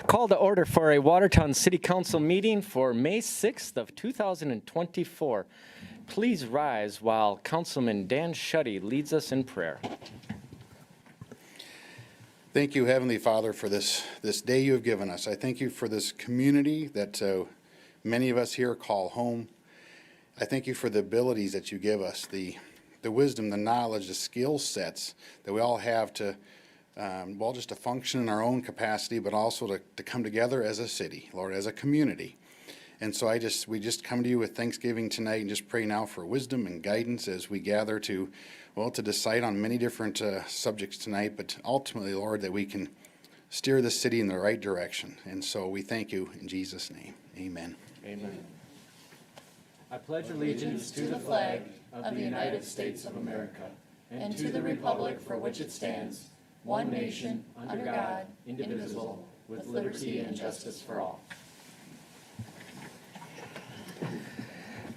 Call to order for a Watertown City Council meeting for May 6th of 2024. Please rise while Councilman Dan Schutte leads us in prayer. Thank you, Heavenly Father, for this day you have given us. I thank you for this community that many of us here call home. I thank you for the abilities that you give us, the wisdom, the knowledge, the skill sets that we all have to just to function in our own capacity, but also to come together as a city, Lord, as a community. And so we just come to you with thanksgiving tonight and just pray now for wisdom and guidance as we gather to decide on many different subjects tonight, but ultimately, Lord, that we can steer the city in the right direction. And so we thank you in Jesus' name. Amen. Amen. I pledge allegiance to the flag of the United States of America and to the republic for which it stands, one nation, under God, indivisible, with liberty and justice for all.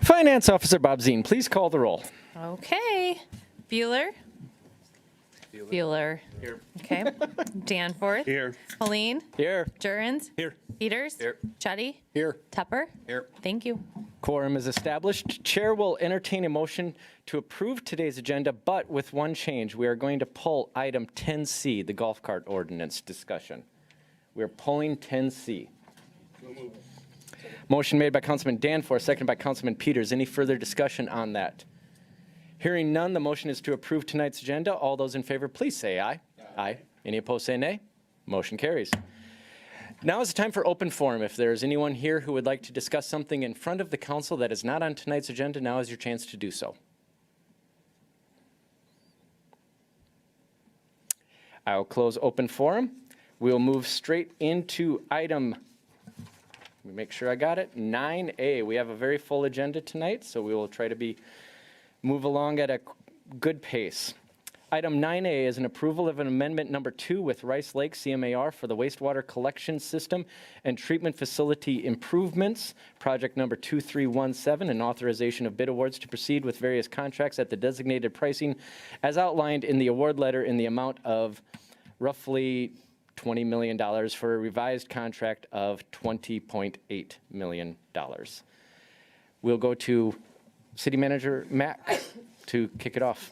Finance Officer Bob Zine, please call the roll. Okay. Bueller. Bueller. Here. Okay. Danforth. Here. Helene. Here. Jurgens. Here. Peters. Here. Chuddy. Here. Tupper. Here. Thank you. Quorum is established. Chair will entertain a motion to approve today's agenda, but with one change. We are going to pull item 10C, the golf cart ordinance discussion. We are pulling 10C. Motion made by Councilman Danforth, seconded by Councilman Peters. Any further discussion on that? Hearing none, the motion is to approve tonight's agenda. All those in favor, please say aye. Aye. Any opposed, say nay. Motion carries. Now is the time for open forum. If there is anyone here who would like to discuss something in front of the council that is not on tonight's agenda, now is your chance to do so. I'll close open forum. We'll move straight into item, let me make sure I got it, 9A. We have a very full agenda tonight, so we will try to move along at a good pace. Item 9A is an approval of an amendment number 2 with Rice Lake CMAR for the wastewater collection system and treatment facility improvements, project number 2317, and authorization of bid awards to proceed with various contracts at the designated pricing as outlined in the award letter in the amount of roughly $20 million for a revised contract of $20.8 million. We'll go to City Manager Mack to kick it off.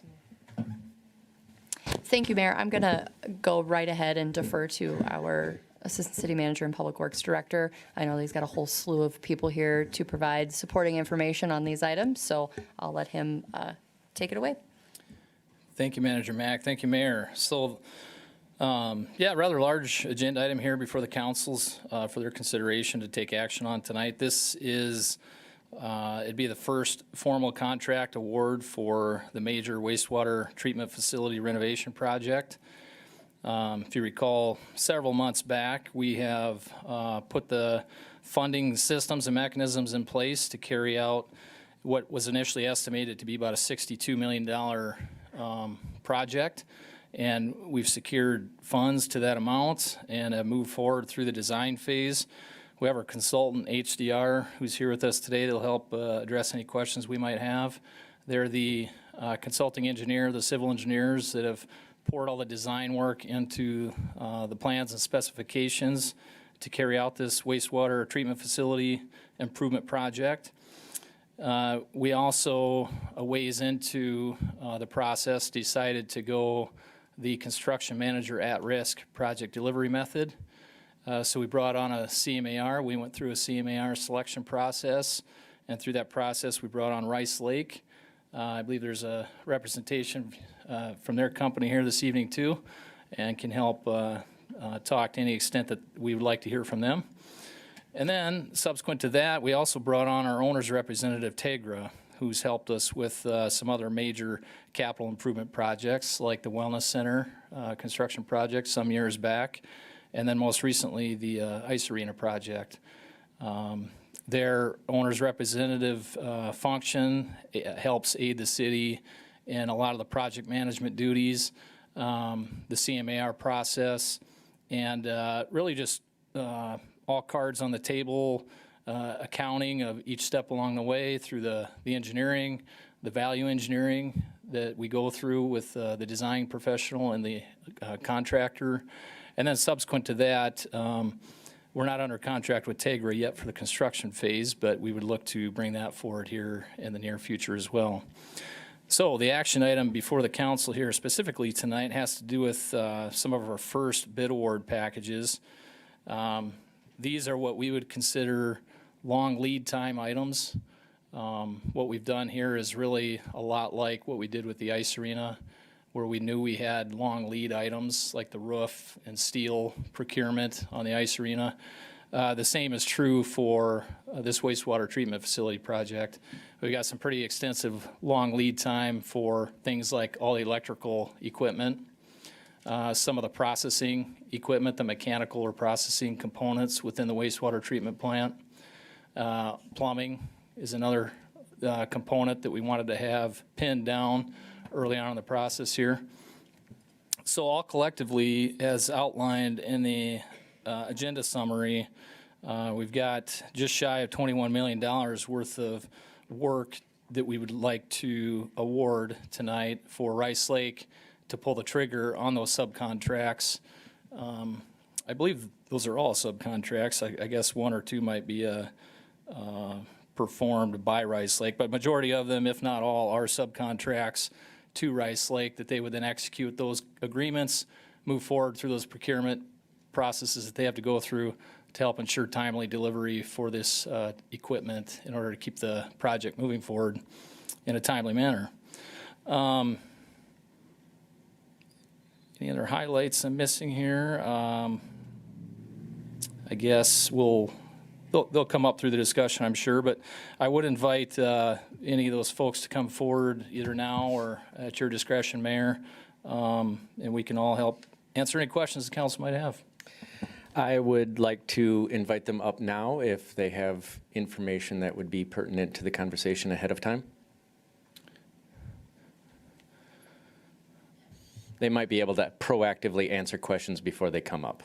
Thank you, Mayor. I'm going to go right ahead and defer to our Assistant City Manager and Public Works Director. I know he's got a whole slew of people here to provide supporting information on these items, so I'll let him take it away. Thank you, Manager Mack. Thank you, Mayor. So, rather large agenda item here before the councils for their consideration to take action on tonight. This is it'd be the first formal contract award for the major wastewater treatment facility renovation project. If you recall, several months back, we have put the funding systems and mechanisms in place to carry out what was initially estimated to be about a $62 million project. And we've secured funds to that amount and have moved forward through the design phase. We have our consultant, HDR, who's here with us today. They'll help address any questions we might have. They're the consulting engineer, the civil engineers that have poured all the design work into the plans and specifications to carry out this wastewater treatment facility improvement project. We also, a ways into the process, decided to go the construction manager at risk project delivery method. So we brought on a CMAR. We went through a CMAR selection process, and through that process, we brought on Rice Lake. I believe there's a representation from their company here this evening too, and can help talk to any extent that we would like to hear from them. And then subsequent to that, we also brought on our owner's representative, Tegra, who's helped us with some other major capital improvement projects like the Wellness Center construction project some years back, and then most recently the Ice Arena project. Their owner's representative function helps aid the city in a lot of the project management duties, the CMAR process, and really just all cards on the table, accounting of each step along the way through the engineering, the value engineering that we go through with the design professional and the contractor. And then subsequent to that, We're not under contract with Tegra yet for the construction phase, but we would look to bring that forward here in the near future as well. So the action item before the council here specifically tonight has to do with some of our first bid award packages. These are what we would consider long lead time items. What we've done here is really a lot like what we did with the ice arena, where we knew we had long lead items like the roof and steel procurement on the ice arena. The same is true for this wastewater treatment facility project. We've got some pretty extensive long lead time for things like all the electrical equipment, some of the processing equipment, the mechanical or processing components within the wastewater treatment plant. Plumbing is another component that we wanted to have pinned down early on in the process here. So all collectively, as outlined in the agenda summary, we've got just shy of $21 million worth of work that we would like to award tonight for Rice Lake to pull the trigger on those subcontracts. I believe those are all subcontracts. I guess one or two might be performed by Rice Lake, but majority of them, if not all, are subcontracts to Rice Lake that they would then execute those agreements, move forward through those procurement processes that they have to go through to help ensure timely delivery for this equipment in order to keep the project moving forward in a timely manner. Any other highlights I'm missing here? I guess they'll come up through the discussion, I'm sure, but I would invite any of those folks to come forward either now or at your discretion, Mayor, and we can all help answer any questions the council might have. I would like to invite them up now if they have information that would be pertinent to the conversation ahead of time. They might be able to proactively answer questions before they come up.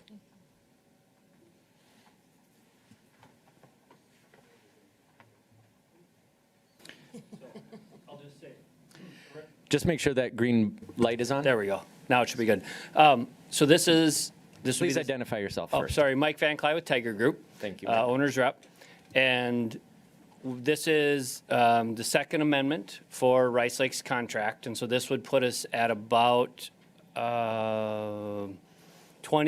Just make sure that green light is on. There we go. Now it should be good. So this would be Please the- identify yourself Oh, first. sorry, Mike Van Cly with Tiger Group. Thank you. Owner's rep. And this is the second amendment for Rice Lake's contract. And so this would put us at about $20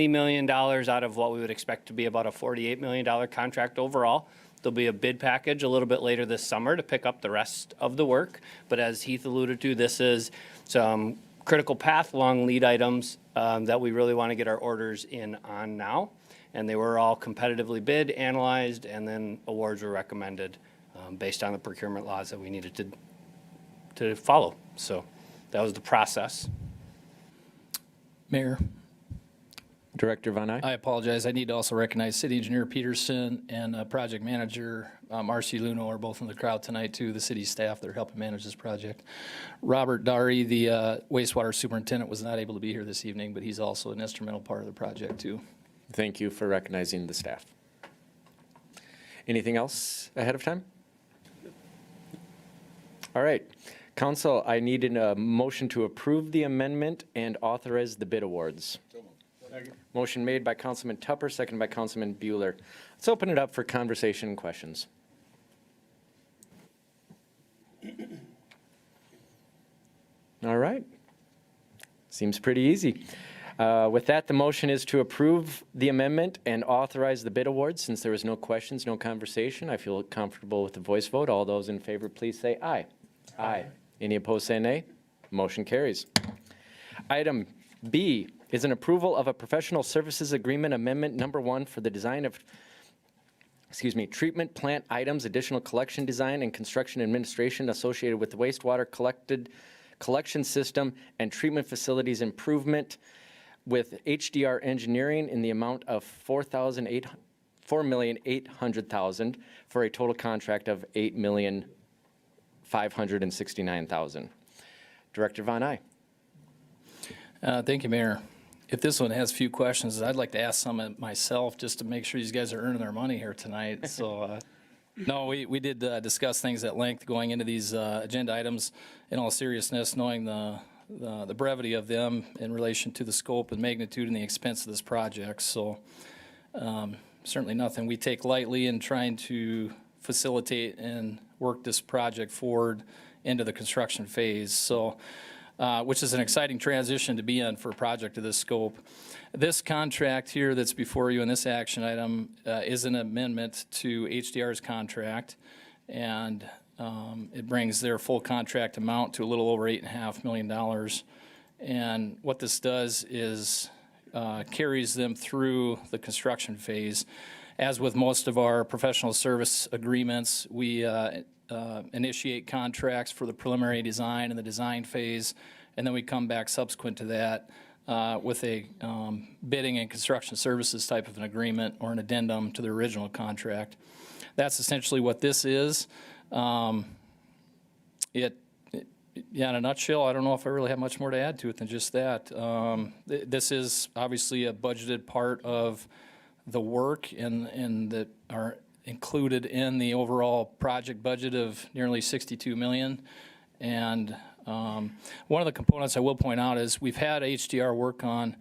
million out of what we would expect to be about a $48 million contract overall. There'll be a bid package a little bit later this summer to pick up the rest of the work. But as Heath alluded to, this is some critical path, long lead items that we really want to get our orders in on now. And they were all competitively bid, analyzed, and then awards were recommended based on the procurement laws that we needed to follow. So that was the process. Mayor, Director Von Eyck. I apologize. I need to also recognize City Engineer Peterson and Project Manager Marcy Luno are both in the crowd tonight too, the city staff that are helping manage this project. Robert Dari, the wastewater superintendent, was not able to be here this evening, but he's also an instrumental part of the project too. Thank you for recognizing the staff. Anything else ahead of time? All right. Council, I need a motion to approve the amendment and authorize the bid awards. Motion made by Councilman Tupper, seconded by Councilman Bueller. Let's open it up for conversation and questions. All right. Seems pretty easy. With that, the motion is to approve the amendment and authorize the bid awards. Since there was no questions, no conversation, I feel comfortable with the voice vote. All those in favor, please say aye. Aye. Any opposed, say nay. Motion carries. Item B is an approval of a professional services agreement amendment number 1 for the design of, treatment plant items, additional collection design and construction administration associated with the wastewater collection system and treatment facilities improvement with HDR Engineering in the amount of $4,800,000 for a total contract of $8,569,000. Director Von Eyck. Thank you, Mayor. If this one has few questions, I'd like to ask some myself just to make sure these guys are earning their money here tonight. So, no, we did discuss things at length going into these agenda items. In all seriousness, knowing the brevity of them in relation to the scope and magnitude and the expense of this project. So, certainly nothing we take lightly in trying to facilitate and work this project forward into the construction phase. So, which is an exciting transition to be in for a project of this scope. This contract here that's before you in this action item is an amendment to HDR's contract, and it brings their full contract amount to a little over $8.5 million. And what this does is carries them through the construction phase. As with most of our professional service agreements, we initiate contracts for the preliminary design and the design phase, and then we come back subsequent to that with a bidding and construction services type of an agreement or an addendum to the original contract. That's essentially what this is. Yeah, in a nutshell, I don't know if I really have much more to add to it than just that. This is obviously a budgeted part of the work and that are included in the overall project budget of nearly $62 million. And one of the components I will point out is we've had HDR work on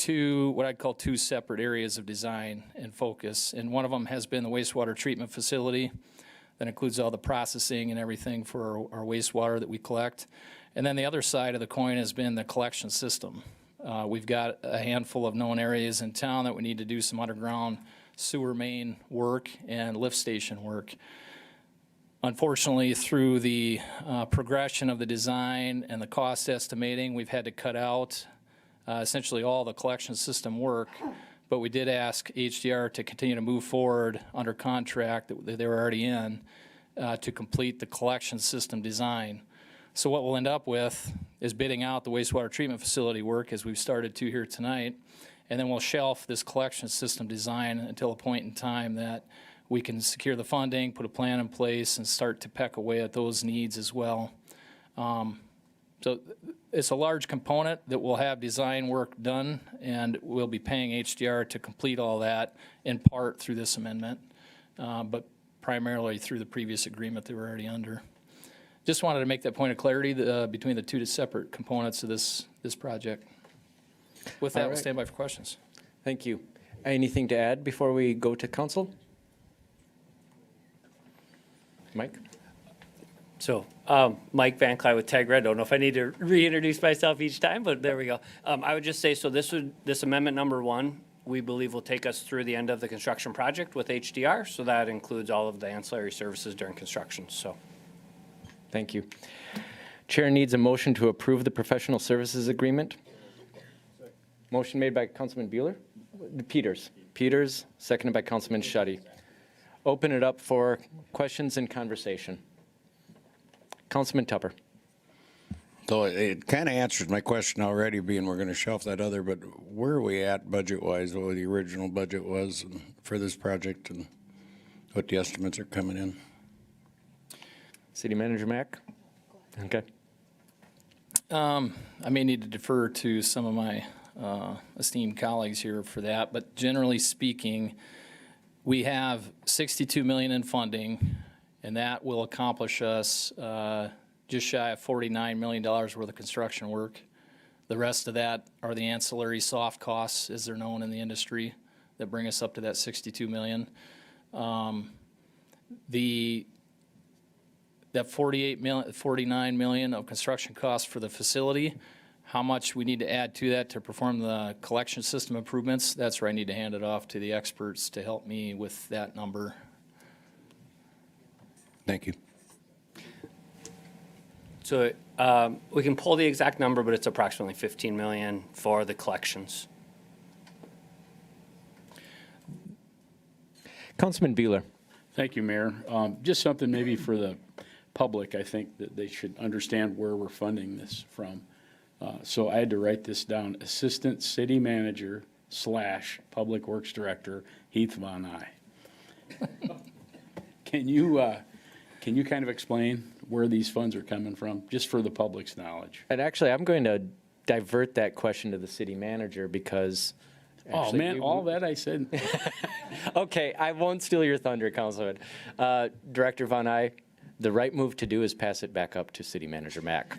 what I'd call two separate areas of design and focus. And one of them has been the wastewater treatment facility. That includes all the processing and everything for our wastewater that we collect. And then the other side of the coin has been the collection system. We've got a handful of known areas in town that we need to do some underground sewer main work and lift station work. Unfortunately, through the progression of the design and the cost estimating, we've had to cut out essentially all the collection system work. But we did ask HDR to continue to move forward under contract that they were already in to complete the collection system design. So what we'll end up with is bidding out the wastewater treatment facility work as we've started to here tonight, and then we'll shelf this collection system design until a point in time that we can secure the funding, put a plan in place, and start to peck away at those needs as well. So it's a large component that will have design work done, and we'll be paying HDR to complete all that in part through this amendment, but primarily through the previous agreement they were already under. Just wanted to make that point of clarity between the two separate components of this project. With that, All we'll right. stand by for questions. Thank you. Anything to add before we go to council? Mike? So, Mike Van Clyde with Tegra. Don't know if I need to reintroduce myself each time, but there we go. I would just say, so this amendment number one, we believe will take us through the end of the construction project with HDR. So that includes all of the ancillary services during construction, so. Thank you. Chair needs a motion to approve the professional services agreement. Motion made by Councilman Bueller? Peters, seconded by Councilman Shetty. Open it up for questions and conversation. Councilman Tupper. So it kind of answers my question already, being we're going to shelf that other, but where are we at budget-wise, what the original budget was for this project and what the estimates are coming in? City Manager Mack? Okay. I may need to defer to some of my esteemed colleagues here for that, but generally speaking, we have $62 million in funding, and that will accomplish us just shy of $49 million worth of construction work. The rest of that are the ancillary soft costs, as they're known in the industry, that bring us up to that $62 million. That $49 million of construction costs for the facility, how much we need to add to that to perform the collection system improvements, that's where I need to hand it off to the experts to help me with that number. Thank you. So we can pull the exact number, but it's approximately 15 million for the collections. Councilman Bueller. Thank you, Mayor. Just something maybe for the public, I think that they should understand where we're funding this from. So I had to write this down, Assistant City Manager / Public Works Director, Heath Von Eye. Can you kind of explain where these funds are coming from, just for the public's knowledge? And actually, I'm going to divert that question to the city manager because. Oh, actually, man, all that I said. Okay, I won't steal your thunder, Councilman. Director Von Eye, The right move to do is pass it back up to City Manager Mack.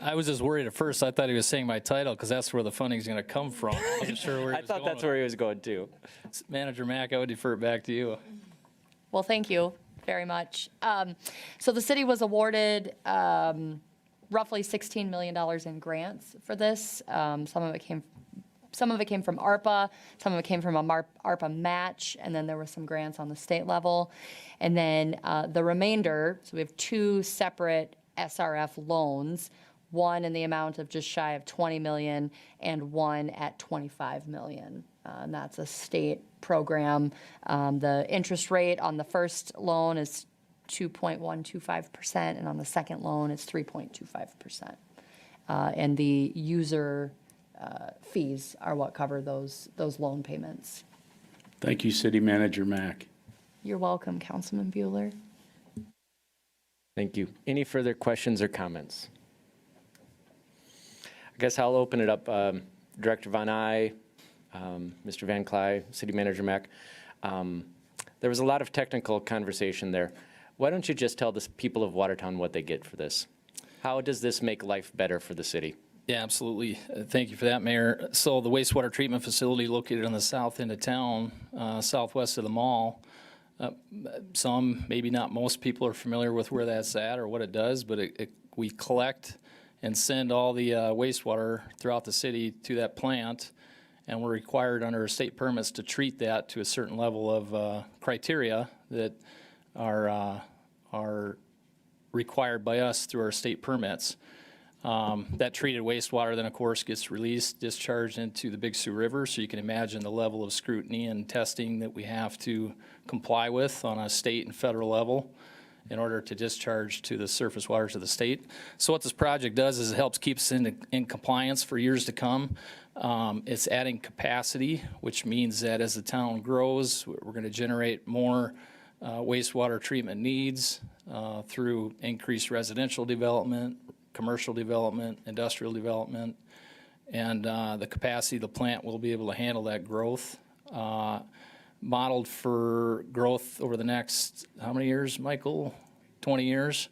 I was just worried at first. I thought he was saying my title because that's where the funding's going to come from. I wasn't sure where he I was thought going that's with where he was going too. it. Manager Mack, I would defer it back to you. Well, thank you very much. So the city was awarded roughly $16 million in grants for this. Some of it came from ARPA, some of it came from a ARPA match, and then there were some grants on the state level. And then the remainder, so we have two separate SRF loans, one in the amount of just shy of 20 million and one at 25 million. And that's a state program. The interest rate on the first loan is 2.125%, and on the second loan, it's 3.25%. And the user fees are what cover those loan payments. Thank you, City Manager Mack. You're welcome, Councilman Bueller. Thank you. Any further questions or comments? I guess I'll open it up. Director Von Eye, Mr. Van Cly, City Manager Mack. There was a lot of technical conversation there. Why don't you just tell the people of Watertown what they get for this? How does this make life better for the city? Yeah, absolutely. Thank you for that, Mayor. So the wastewater treatment facility located on the south end of town, southwest of the mall. Some, maybe not most people are familiar with where that's at or what it does, but we collect and send all the wastewater throughout the city to that plant, and we're required under state permits to treat that to a certain level of criteria that are required by us through our state permits. That treated wastewater then, of course, gets released, discharged into the Big Sioux River, so you can imagine the level of scrutiny and testing that we have to comply with on a state and federal level in order to discharge to the surface waters of the state. So what this project does is it helps keep us in compliance for years to come. It's adding capacity, which means that as the town grows, we're going to generate more wastewater treatment needs through increased residential development, commercial development, industrial development, and the capacity of the plant will be able to handle that growth. Modeled for growth over the next, how many years, Michael? 20 years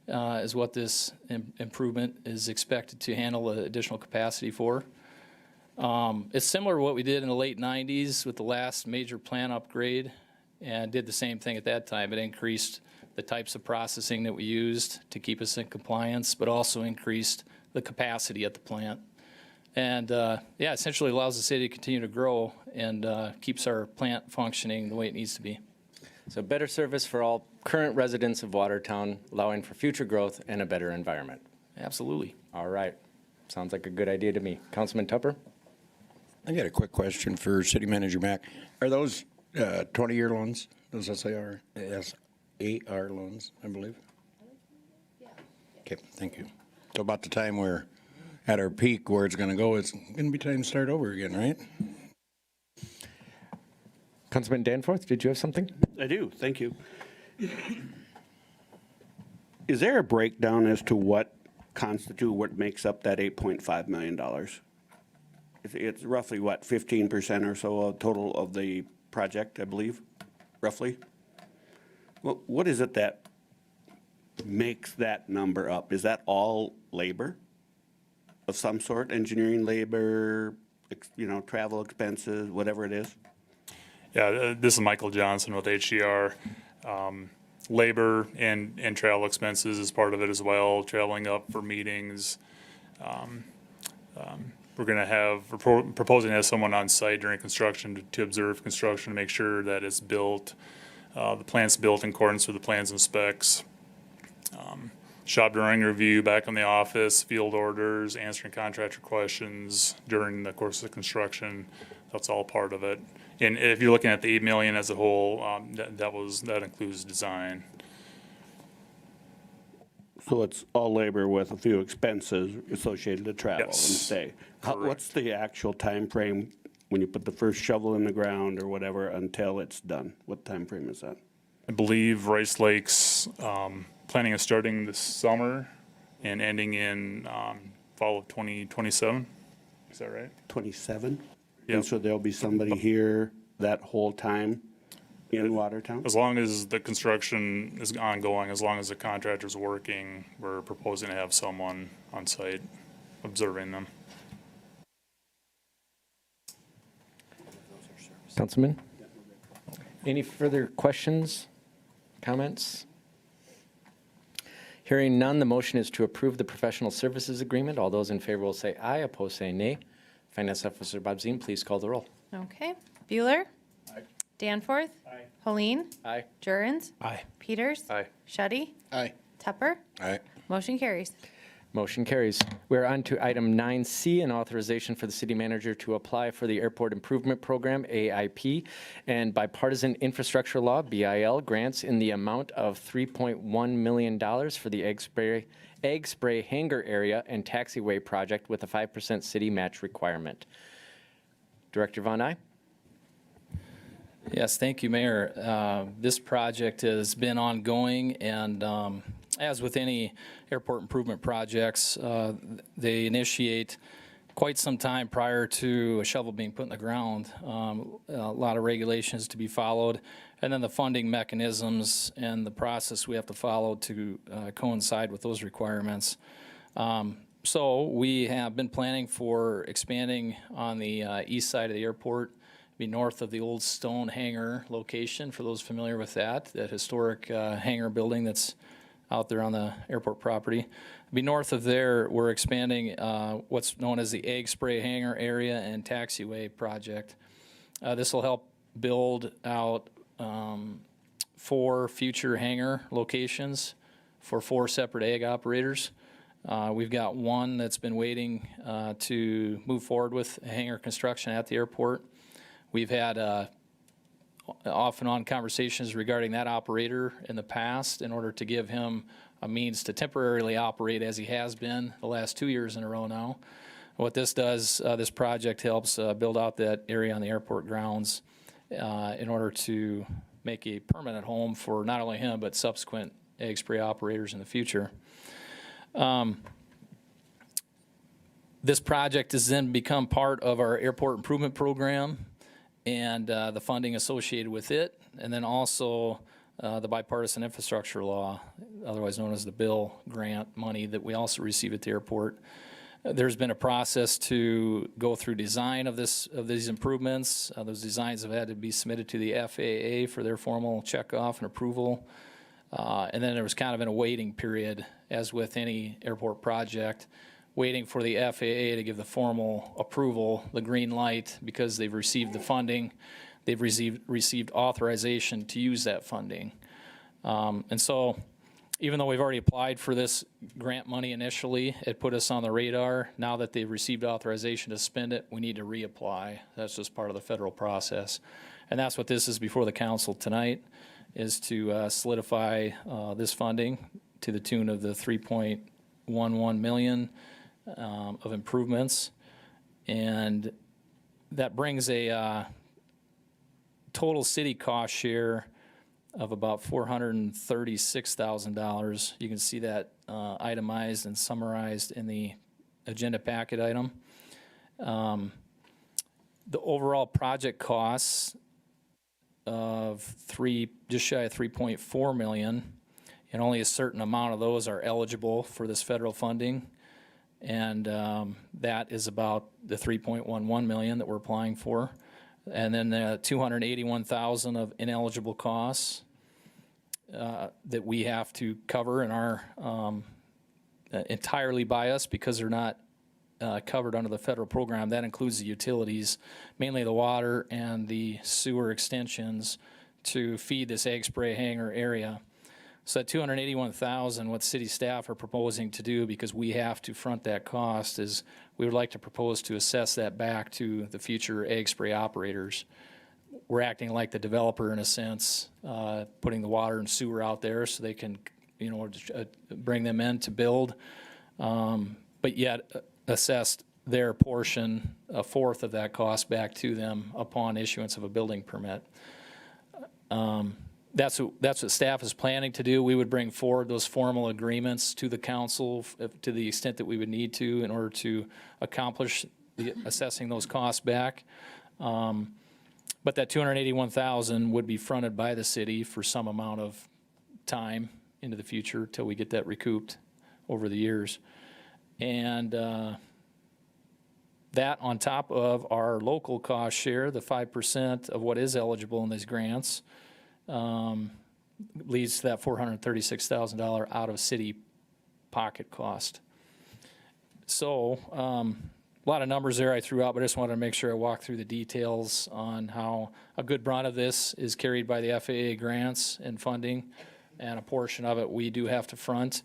is what this improvement is expected to handle the additional capacity for. It's similar to what we did in the late 90s with the last major plant upgrade, and did the same thing at that time. It increased the types of processing that we used to keep us in compliance, but also increased the capacity at the plant. And yeah, essentially allows the city to continue to grow and keeps our plant functioning the way it needs to be. So better service for all current residents of Watertown, allowing for future growth and a better environment. Absolutely. All right. Sounds like a good idea to me. Councilman Tupper? I got a quick question for City Manager Mack. Are those 20-year loans? Those SAR loans, I believe? Yeah. Okay, thank you. So about the time we're at our peak where it's going to go, it's going to be time to start over again, right? Councilman Danforth, did you have something? I do, thank you. Is there a breakdown as to what makes up that $8.5 million? It's roughly what, 15% or so of total of the project, I believe, roughly? Well, what is it that makes that number up? Is that all labor of some sort, engineering labor, travel expenses, whatever it is? Yeah, this is Michael Johnson with HDR. Labor and travel expenses is part of it as well, traveling up for meetings. We're going to have, proposing to have someone on site during construction to observe construction, to make sure that it's built, the plant's built in accordance with the plans and specs. Shop drawing review back in the office, field orders, answering contractor questions during the course of construction. That's all part of it. And if you're looking at the 8 million as a whole, that includes design. So it's all labor with a few expenses associated to travel and Yes, stay. correct. What's the actual time frame when you put the first shovel in the ground or whatever until it's done? What time frame is that? I believe Rice Lake's planning on starting this summer and ending in fall of 2027. Is that right? 27? Yep. And so there'll be somebody here that whole time in Watertown? As long as the construction is ongoing, as long as the contractor's working, we're proposing to have someone on site observing them. Councilman? Any further questions, comments? Hearing none, the motion is to approve the professional services agreement. All those in favor will say aye, opposed say nay. Finance Officer Bob Zine, please call the roll. Okay. Bueller. Danforth. Helene. Aye. Jurens. Aye. Peters. Aye. Shetty. Aye. Tupper. All right. Motion carries. Motion carries. We're on to item 9C, an authorization for the city manager to apply for the Airport Improvement Program, AIP, and bipartisan infrastructure law, BIL, grants in the amount of $3.1 million for the egg spray hangar area and taxiway project with a 5% city match requirement. Director Von Eye? Yes, thank you, Mayor. This project has been ongoing, and as with any airport improvement projects, they initiate quite some time prior to a shovel being put in the ground. A lot of regulations to be followed, and then the funding mechanisms and the process we have to follow to coincide with those requirements. So we have been planning for expanding on the east side of the airport, be north of the old stone hangar location, for those familiar with that historic hangar building that's out there on the airport property. Be north of there, we're expanding what's known as the egg spray hangar area and taxiway project. This will help build out 4 future hangar locations for 4 separate egg operators. We've got one that's been waiting to move forward with hangar construction at the airport. We've had off and on conversations regarding that operator in the past in order to give him a means to temporarily operate as he has been the last 2 years in a row now. What this does, this project helps build out that area on the airport grounds in order to make a permanent home for not only him, but subsequent egg spray operators in the future. This project has then become part of our airport improvement program and the funding associated with it, and then also the bipartisan infrastructure law, otherwise known as the BIL grant money that we also receive at the airport. There's been a process to go through design of these improvements. Those designs have had to be submitted to the FAA for their formal checkoff and approval. And then there was kind of an awaiting period, as with any airport project, waiting for the FAA to give the formal approval, the green light, because they've received the funding. They've received authorization to use that funding. And so even though we've already applied for this grant money initially, it put us on the radar. Now that they've received authorization to spend it, we need to reapply. That's just part of the federal process. And that's what this is before the council tonight, is to solidify this funding to the tune of the $3.11 million of improvements. And that brings a total city cost share of about $436,000. You can see that itemized and summarized in the agenda packet item. The overall project costs of just shy of 3.4 million, and only a certain amount of those are eligible for this federal funding. And that is about the 3.11 million that we're applying for. And then 281,000 of ineligible costs that we have to cover in our entirely by us because they're not covered under the federal program. That includes the utilities, mainly the water and the sewer extensions to feed this egg spray hangar area. So that 281,000, what city staff are proposing to do, because we have to front that cost, is we would like to propose to assess that back to the future egg spray operators. We're acting like the developer in a sense, putting the water and sewer out there so they can, bring them in to build, but yet assessed their portion, a fourth of that cost, back to them upon issuance of a building permit. That's what staff is planning to do. We would bring forward those formal agreements to the council to the extent that we would need to in order to accomplish assessing those costs back. But that 281,000 would be fronted by the city for some amount of time into the future till we get that recouped over the years. And that on top of our local cost share, the 5% of what is eligible in these grants, leads to that $436,000 out of city pocket cost. So, a lot of numbers there I threw out, but I just wanted to make sure I walked through the details on how a good brunt of this is carried by the FAA grants and funding, and a portion of it we do have to front.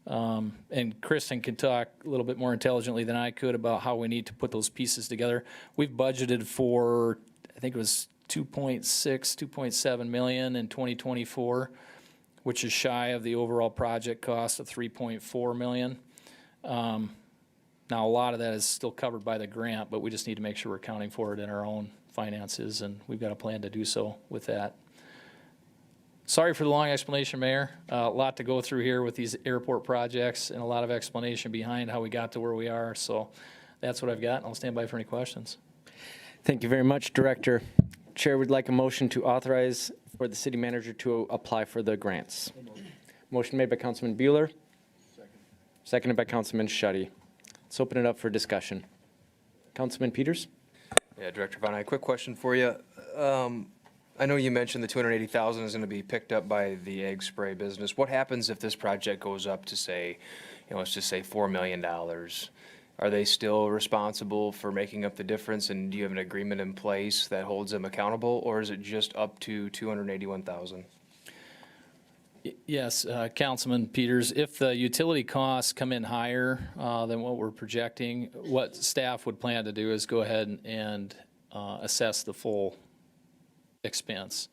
And Kristen can talk a little bit more intelligently than I could about how we need to put those pieces together. We've budgeted for, I think it was 2.6, 2.7 million in 2024, which is shy of the overall project cost of 3.4 million. Now, a lot of that is still covered by the grant, but we just need to make sure we're accounting for it in our own finances, and we've got a plan to do so with that. Sorry for the long explanation, Mayor. A lot to go through here with these airport projects and a lot of explanation behind how we got to where we are. So that's what I've got, and I'll stand by for any questions. Thank you very much, Director. Chair would like a motion to authorize for the city manager to apply for the grants. Motion made by Councilman Bueller. Seconded by Councilman Shetty. Let's open it up for discussion. Councilman Peters? Yeah, Director Von, a quick question for you. I know you mentioned the 280,000 is going to be picked up by the egg spray business. What happens if this project goes up to say, let's just say $4 million? Are they still responsible for making up the difference, and do you have an agreement in place that holds them accountable, or is it just up to 281,000? Yes, Councilman Peters, if the utility costs come in higher than what we're projecting, what staff would plan to do is go ahead and assess the full expense.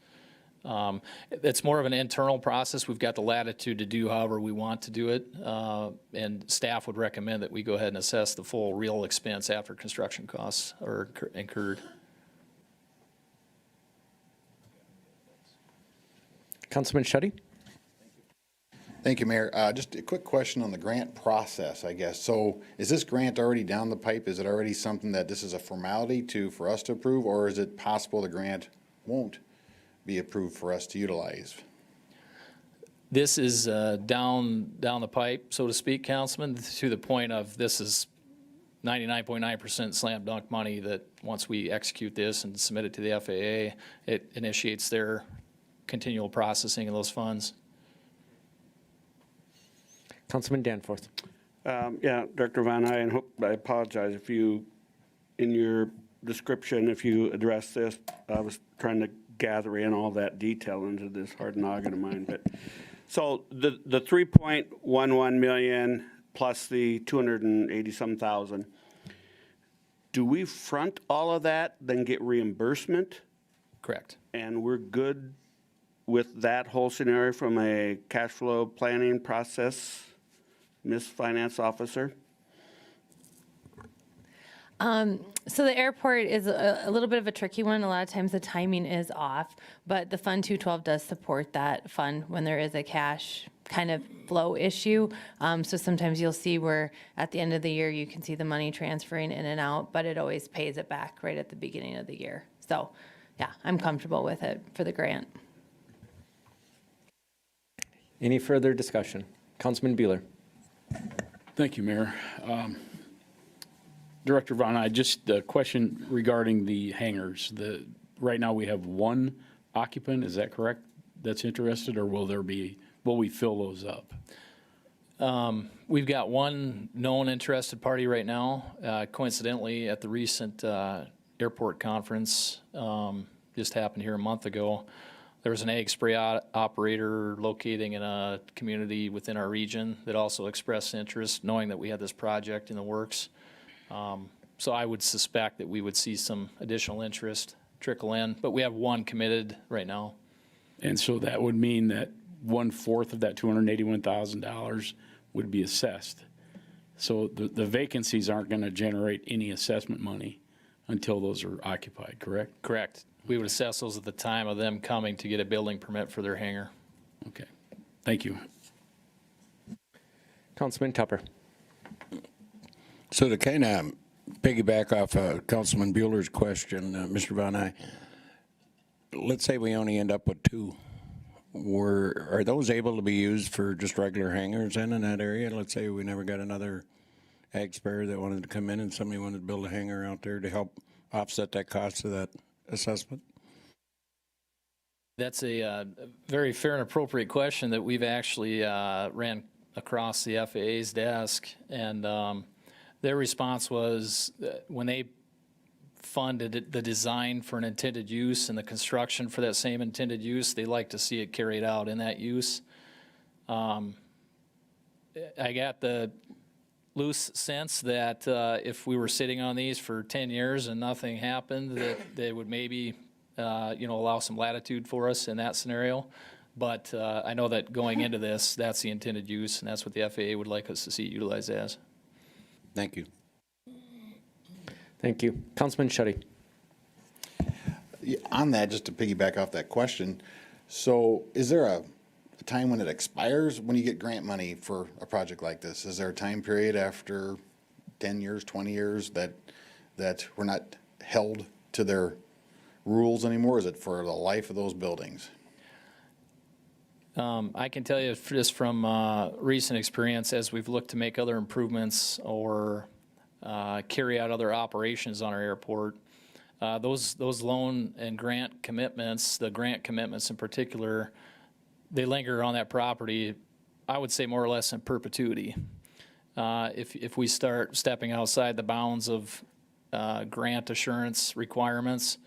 It's more of an internal process. We've got the latitude to do however we want to do it, and staff would recommend that we go ahead and assess the full real expense after construction costs are incurred. Councilman Shetty? Thank you, Mayor. Just a quick question on the grant process, I guess. So is this grant already down the pipe? Is it already something that this is a formality for us to approve, or is it possible the grant won't be approved for us to utilize? This is down the pipe, so to speak, Councilman, to the point of this is 99.9% slam dunk money that once we execute this and submit it to the FAA, it initiates their continual processing of those funds. Councilman Danforth? Yeah, Director Von, I apologize if you, in your description, if you address this, I was trying to gather in all that detail into this hard noggin of mine. But so the 3.11 million plus the 280-some thousand, do we front all of that, then get reimbursement? Correct. And we're good with that whole scenario from a cash flow planning process, Ms. Finance Officer? So the airport is a little bit of a tricky one. A lot of times the timing is off, but the Fund 212 does support that fund when there is a cash kind of flow issue. So sometimes you'll see where at the end of the year, you can see the money transferring in and out, but it always pays it back right at the beginning of the year. So yeah, I'm comfortable with it for the grant. Any further discussion? Councilman Bueller? Thank you, Mayor. Director Von, just a question regarding the hangars. Right now, we have one occupant, is that correct, that's interested, or will we fill those up? We've got one known interested party right now. Coincidentally, at the recent airport conference, just happened here a month ago, there was an egg spray operator locating in a community within our region that also expressed interest, knowing that we had this project in the works. So I would suspect that we would see some additional interest trickle in, but we have one committed right now. And so that would mean that 1/4 of that $281,000 would be assessed. So the vacancies aren't going to generate any assessment money until those are occupied, correct? Correct. We would assess those at the time of them coming to get a building permit for their hangar. Okay, thank you. Councilman Tupper? So to kind of piggyback off Councilman Bueller's question, Mr. Von Eyck, let's say we only end up with 2. Are those able to be used for just regular hangars in that area? Let's say we never got another ag sprayer that wanted to come in and somebody wanted to build a hangar out there to help offset that cost of that assessment? That's a very fair and appropriate question that we've actually ran across the FAA's desk. And their response was that when they funded the design for an intended use and the construction for that same intended use, they like to see it carried out in that use. I got the loose sense that if we were sitting on these for 10 years and nothing happened, that they would maybe allow some latitude for us in that scenario. But I know that going into this, that's the intended use, and that's what the FAA would like us to see it utilized as. Thank you. Thank you. Councilman Shetty. Yeah, on that, just to piggyback off that question, so is there a time when it expires when you get grant money for a project like this? Is there a time period after 10 years, 20 years that we're not held to their rules anymore? Is it for the life of those buildings? I can tell you just from recent experience, as we've looked to make other improvements or carry out other operations on our airport, those loan and grant commitments, the grant commitments in particular, they linger on that property, I would say more or less in perpetuity. If we start stepping outside the bounds of grant assurance requirements,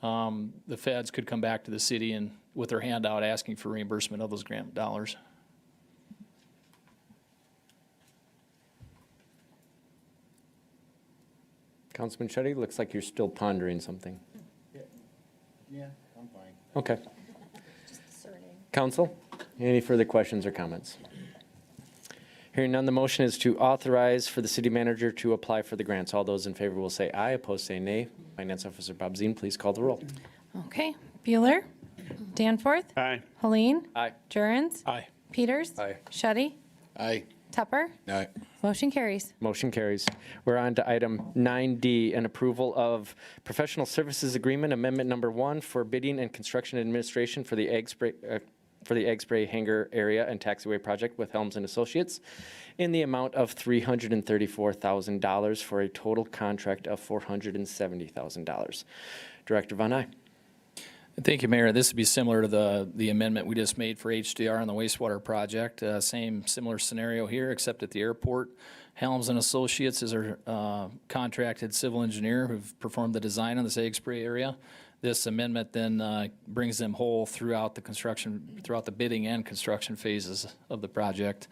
the feds could come back to the city and with their hand out asking for reimbursement of those grant dollars. Councilman Shetty, looks like you're still pondering something. Yeah, I'm fine. Okay. Council, any further questions or comments? Hearing none, the motion is to authorize for the city manager to apply for the grants. All those in favor will say aye, opposed say nay. Finance Officer Bob Zine, please call the roll. Okay. Bueller. Danforth. Aye. Helene. Aye. Jurens. Aye. Peters. Aye. Shetty. Aye. Tupper. Aye. Motion carries. Motion carries. We're on to item 9D, an approval of professional services agreement amendment number 1 for bidding and construction administration for the egg spray hangar area and taxiway project with Helms and Associates in the amount of $334,000 for a total contract of $470,000. Director Von Eye. Thank you, Mayor. This would be similar to the amendment we just made for HDR on the wastewater project. Similar scenario here, except at the airport. Helms and Associates is our contracted civil engineer who've performed the design on this egg spray area. This amendment then brings them whole throughout the bidding and construction phases of the project.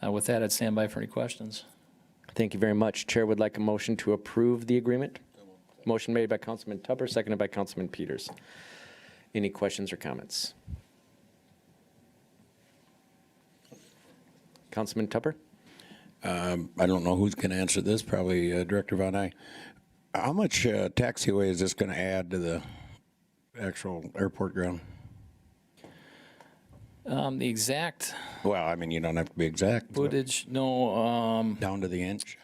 With that, I'd stand by for any questions. Thank you very much. Chair would like a motion to approve the agreement. Motion made by Councilman Tupper, seconded by Councilman Peters. Any questions or comments? Councilman Tupper? I don't know who's going to answer this, probably Director Von Eye. How much taxiway is this going to add to the actual airport ground? The exact Well, I mean, you don't have to be exact. but footage, no, Down to the inch.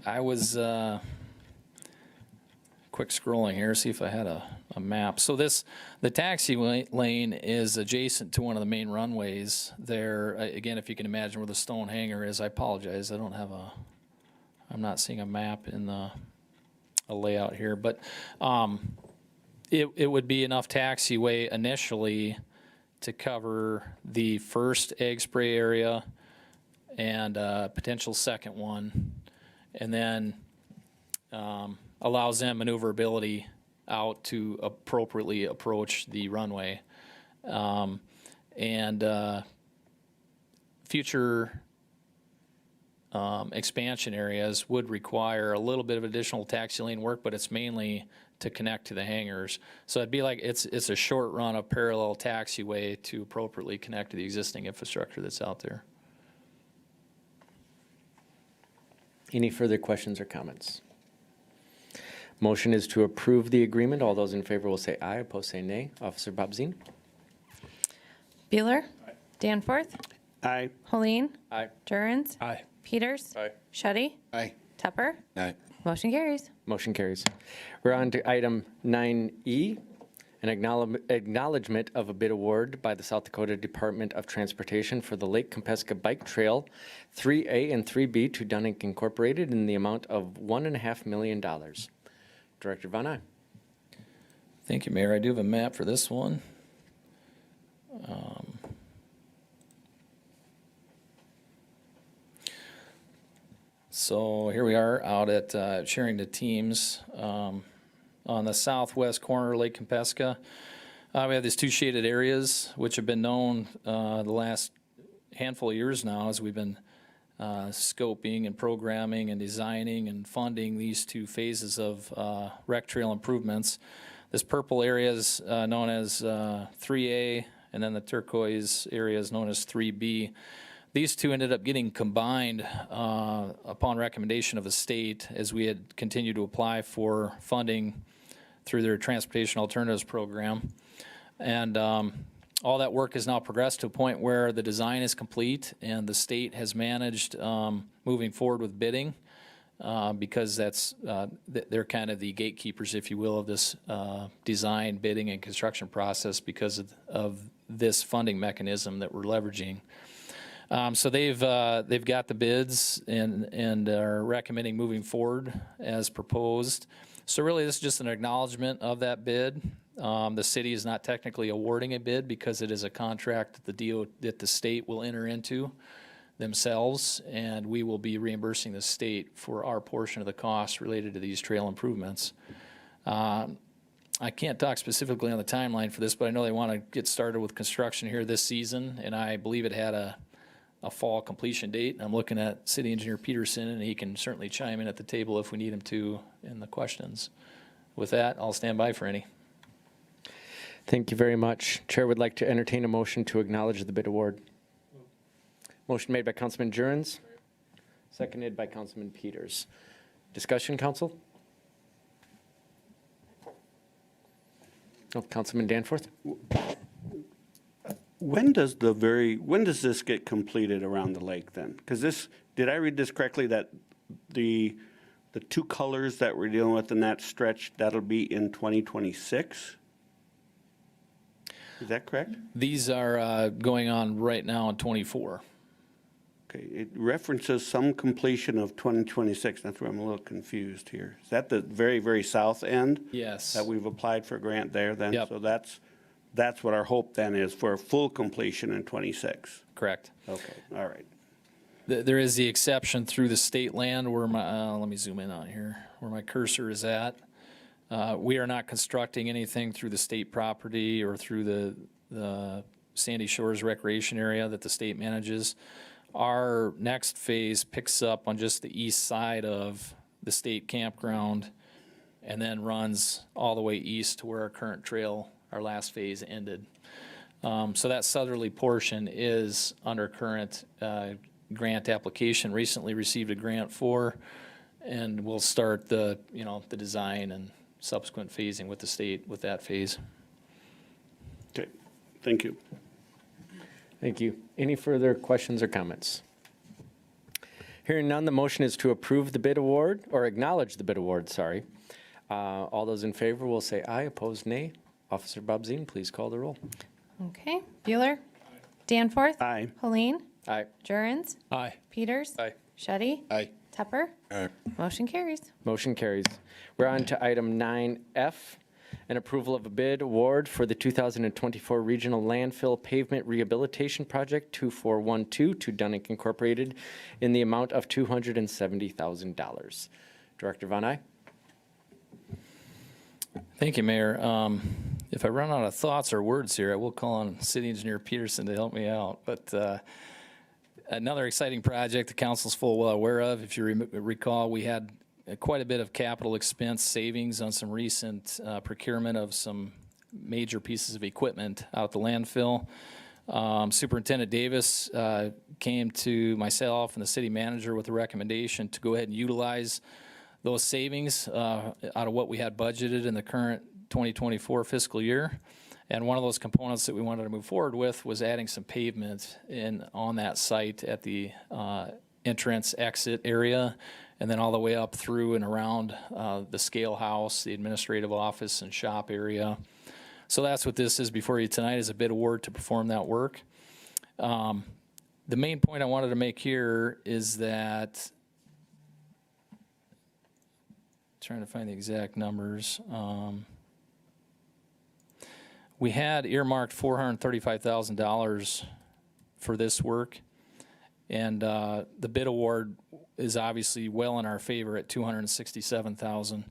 I was quick scrolling here, see if I had a map. So the taxi lane is adjacent to one of the main runways there. Again, if you can imagine where the stone hangar is, I apologize, I'm not seeing a map in a layout here, but it would be enough taxiway initially to cover the first egg spray area and potential second one, and then allows them maneuverability out to appropriately approach the runway. Future expansion areas would require a little bit of additional taxi lane work, but it's mainly to connect to the hangars. So it'd be like it's a short run of parallel taxiway to appropriately connect to the existing infrastructure that's out there. Any further questions or comments? Motion is to approve the agreement. All those in favor will say aye, opposed say nay. Officer Bob Zine? Bueller. Danforth. Aye. Helene. Aye. Jurens. Aye. Peters. Aye. Shetty. Aye. Tupper. Aye. Motion carries. Motion carries. We're on to item 9E, An acknowledgement of a bid award by the South Dakota Department of Transportation for the Lake Compesca Bike Trail 3A and 3B to Dunning Incorporated in the amount of $1.5 million. Director Von Aye. Thank you, Mayor. I do have a map for this one. So here we are out at sharing the teams on the southwest corner of Lake Compesca. We have these two shaded areas, which have been known the last handful of years now as we've been scoping and programming and designing and funding these two phases of rec trail improvements. This purple area is known as 3A, and then the turquoise area is known as 3B. These two ended up getting combined upon recommendation of the state as we had continued to apply for funding through their Transportation Alternatives Program. And all that work has now progressed to a point where the design is complete and the state has managed moving forward with bidding because that's they're kind of the gatekeepers, if you will, of this design, bidding, and construction process because of this funding mechanism that we're leveraging. So they've got the bids and are recommending moving forward as proposed. So really, this is just an acknowledgement of that bid. The city is not technically awarding a bid because it is a contract that the state will enter into themselves, and we will be reimbursing the state for our portion of the costs related to these trail improvements. I can't talk specifically on the timeline for this, but I know they want to get started with construction here this season, and I believe it had a fall completion date. I'm looking at City Engineer Peterson, and he can certainly chime in at the table if we need him to in the questions. With that, I'll stand by for any. Thank you very much. Chair would like to entertain a motion to acknowledge the bid award. Motion made by Councilman Jurens, seconded by Councilman Peters. Discussion, council? Oh, Councilman Danforth? When does this get completed around the lake then? Because this, did I read this correctly, that the two colors that we're dealing with in that stretch, that'll be in 2026? Is that correct? These are going on right now in 24. Okay, it references some completion of 2026. That's where I'm a little confused here. Is that the very, very south end? Yes. That we've applied for a grant there then? Yep. So that's what our hope then is, for a full completion in 26. Correct. Okay, all right. There is the exception through the state land where my, let me zoom in on here, where my cursor is at. We are not constructing anything through the state property or through the Sandy Shores Recreation Area that the state manages. Our next phase picks up on just the east side of the state campground and then runs all the way east to where our current trail, our last phase, ended. So that southerly portion is under current grant application, recently received a grant for, and we'll start the design and subsequent phasing with the state with that phase. Okay, thank you. Thank you. Any further questions or comments? Hearing none, the motion is to approve the bid award, or acknowledge the bid award, sorry. All those in favor will say aye, opposed nay. Officer Bob Zine, please call the roll. Okay. Bueller? Danforth? Aye. Helene? Aye. Jurens? Aye. Peters? Aye. Shetty? Aye. Tepper? Aye. Motion carries. Motion carries. We're on to item 9F, an approval of a bid award for the 2024 Regional Landfill Pavement Rehabilitation Project 2412 to Dunning Incorporated in the amount of $270,000. Director Von Aye. Thank you, Mayor. If I run out of thoughts or words here, I will call on City Engineer Peterson to help me out. But another exciting project the council's full well aware of. If you recall, we had quite a bit of capital expense savings on some recent procurement of some major pieces of equipment out at the landfill. Superintendent Davis came to myself and the city manager with a recommendation to go ahead and utilize those savings out of what we had budgeted in the current 2024 fiscal year. And one of those components that we wanted to move forward with was adding some pavement on that site at the entrance exit area, and then all the way up through and around the scale house, the administrative office and shop area. So that's what this is before you tonight, is a bid award to perform that work. The main point I wanted to make here is that, trying to find the exact numbers. We had earmarked $435,000 for this work, and the bid award is obviously well in our favor at $267,000.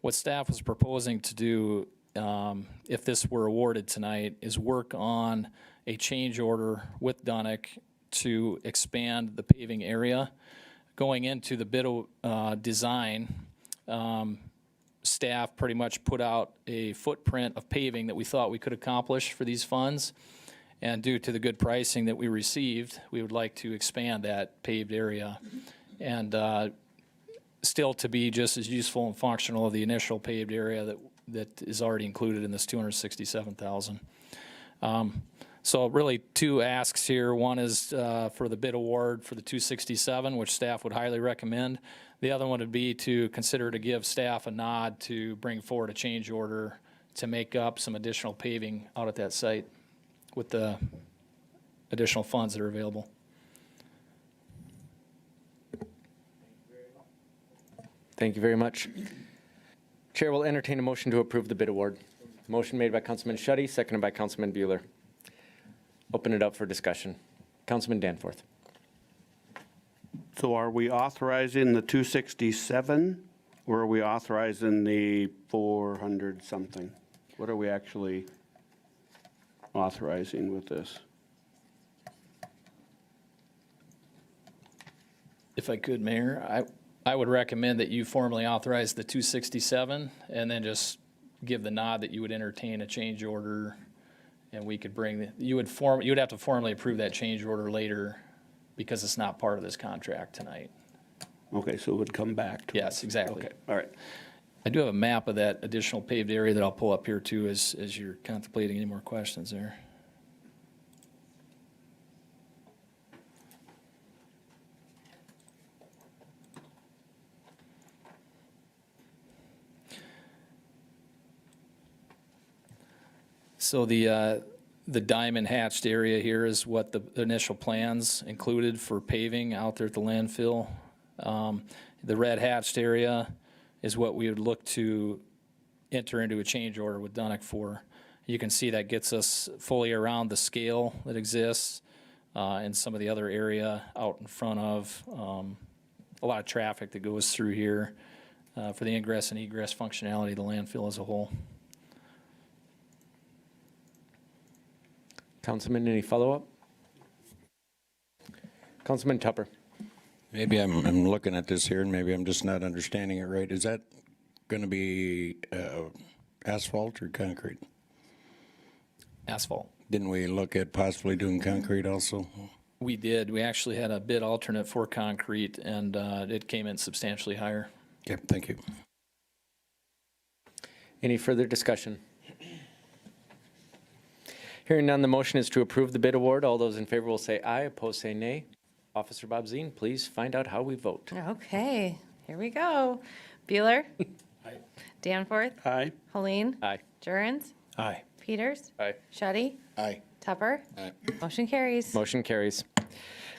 What staff was proposing to do, if this were awarded tonight, is work on a change order with Dunick to expand the paving area. Going into the bid design, staff pretty much put out a footprint of paving that we thought we could accomplish for these funds. And due to the good pricing that we received, we would like to expand that paved area and still to be just as useful and functional as the initial paved area that is already included in this $267,000. So really two asks here. One is for the bid award for the 267, which staff would highly recommend. The other one would be to consider to give staff a nod to bring forward a change order to make up some additional paving out at that site with the additional funds that are available. Thank you very much. Chair will entertain a motion to approve the bid award. Motion made by Councilman Shudy, seconded by Councilman Bueller. Open it up for discussion. Councilman Danforth. So are we authorizing the 267, or are we authorizing the 400 something? What are we actually authorizing with this? If I could, Mayor, I would recommend that you formally authorize the 267 and then just give the nod that you would entertain a change order, and we could bring, you would have to formally approve that change order later because it's not part of this contract tonight. Okay, so it would come back to. Yes, exactly. Okay, all right. I do have a map of that additional paved area that I'll pull up here too as you're contemplating any more questions there. So the diamond hatched area here is what the initial plans included for paving out there at the landfill. The red hatched area is what we would look to enter into a change order with Dunick for. You can see that gets us fully around the scale that exists and some of the other area out in front of a lot of traffic that goes through here for the ingress and egress functionality of the landfill as a whole. Councilman, any follow-up? Councilman Tupper. Maybe I'm looking at this here and maybe I'm just not understanding it right. Is that going to be asphalt or concrete? Asphalt. Didn't we look at possibly doing concrete also? We did. We actually had a bid alternate for concrete, and it came in substantially higher. Okay, thank you. Any further discussion? Hearing none, the motion is to approve the bid award. All those in favor will say aye, opposed say nay. Officer Bob Zine, please find out how we vote. Okay, here we go. Bueller. Aye. Danforth. Aye. Helene. Aye. Jurgens. Aye. Peters. Aye. Shudy. Aye. Tupper. Aye. Motion carries. Motion carries.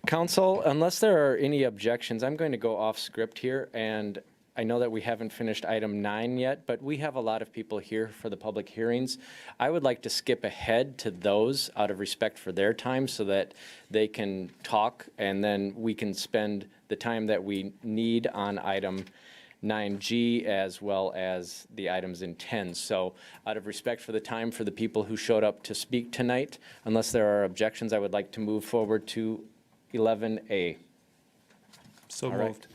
Council, unless there are any objections, I'm going to go off script here, and I know that we haven't finished item 9 yet, but we have a lot of people here for the public hearings. I would like to skip ahead to those out of respect for their time so that they can talk, and then we can spend the time that we need on item 9G as well as the items in 10. So out of respect for the time for the people who showed up to speak tonight, unless there are objections, I would like to move forward to 11A. So All right. moved.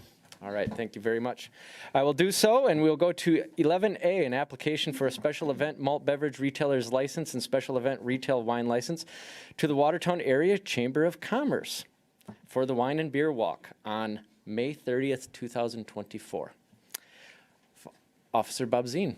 All right, thank you very much. I will do so, and we'll go to 11A, an application for a special event malt beverage retailer's license and special event retail wine license to the Watertown Area Chamber of Commerce for the Wine and Beer Walk on May 30th, 2024. Officer Bob Zine.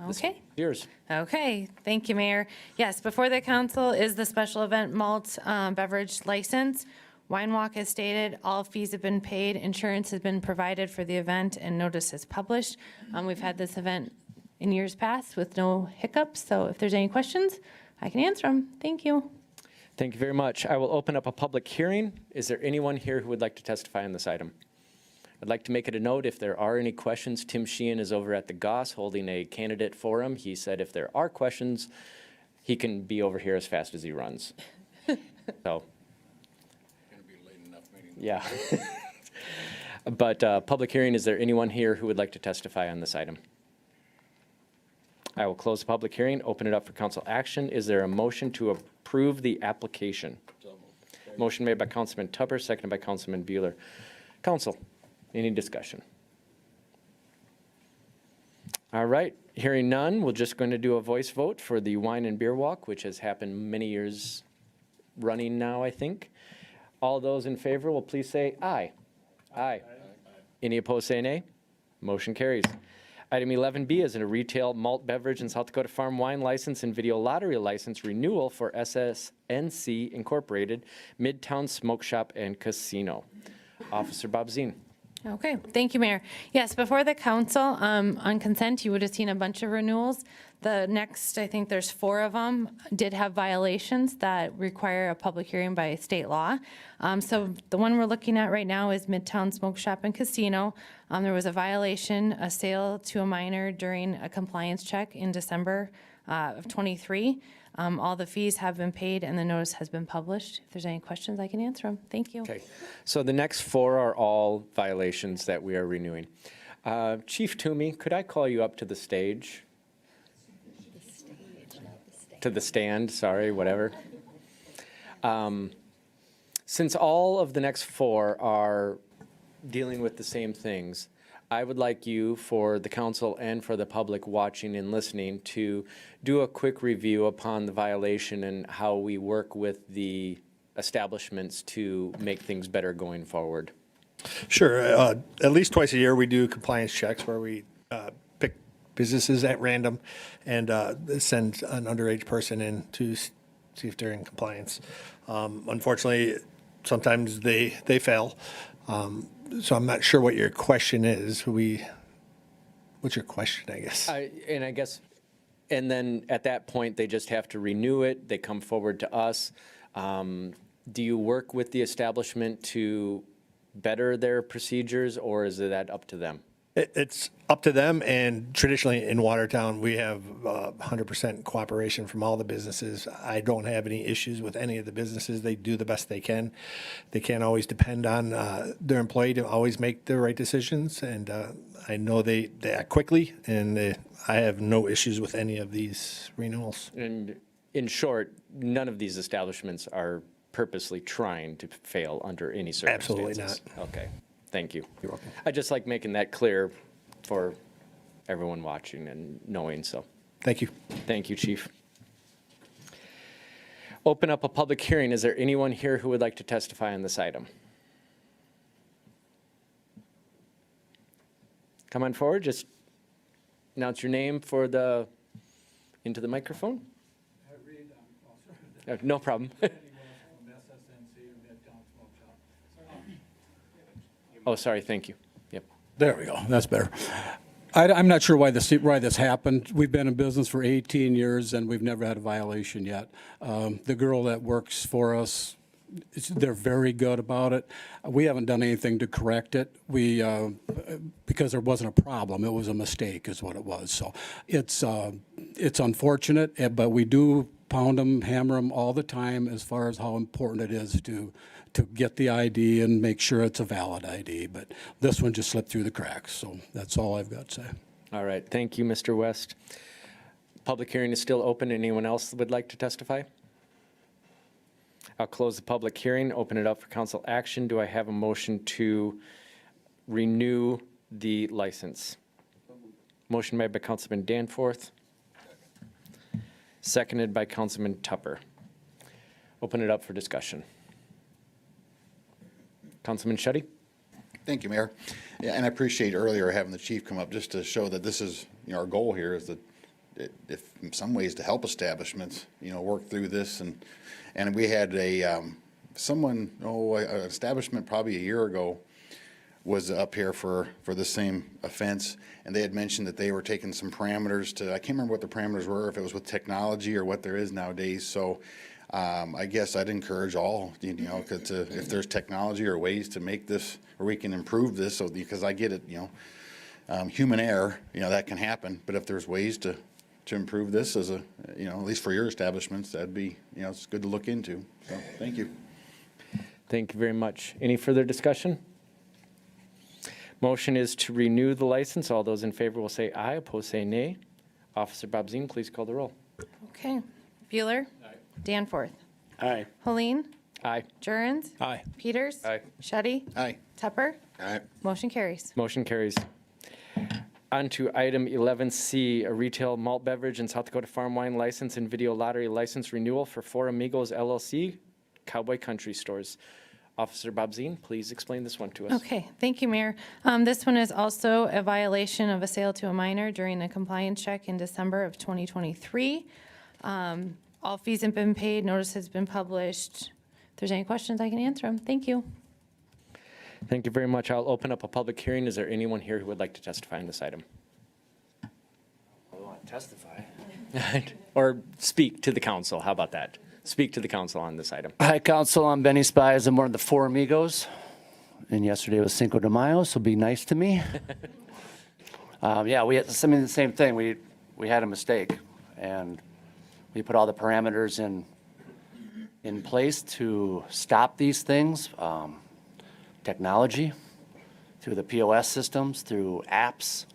Okay. Yours. Okay, thank you, Mayor. Yes, before the council is the special event malt beverage license. Wine Walk as stated, all fees have been paid, insurance has been provided for the event, and notice is published. We've had this event in years past with no hiccups. So if there's any questions, I can answer them. Thank you. Thank you very much. I will open up a public hearing. Is there anyone here who would like to testify on this item? I'd like to make it a note, if there are any questions, Tim Sheehan is over at the Goss holding a candidate forum. He said if there are questions, he can be over here as fast as he runs. So, yeah. But public hearing, is there anyone here who would like to testify on this item? I will close the public hearing, open it up for council action. Is there a motion to approve the application? Motion made by Councilman Tupper, seconded by Councilman Bueller. Council, any discussion? All right, hearing none, we're just going to do a voice vote for the wine and beer walk, which has happened many years running now, I think. All those in favor will please say aye. Aye. Any opposed, say nay. Motion carries. Item 11B is a retail malt beverage and South Dakota Farm wine license and video lottery license renewal for SSNC Incorporated, Midtown Smoke Shop and Casino. Officer Bob Zine. Okay, thank you, Mayor. Yes, before the council, on consent, you would have seen a bunch of renewals. The next, I think there's 4 of them, did have violations that require a public hearing by state law. So the one we're looking at right now is Midtown Smoke Shop and Casino. There was a violation, a sale to a minor during a compliance check in December of '23. All the fees have been paid and the notice has been published. If there's any questions, I can answer them. Thank you. Okay, so the next 4 are all violations that we are renewing. Chief Toomey, could I call you up to the stage? To the stand, sorry, whatever. Since all of the next 4 are dealing with the same things, I would like you, for the council and for the public watching and listening, to do a quick review upon the violation and how we work with the establishments to make things better going forward. Sure. At least twice a year, we do compliance checks where we pick businesses at random and send an underage person in to see if they're in compliance. Unfortunately, sometimes they fail. So I'm not sure what your question is. What's your question, I guess? And then at that point, they just have to renew it. They come forward to us. Do you work with the establishment to better their procedures, or is that up to them? It's up to them, and traditionally in Watertown, we have 100% cooperation from all the businesses. I don't have any issues with any of the businesses. They do the best they can. They can't always depend on their employee to always make the right decisions, and I know they act quickly, and I have no issues with any of these renewals. And in short, none of these establishments are purposely trying to fail under any circumstances? Absolutely not. Okay, thank you. You're welcome. I just like making that clear for everyone watching and knowing, so. Thank you. Thank you, Chief. Open up a public hearing. Is there anyone here who would like to testify on this item? Come on forward, just announce your name into the microphone. No problem. Oh, sorry, thank you. Yep. There we go, that's better. I'm not sure why this happened. We've been in business for 18 years and we've never had a violation yet. The girl that works for us, they're very good about it. We haven't done anything to correct it. Because there wasn't a problem, it was a mistake is what it was. So it's unfortunate, but we do pound them, hammer them all the time as far as how important it is to get the ID and make sure it's a valid ID. But this one just slipped through the cracks, so that's all I've got to say. All right, thank you, Mr. West. Public hearing is still open. Anyone else would like to testify? I'll close the public hearing, open it up for council action. Do I have a motion to renew the license? Motion made by Councilman Danforth, seconded by Councilman Tupper. Open it up for discussion. Councilman Shetty? Thank you, Mayor. Yeah, and I appreciate earlier having the chief come up just to show that this is, our goal here is that if in some ways to help establishments, work through this. And we had an establishment probably a year ago was up here for the same offense, and they had mentioned that they were taking some parameters to, I can't remember what the parameters were, if it was with technology or what there is nowadays. So I guess I'd encourage all, if there's technology or ways to make this, or we can improve this, so, because I get it, human error, that can happen, but if there's ways to improve this as a, at least for your establishments, that'd be, it's good to look into. So, thank you. Thank you very much. Any further discussion? Motion is to renew the license. All those in favor will say aye, opposed say nay. Officer Bob Zine, please call the roll. Okay. Bueller. Danforth. Aye. Helene. Aye. Jurens. Aye. Peters. Aye. Shetty. Aye. Tupper. Aye. Motion carries. Motion carries. On to item 11C, a retail malt beverage and South Dakota farm wine license and video lottery license renewal for Four Amigos LLC, Cowboy Country Stores. Officer Bob Zine, please explain this one to us. Okay, thank you, Mayor. This one is also a violation of a sale to a minor during a compliance check in December of 2023. All fees have been paid, notice has been published. If there's any questions, I can answer them. Thank you. Thank you very much. I'll open up a public hearing. Is there anyone here who would like to testify on this item? I want to testify. Or speak to the council, how about that? Speak to the council on this item. Hi, Council. I'm Benny Spies. I'm one of the Four Amigos. And yesterday was Cinco de Mayo, so be nice to me. Yeah, we had the same thing. We had a mistake, and we put all the parameters in place to stop these things. Technology, through the POS systems, through apps,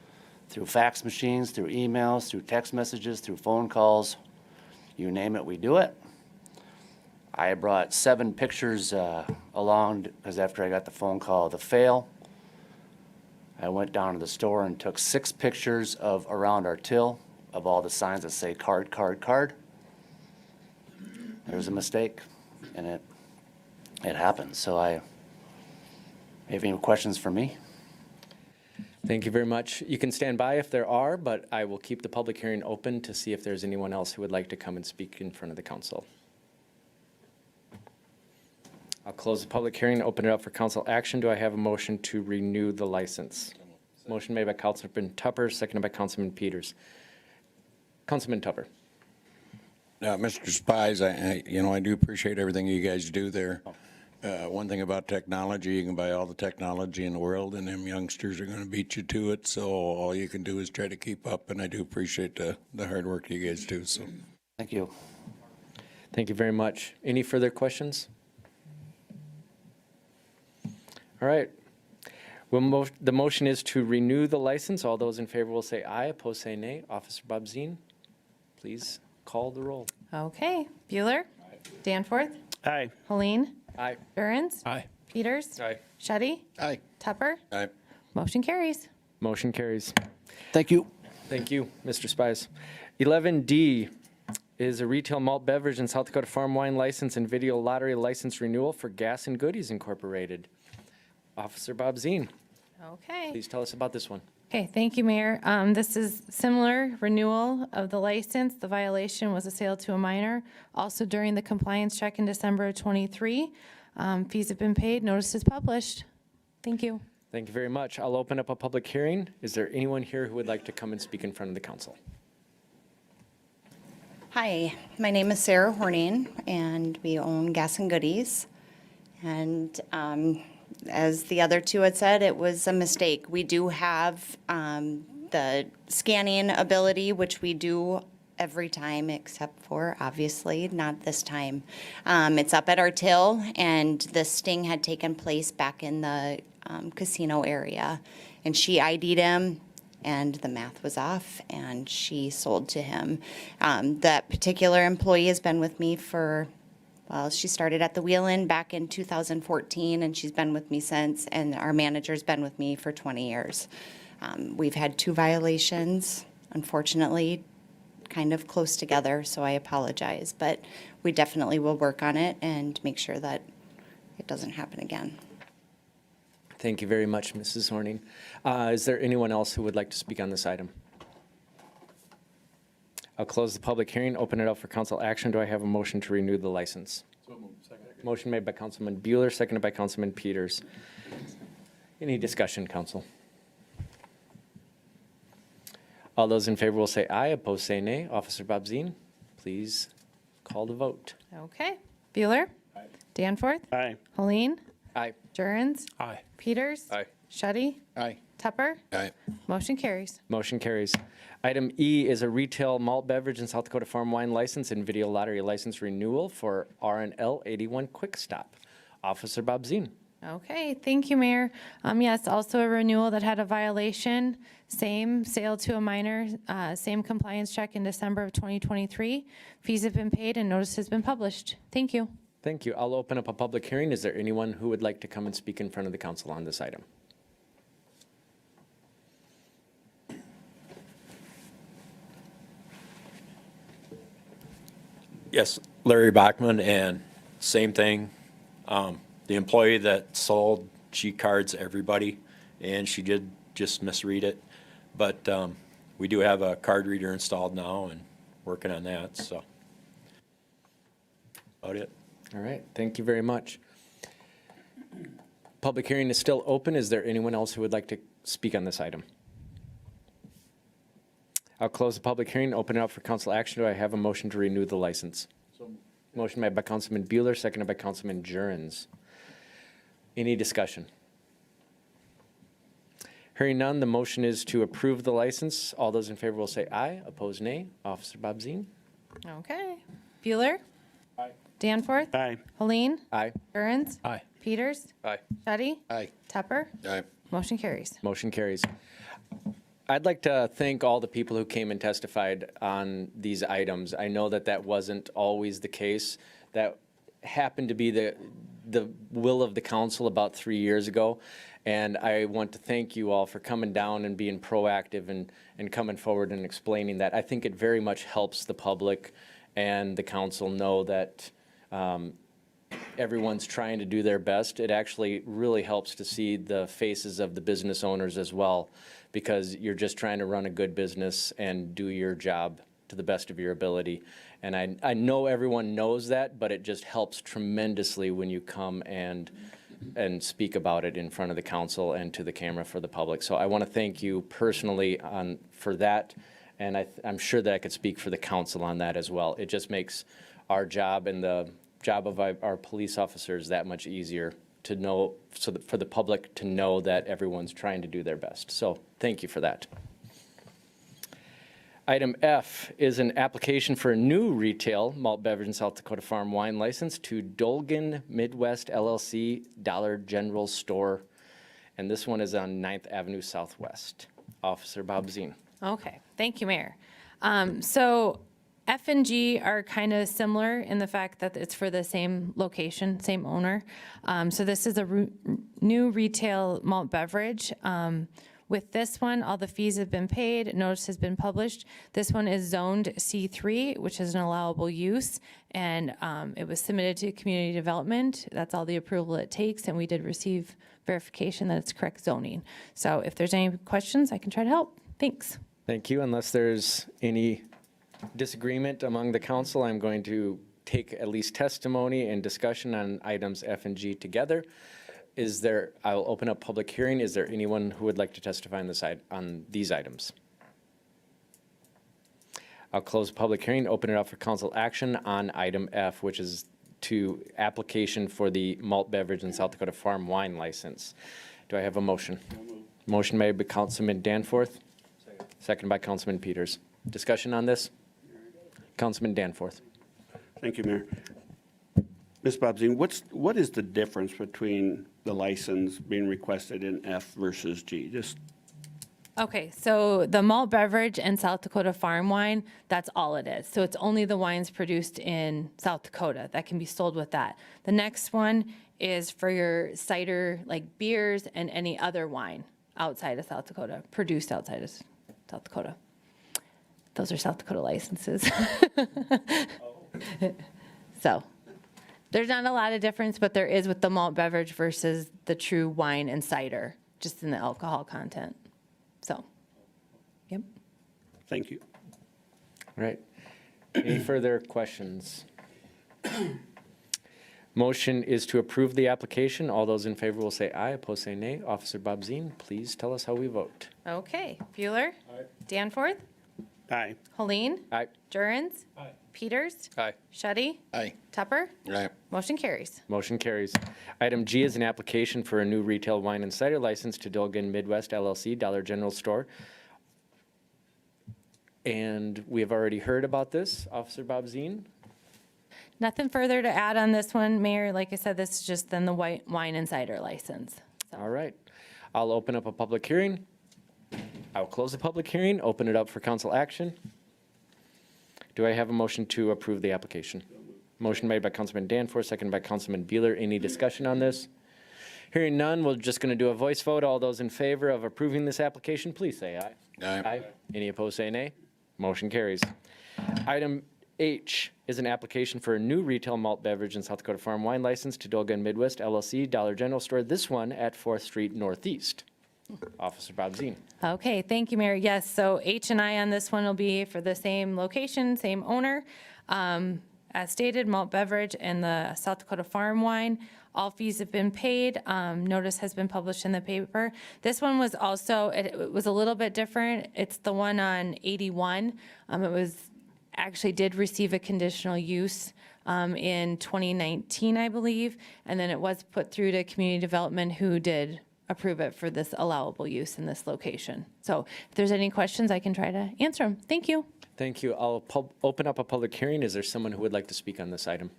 through fax machines, through emails, through text messages, through phone calls. You name it, we do it. I brought 7 pictures along because after I got the phone call of the fail, I went down to the store and took 6 pictures of around our till of all the signs that say card, card, card. There was a mistake, and it happened. So have any questions for me? Thank you very much. You can stand by if there are, but I will keep the public hearing open to see if there's anyone else who would like to come and speak in front of the council. I'll close the public hearing and open it up for council action. Do I have a motion to renew the license? Motion made by Councilman Tupper, seconded by Councilman Peters. Councilman Tupper. Mr. Spies, I do appreciate everything you guys do there. One thing about technology, you can buy all the technology in the world, and them youngsters are going to beat you to it. So all you can do is try to keep up, and I do appreciate the hard work you guys do. So, Thank you. Thank you very much. Any further questions? All right. The motion is to renew the license. All those in favor will say aye. Opposed say nay. Officer Bob Zine, please call the roll. Okay. Bueller. Danforth. Aye. Helene. Aye. Jurens. Aye. Peters. Aye. Shetty. Aye. Tupper. aye. Motion carries. Motion carries. Thank you. Thank you, Mr. Spies. 11D is a retail malt beverage and South Dakota farm wine license and video lottery license renewal for Gas and Goodies Incorporated. Officer Bob Zine, Okay. please tell us about this one. Okay, thank you, Mayor. This is similar renewal of the license. The violation was a sale to a minor. Also during the compliance check in December of '23. Fees have been paid, notice is published. Thank you. Thank you very much. I'll open up a public hearing. Is there anyone here who would like to come and speak in front of the council? Hi, my name is Sarah Horning, and we own Gas and Goodies. And as the other two had said, it was a mistake. We do have the scanning ability, which we do every time except for, obviously, not this time. It's up at our till, and the sting had taken place back in the casino area. And she ID'd him, and the math was off, and she sold to him. That particular employee has been with me for, well, she started at the Wheelin' back in 2014, and she's been with me since, and our manager's been with me for 20 years. We've had 2 violations, unfortunately, kind of close together, so I apologize. But we definitely will work on it and make sure that it doesn't happen again. Thank you very much, Mrs. Horning. Is there anyone else who would like to speak on this item? I'll close the public hearing, open it up for council action. Do I have a motion to renew the license? Motion made by Councilman Bueller, seconded by Councilman Peters. Any discussion, council? All those in favor will say aye, opposed say nay. Officer Bob Zine, please call the vote. Okay. Bueller? Danforth? Aye. Helene? Aye. Jurgens? Aye. Peters? Aye. Shetty? Aye. Tupper? Aye. Motion carries. Motion carries. Item E is a retail malt beverage and South Dakota farm wine license and video lottery license renewal for R&L 81 Quick Stop. Officer Bob Zine. Okay, thank you, Mayor. Yes, also a renewal that had a violation, same sale to a minor, same compliance check in December of 2023. Fees have been paid and notice has been published. Thank you. Thank you. I'll open up a public hearing. Is there anyone who would like to come and speak in front of the council on this item? Yes, Larry Bachman, and same thing. The employee that sold, she cards everybody, and she did just misread it. But we do have a card reader installed now and working on that, so. About it. All right, thank you very much. Public hearing is still open. Is there anyone else who would like to speak on this item? I'll close the public hearing, open it up for council action. Do I have a motion to renew the license? Motion made by Councilman Bueller, seconded by Councilman Jurgens. Any discussion? Hearing none, the motion is to approve the license. All those in favor will say aye, opposed nay. Officer Bob Zine? Okay. Bueller? Aye. Danforth? Aye. Helene? Aye. Jurgens? Aye. Peters? Aye. Shetty? Aye. Tupper? Aye. Motion carries. Motion carries. I'd like to thank all the people who came and testified on these items. I know that that wasn't always the case. That happened to be the will of the council about 3 years ago. And I want to thank you all for coming down and being proactive and coming forward and explaining that. I think it very much helps the public and the council know that everyone's trying to do their best. It actually really helps to see the faces of the business owners as well, because you're just trying to run a good business and do your job to the best of your ability. And I know everyone knows that, but it just helps tremendously when you come and speak about it in front of the council and to the camera for the public. So I want to thank you personally for that, and I'm sure that I could speak for the council on that as well. It just makes our job and the job of our police officers that much easier to know, so that for the public to know that everyone's trying to do their best. So thank you for that. Item F is an application for a new retail malt beverage and South Dakota farm wine license to Dolgan Midwest LLC Dollar General Store. And this one is on 9th Avenue Southwest. Officer Bob Zine. Okay, thank you, Mayor. So F and G are kind of similar in the fact that it's for the same location, same owner. So this is a new retail malt beverage. With this one, all the fees have been paid, notice has been published. This one is zoned C3, which is an allowable use, and it was submitted to community development. That's all the approval it takes, and we did receive verification that it's correct zoning. So if there's any questions, I can try to help. Thanks. Thank you. Unless there's any disagreement among the council, I'm going to take at least testimony and discussion on items F and G together. I'll open up public hearing. Is there anyone who would like to testify on these items? I'll close public hearing, open it up for council action on item F, which is to application for the malt beverage and South Dakota farm wine license. Do I have a motion? Motion made by Councilman Danforth. Second by Councilman Peters. Discussion on this? Councilman Danforth. Thank you, Mayor. Ms. Bobzine, what is the difference between the license being requested in F versus G? Okay, so the malt beverage and South Dakota farm wine, that's all it is. So it's only the wines produced in South Dakota that can be sold with that. The next one is for your cider, like beers and any other wine outside of South Dakota, produced outside of South Dakota. Those are South Dakota licenses. So there's not a lot of difference, but there is with the malt beverage versus the true wine and cider, just in the alcohol content. So, yep. Thank you. All right. Any further questions? Motion is to approve the application. All those in favor will say aye, opposed say nay. Officer Bob Zine, please tell us how we vote. Okay, Bueller. Danforth. Aye. Helene. Aye. Jurens. Peters. Aye. Shetty. Aye. Tupper. Aye. Motion carries. Motion carries. Item G is an application for a new retail wine and cider license to Dolgan Midwest LLC, Dollar General Store. And we have already heard about this. Officer Bob Zine? Nothing further to add on this one, Mayor. Like I said, this is just then the white wine and cider license. All right. I'll open up a public hearing. I'll close the public hearing, open it up for council action. Do I have a motion to approve the application? Motion made by Councilman Danforth, seconded by Councilman Beeler. Any discussion on this? Hearing none, we're just going to do a voice vote. All those in favor of approving this application, please say aye. Aye. Any opposed, say nay. Motion carries. Item H is an application for a new retail malt beverage and South Dakota Farm wine license to Dolgan Midwest LLC, Dollar General Store, this one at 4th Street Northeast. Officer Bob Zine. Okay, thank you, Mayor. Yes, so H and I on this one will be for the same location, same owner. As stated, malt beverage and the South Dakota Farm wine. All fees have been paid. Notice has been published in the paper. This one was also, it was a little bit different. It's the one on 81. It was, actually did receive a conditional use in 2019, I believe. And then it was put through to community development who did approve it for this allowable use in this location. So if there's any questions, I can try to answer them. Thank you. Thank you. I'll open up a public hearing. Is there someone who would like to speak on this item?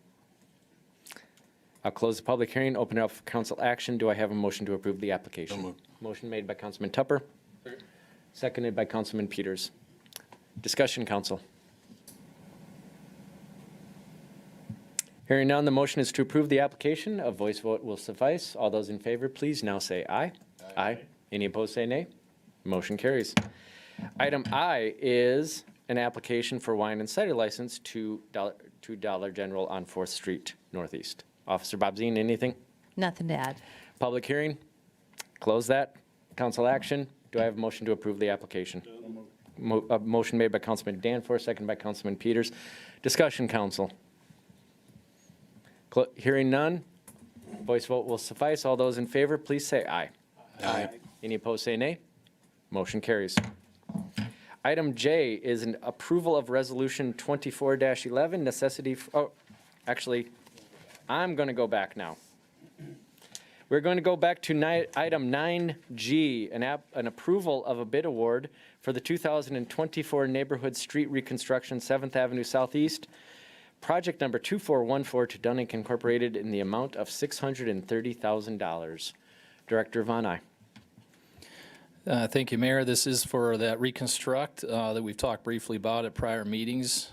I'll close the public hearing, open it up for council action. Do I have a motion to approve the application? So moved. Motion made by Councilman Tupper, seconded by Councilman Peters. Discussion, council. Hearing none, the motion is to approve the application. A voice vote will suffice. All those in favor, please now say aye. Aye. Any opposed, say nay. Motion carries. Item I is an application for wine and cider license to Dollar General on 4th Street Northeast. Officer Bob Zine, anything? Nothing to add. Public hearing? Close that. Council action? Do I have a motion to approve the application? Motion made by Councilman Danforth, seconded by Councilman Peters. Discussion, council. Hearing none. Voice vote will suffice. All those in favor, please say aye. Aye. Any opposed, say nay. Motion carries. Item J is an approval of Resolution 24-11, necessity, actually, I'm going to go back now. We're going to go back to item 9G, an approval of a bid award for the 2024 Neighborhood Street Reconstruction, 7th Avenue Southeast, project number 2414 to Dunning Incorporated in the amount of $630,000. Director Von Eye. Thank you, Mayor. This is for that reconstruct that we've talked briefly about at prior meetings.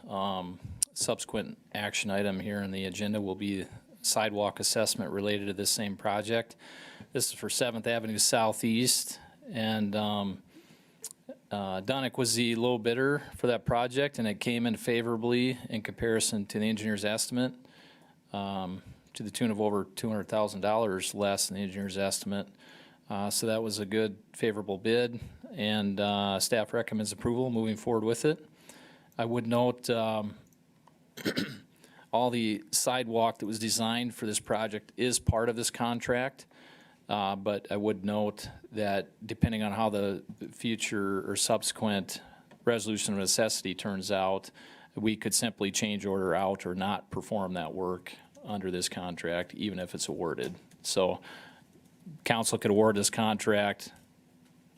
Subsequent action item here in the agenda will be sidewalk assessment related to this same project. This is for 7th Avenue Southeast, and Dunick was the low bidder for that project, and it came in favorably in comparison to the engineer's estimate, to the tune of over $200,000 less than the engineer's estimate. So that was a good, favorable bid, and staff recommends approval moving forward with it. I would note all the sidewalk that was designed for this project is part of this contract, but I would note that depending on how the future or subsequent resolution of necessity turns out, we could simply change order out or not perform that work under this contract, even if it's awarded. So council could award this contract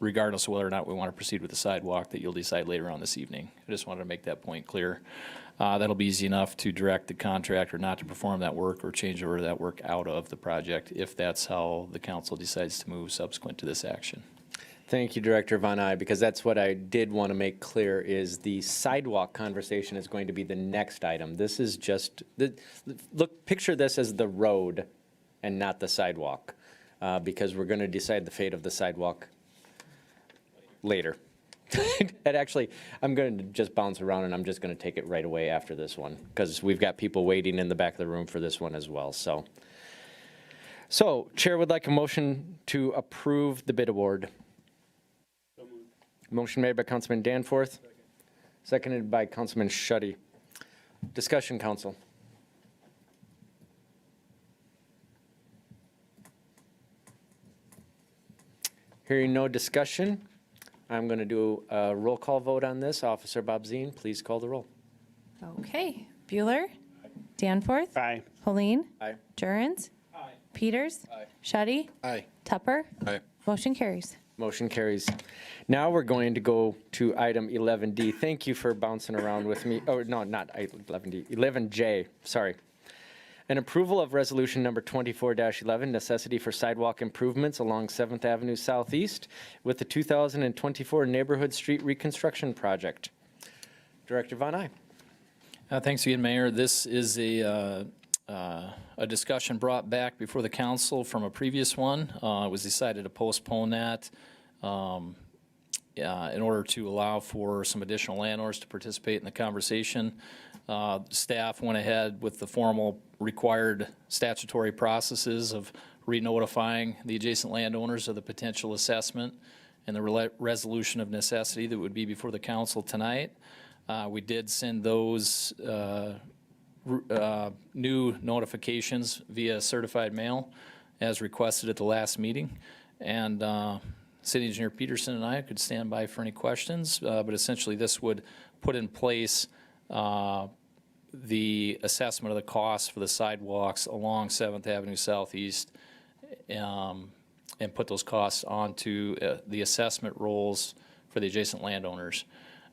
regardless of whether or not we want to proceed with the sidewalk that you'll decide later on this evening. I just wanted to make that point clear. That'll be easy enough to direct the contractor not to perform that work or change order that work out of the project if that's how the council decides to move subsequent to this action. Thank you, Director Von Eye, because that's what I did want to make clear is the sidewalk conversation is going to be the next item. This is just, picture this as the road and not the sidewalk, because we're going to decide the fate of the sidewalk later. And actually, I'm going to just bounce around and I'm just going to take it right away after this one, because we've got people waiting in the back of the room for this one as well. So Chair would like a motion to approve the bid award. Motion made by Councilman Danforth, seconded by Councilman Shetty. Discussion, council. Hearing no discussion, I'm going to do a roll call vote on this. Officer Bob Zine, please call the roll. Okay. Bueller. Danforth. Aye. Helene. Aye. Jurens. Peters. Shetty. Aye. Tupper. Aye. Motion carries. Motion carries. Now we're going to go to item 11D. Thank you for bouncing around with me. Oh, no, not 11D, 11J, sorry. An approval of resolution number 24-11, necessity for sidewalk improvements along 7th Avenue Southeast with the 2024 Neighborhood Street Reconstruction Project. Director Von Eye. Thanks again, Mayor. This is a discussion brought back before the council from a previous one. It was decided to postpone that in order to allow for some additional landowners to participate in the conversation. Staff went ahead with the formal required statutory processes of re-notifying the adjacent landowners of the potential assessment and the resolution of necessity that would be before the council tonight. We did send those new notifications via certified mail as requested at the last meeting. And City Engineer Peterson and I could stand by for any questions, but essentially this would put in place the assessment of the costs for the sidewalks along 7th Avenue Southeast and put those costs onto the assessment rolls for the adjacent landowners.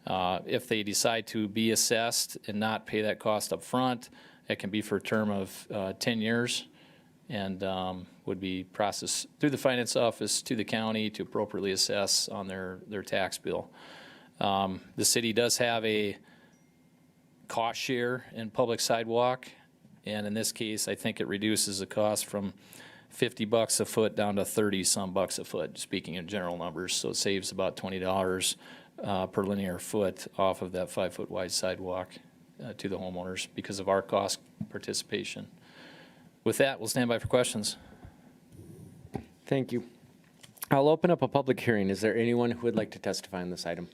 If they decide to be assessed and not pay that cost up front, it can be for a term of 10 years and would be processed through the finance office to the county to appropriately assess on their tax bill. The city does have a cost share in public sidewalk, and in this case, I think it reduces the cost from $50 a foot down to 30-some bucks a foot, speaking in general numbers. So it saves about $20 per linear foot off of that 5-foot wide sidewalk to the homeowners because of our cost participation. With that, we'll stand by for questions. Thank you. I'll open up a public hearing. Is there anyone who would like to testify on this item?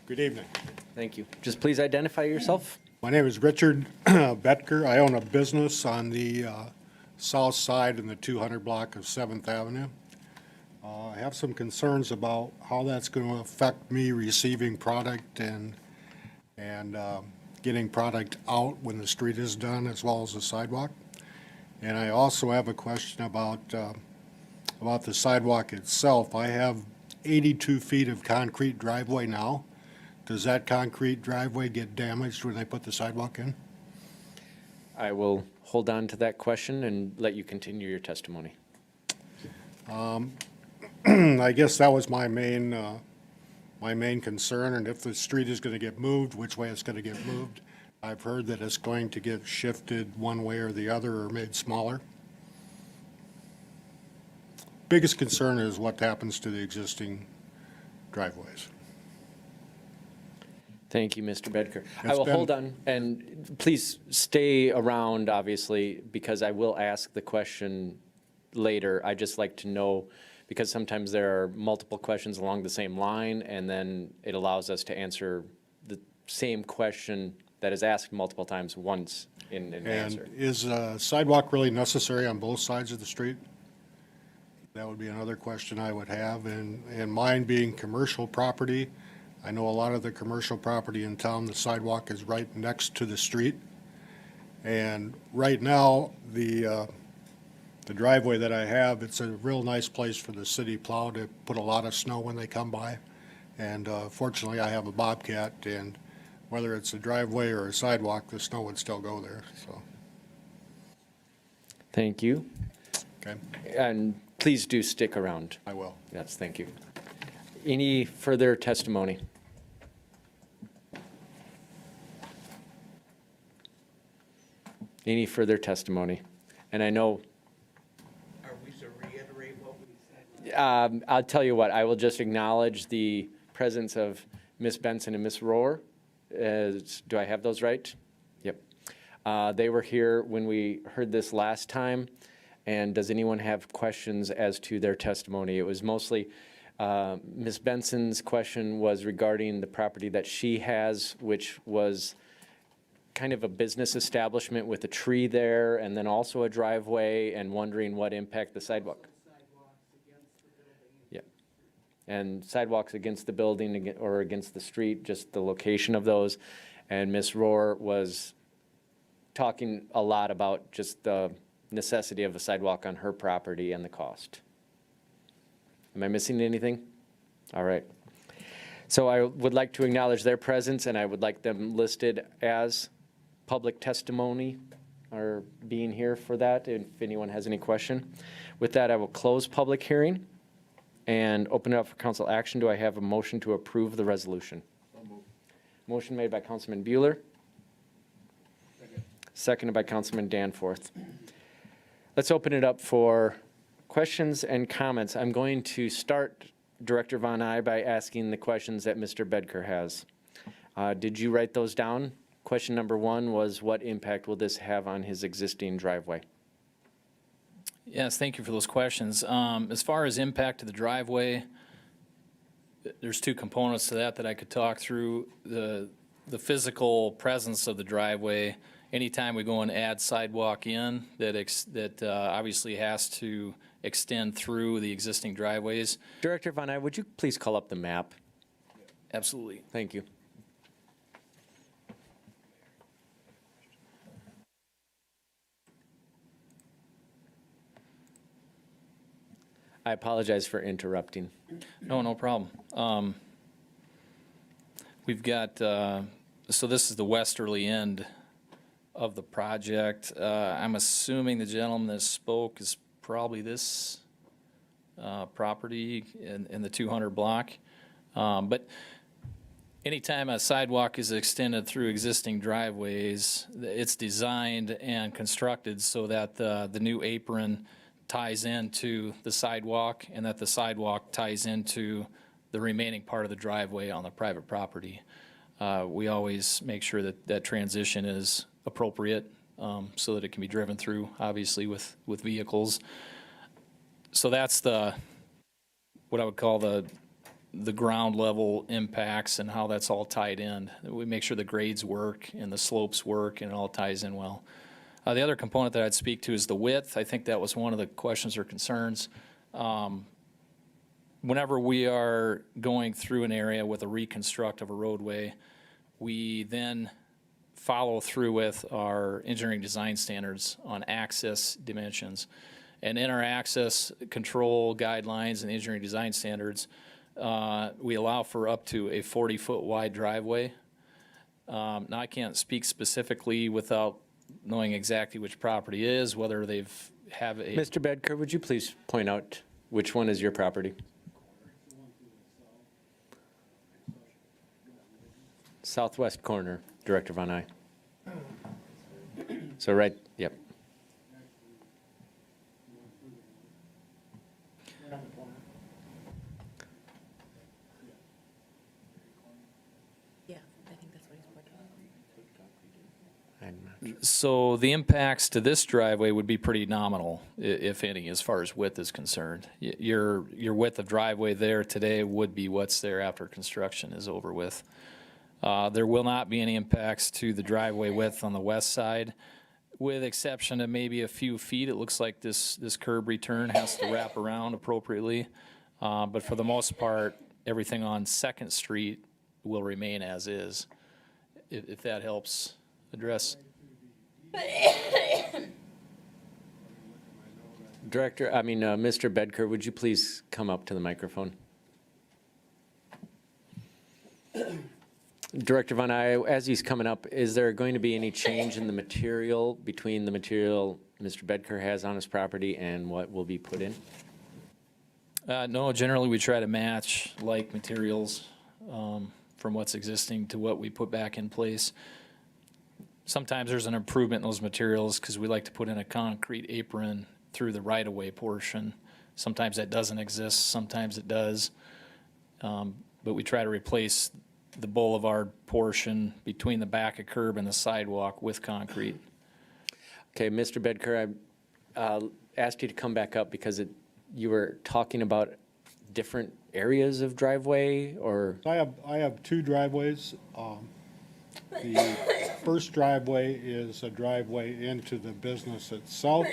Good evening. Thank you. Just please identify yourself. My name is Richard Betker. I own a business on the south side in the 200 block of 7th Avenue. I have some concerns about how that's going to affect me receiving product and getting product out when the street is done, as well as the sidewalk. And I also have a question about the sidewalk itself. I have 82 feet of concrete driveway now. Does that concrete driveway get damaged when they put the sidewalk in? I will hold on to that question and let you continue your testimony. I guess that was my main concern, and if the street is going to get moved, which way it's going to get moved. I've heard that it's going to get shifted one way or the other or made smaller. Biggest concern is what happens to the existing driveways. Thank you, Mr. Bedker. I It's will been- hold on, and please stay around, obviously, because I will ask the question later. I just like to know, because sometimes there are multiple questions along the same line, and then it allows us to answer the same question that is asked multiple times once in an answer. And is a sidewalk really necessary on both sides of the street? That would be another question I would have, and mine being commercial property. I know a lot of the commercial property in town, the sidewalk is right next to the street. And right now, the driveway that I have, it's a real nice place for the city plow to put a lot of snow when they come by. And fortunately, I have a Bobcat, and whether it's a driveway or a sidewalk, the snow would still go there, so, Thank you. okay, And please do stick around. I will. Yes, thank you. Any further testimony? Any further testimony? And I know. Are we to reiterate what we said? I'll tell you what, I will just acknowledge the presence of Ms. Benson and Ms. Rohr. Do I have those right? Yep. They were here when we heard this last time. And does anyone have questions as to their testimony? It was mostly, Ms. Benson's question was regarding the property that she has, which was kind of a business establishment with a tree there and then also a driveway and wondering what impact the sidewalk. Yeah. And sidewalks against the building or against the street, just the location of those. And Ms. Rohr was talking a lot about just the necessity of a sidewalk on her property and the cost. Am I missing anything? All right. So I would like to acknowledge their presence, and I would like them listed as public testimony or being here for that, if anyone has any question. With that, I will close public hearing and open it up for council action. Do I have a motion to approve the resolution? Motion made by Councilman Bueller. Seconded by Councilman Danforth. Let's open it up for questions and comments. I'm going to start, Director Von Eye, by asking the questions that Mr. Bedker has. Did you write those down? Question number 1 was, what impact will this have on his existing driveway? Yes, thank you for those questions. As far as impact to the driveway, there's 2 components to that I could talk through. The physical presence of the driveway. Anytime we go and add sidewalk in, that obviously has to extend through the existing driveways. Director Von Eye, would you please call up the map? Absolutely. Thank you. I apologize for interrupting. No problem. We've got, so this is the westerly end of the project. I'm assuming the gentleman that spoke is probably this property in the 200 block. But anytime a sidewalk is extended through existing driveways, it's designed and constructed so that the new apron ties into the sidewalk and that the sidewalk ties into the remaining part of the driveway on the private property. We always make sure that that transition is appropriate so that it can be driven through, obviously, with vehicles. So that's what I would call the ground level impacts and how that's all tied in. We make sure the grades work and the slopes work and it all ties in well. The other component that I'd speak to is the width. I think that was one of the questions or concerns. Whenever we are going through an area with a reconstruct of a roadway, we then follow through with our engineering design standards on access dimensions. And in our access control guidelines and engineering design standards, we allow for up to a 40-foot wide driveway. Now, I can't speak specifically without knowing exactly which property is, whether they've have a. Mr. Bedker, would you please point out which one is your property? Southwest corner, Director Von Eye. So right, yep. Yeah, I think that's what he's working on. So the impacts to this driveway would be pretty nominal, if any, as far as width is concerned. Your width of driveway there today would be what's there after construction is over with. There will not be any impacts to the driveway width on the west side, with exception of maybe a few feet. It looks like this curb return has to wrap around appropriately. But for the most part, everything on Second Street will remain as is, if that helps address. Mr. Bedker, would you please come up to the microphone? Director Von Eye, as he's coming up, is there going to be any change in the material between the material Mr. Bedker has on his property and what will be put in? No, generally we try to match like materials from what's existing to what we put back in place. Sometimes there's an improvement in those materials because we like to put in a concrete apron through the right-of-way portion. Sometimes that doesn't exist, sometimes it does. But we try to replace the boulevard portion between the back of curb and the sidewalk with concrete. Okay, Mr. Bedker, I asked you to come back up because you were talking about different areas of driveway, or? I have 2 driveways. The first driveway is a driveway into the business itself.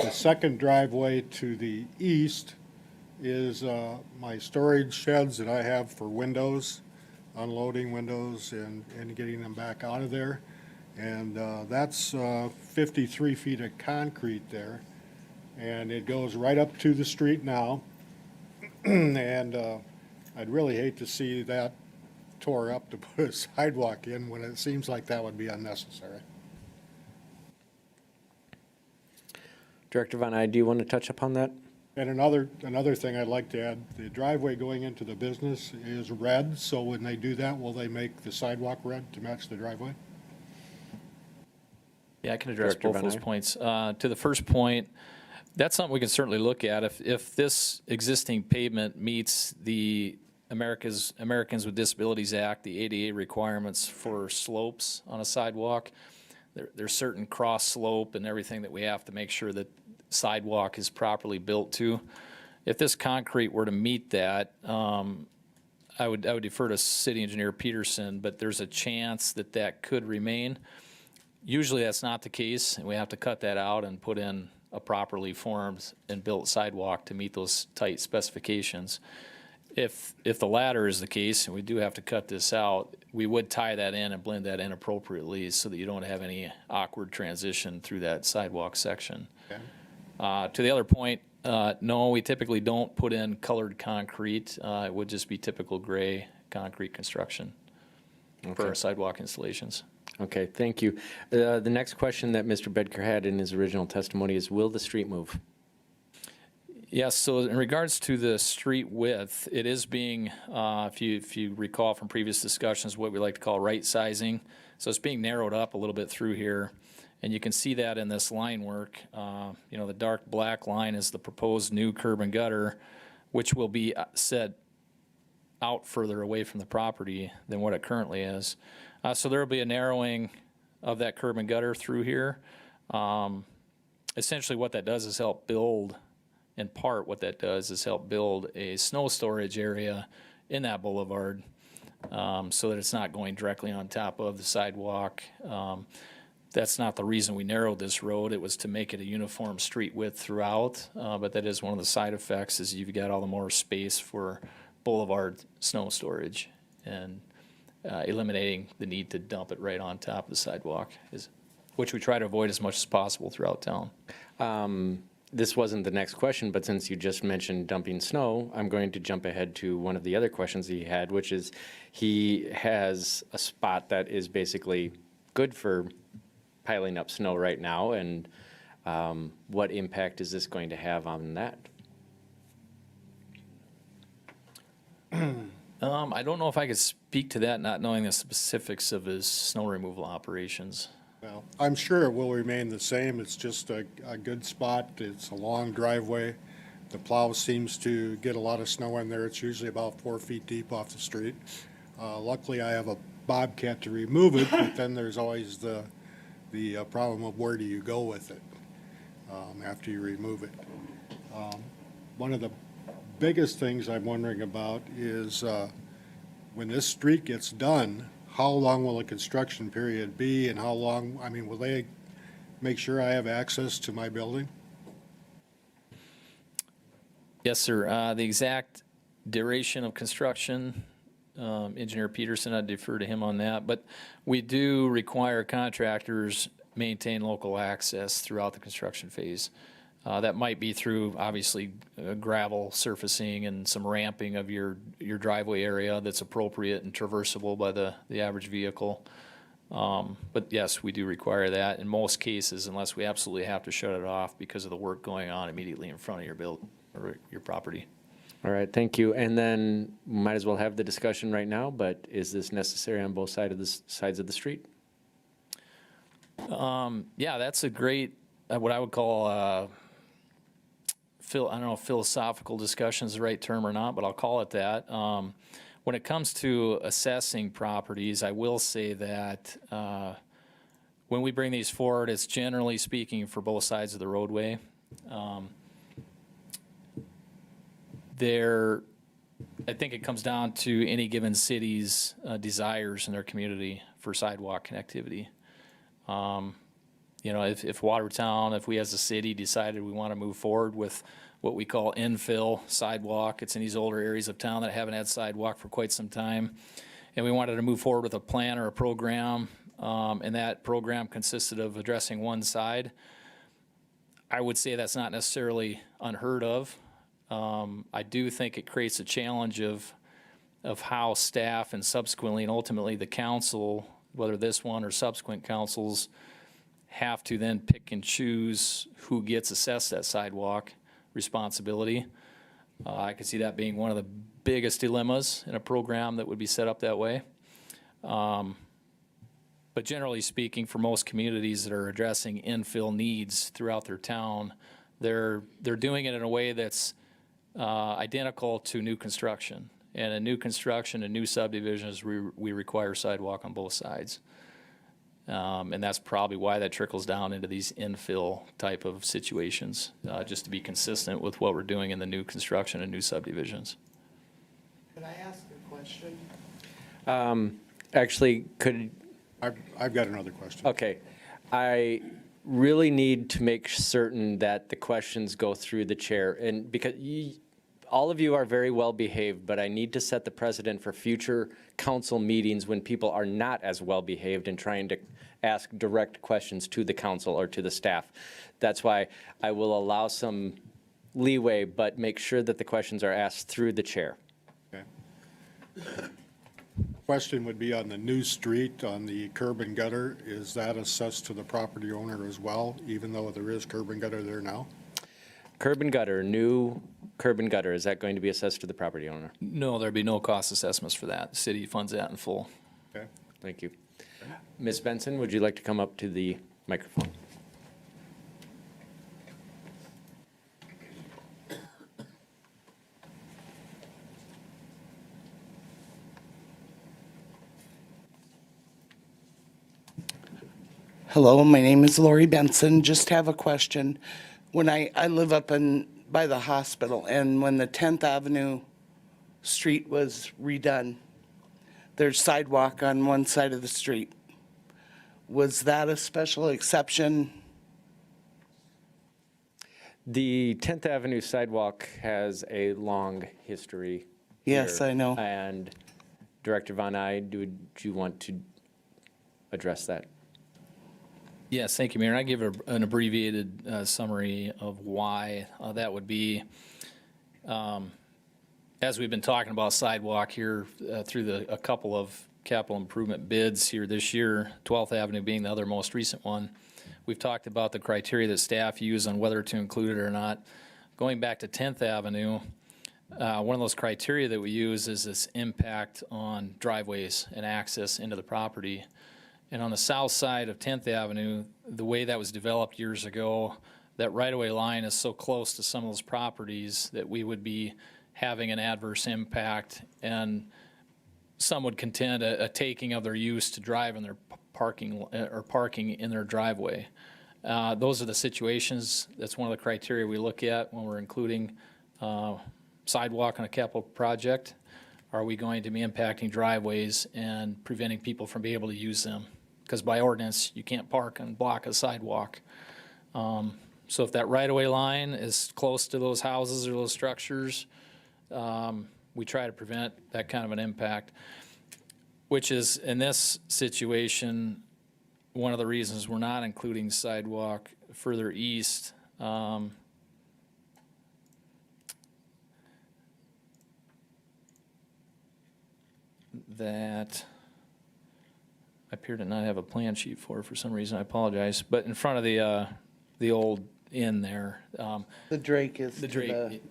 The second driveway to the east is my storage sheds that I have for windows, unloading windows and getting them back out of there. And that's 53 feet of concrete there. And it goes right up to the street now. And I'd really hate to see that tore up to put a sidewalk in when it seems like that would be unnecessary. Director Von Eyde, do you want to touch upon that? And another thing I'd like to add, the driveway going into the business is red, so when they do that, will they make the sidewalk red to match the driveway? Yeah, I can address Director both Van those Eyck. points. To the first point, that's something we can certainly look at. If this existing pavement meets the Americans with Disabilities Act, the ADA requirements for slopes on a sidewalk, there's certain cross slope and everything that we have to make sure that sidewalk is properly built to. If this concrete were to meet that, I would defer to City Engineer Peterson, but there's a chance that that could remain. Usually that's not the case, and we have to cut that out and put in a properly formed and built sidewalk to meet those tight specifications. If the latter is the case, and we do have to cut this out, we would tie that in and blend that in appropriately so that you don't have any awkward transition through that sidewalk section. To the other point, no, we typically don't put in colored concrete. It would just be typical gray concrete construction for our sidewalk installations. Okay, thank you. The next question that Mr. Bedker had in his original testimony is, will the street move? Yes, so in regards to the street width, it is being, if you recall from previous discussions, what we like to call right sizing. So it's being narrowed up a little bit through here. And you can see that in this line work. The dark black line is the proposed new curb and gutter, which will be set out further away from the property than what it currently is. So there will be a narrowing of that curb and gutter through here. Essentially what that does is help build, in part what that does is help build a snow storage area in that boulevard so that it's not going directly on top of the sidewalk. That's not the reason we narrowed this road. It was to make it a uniform street width throughout, but that is one of the side effects is you've got all the more space for boulevard snow storage and eliminating the need to dump it right on top of the sidewalk, which we try to avoid as much as possible throughout town. This wasn't the next question, but since you just mentioned dumping snow, I'm going to jump ahead to one of the other questions he had, which is he has a spot that is basically good for piling up snow right now, and what impact is this going to have on that? I don't know if I could speak to that, not knowing the specifics of his snow removal operations. Well, I'm sure it will remain the same. It's just a good spot. It's a long driveway. The plow seems to get a lot of snow in there. It's usually about 4 feet deep off the street. Luckily, I have a Bobcat to remove it, but then there's always the problem of where do you go with it after you remove it. One of the biggest things I'm wondering about is when this street gets done, how long will the construction period be, and how long, will they make sure I have access to my building? Yes, sir. The exact duration of construction, Engineer Peterson, I'd defer to him on that. But we do require contractors maintain local access throughout the construction phase. That might be through, obviously, gravel surfacing and some ramping of your driveway area that's appropriate and traversable by the average vehicle. But yes, we do require that in most cases, unless we absolutely have to shut it off because of the work going on immediately in front of your or your property. All right, thank you. And then might as well have the discussion right now, but is this necessary on both sides of the street? Yeah, that's a great, what I would call, I don't know if philosophical discussion is the right term or not, but I'll call it that. When it comes to assessing properties, I will say that when we bring these forward, it's generally speaking for both sides of the roadway. There I think it comes down to any given city's desires in their community for sidewalk connectivity. You know, if Watertown, if we as a city decided we want to move forward with what we call infill sidewalk, it's in these older areas of town that haven't had sidewalk for quite some time, and we wanted to move forward with a plan or a program, and that program consisted of addressing one side, I would say that's not necessarily unheard of. I do think it creates a challenge of how staff and subsequently and ultimately the council, whether this one or subsequent councils, have to then pick and choose who gets assessed that sidewalk responsibility. I could see that being one of the biggest dilemmas in a program that would be set up that way. But generally speaking, for most communities that are addressing infill needs throughout their town, they're doing it in a way that's identical to new construction. And in new construction and new subdivisions, we require sidewalk on both sides. And that's probably why that trickles down into these infill type of situations, just to be consistent with what we're doing in the new construction and new subdivisions. Could I ask a question? Actually, I've got another question. Okay. I really need to make certain that the questions go through the chair, and because all of you are very well behaved, but I need to set the precedent for future council meetings when people are not as well behaved and trying to ask direct questions to the council or to the staff. That's why I will allow some leeway, but make sure that the questions are asked through the chair. Okay. Question would be on the new street, on the curb and gutter, is that assessed to the property owner as well, even though there is curb and gutter there now? Curb and gutter, new curb and gutter, is that going to be assessed to the property owner? No, there'd be no cost assessments for that. The city funds that in full. Okay. Thank you. Ms. Benson, would you like to come up to the microphone? Hello, my name is Lori Benson. Just have a question. When I live up by the hospital, and when the 10th Avenue street was redone, there's sidewalk on one side of the street. Was that a special exception? The 10th Avenue sidewalk has a long history. Yes, here. I know. And Director Von Eyde, do you want to address that? Yes, thank you, Mayor. I give an abbreviated summary of why that would be. As we've been talking about sidewalk here through a couple of capital improvement bids here this year, 12th Avenue being the other most recent one, we've talked about the criteria that staff use on whether to include it or not. Going back to 10th Avenue, one of those criteria that we use is this impact on driveways and access into the property. And on the south side of 10th Avenue, the way that was developed years ago, that right-of-way line is so close to some of those properties that we would be having an adverse impact, and some would contend a taking of their use to drive in their parking in their driveway. Those are the situations. That's one of the criteria we look at when we're including sidewalk on a capital project. Are we going to be impacting driveways and preventing people from being able to use them? Because by ordinance, you can't park and block a sidewalk. So if that right-of-way line is close to those houses or those structures, we try to prevent that kind of an impact, which is, in this situation, one of the reasons we're not including sidewalk further east. That I appear to not have a plan sheet for some reason. I apologize. But in front of the old inn there. The Drake is the Drake.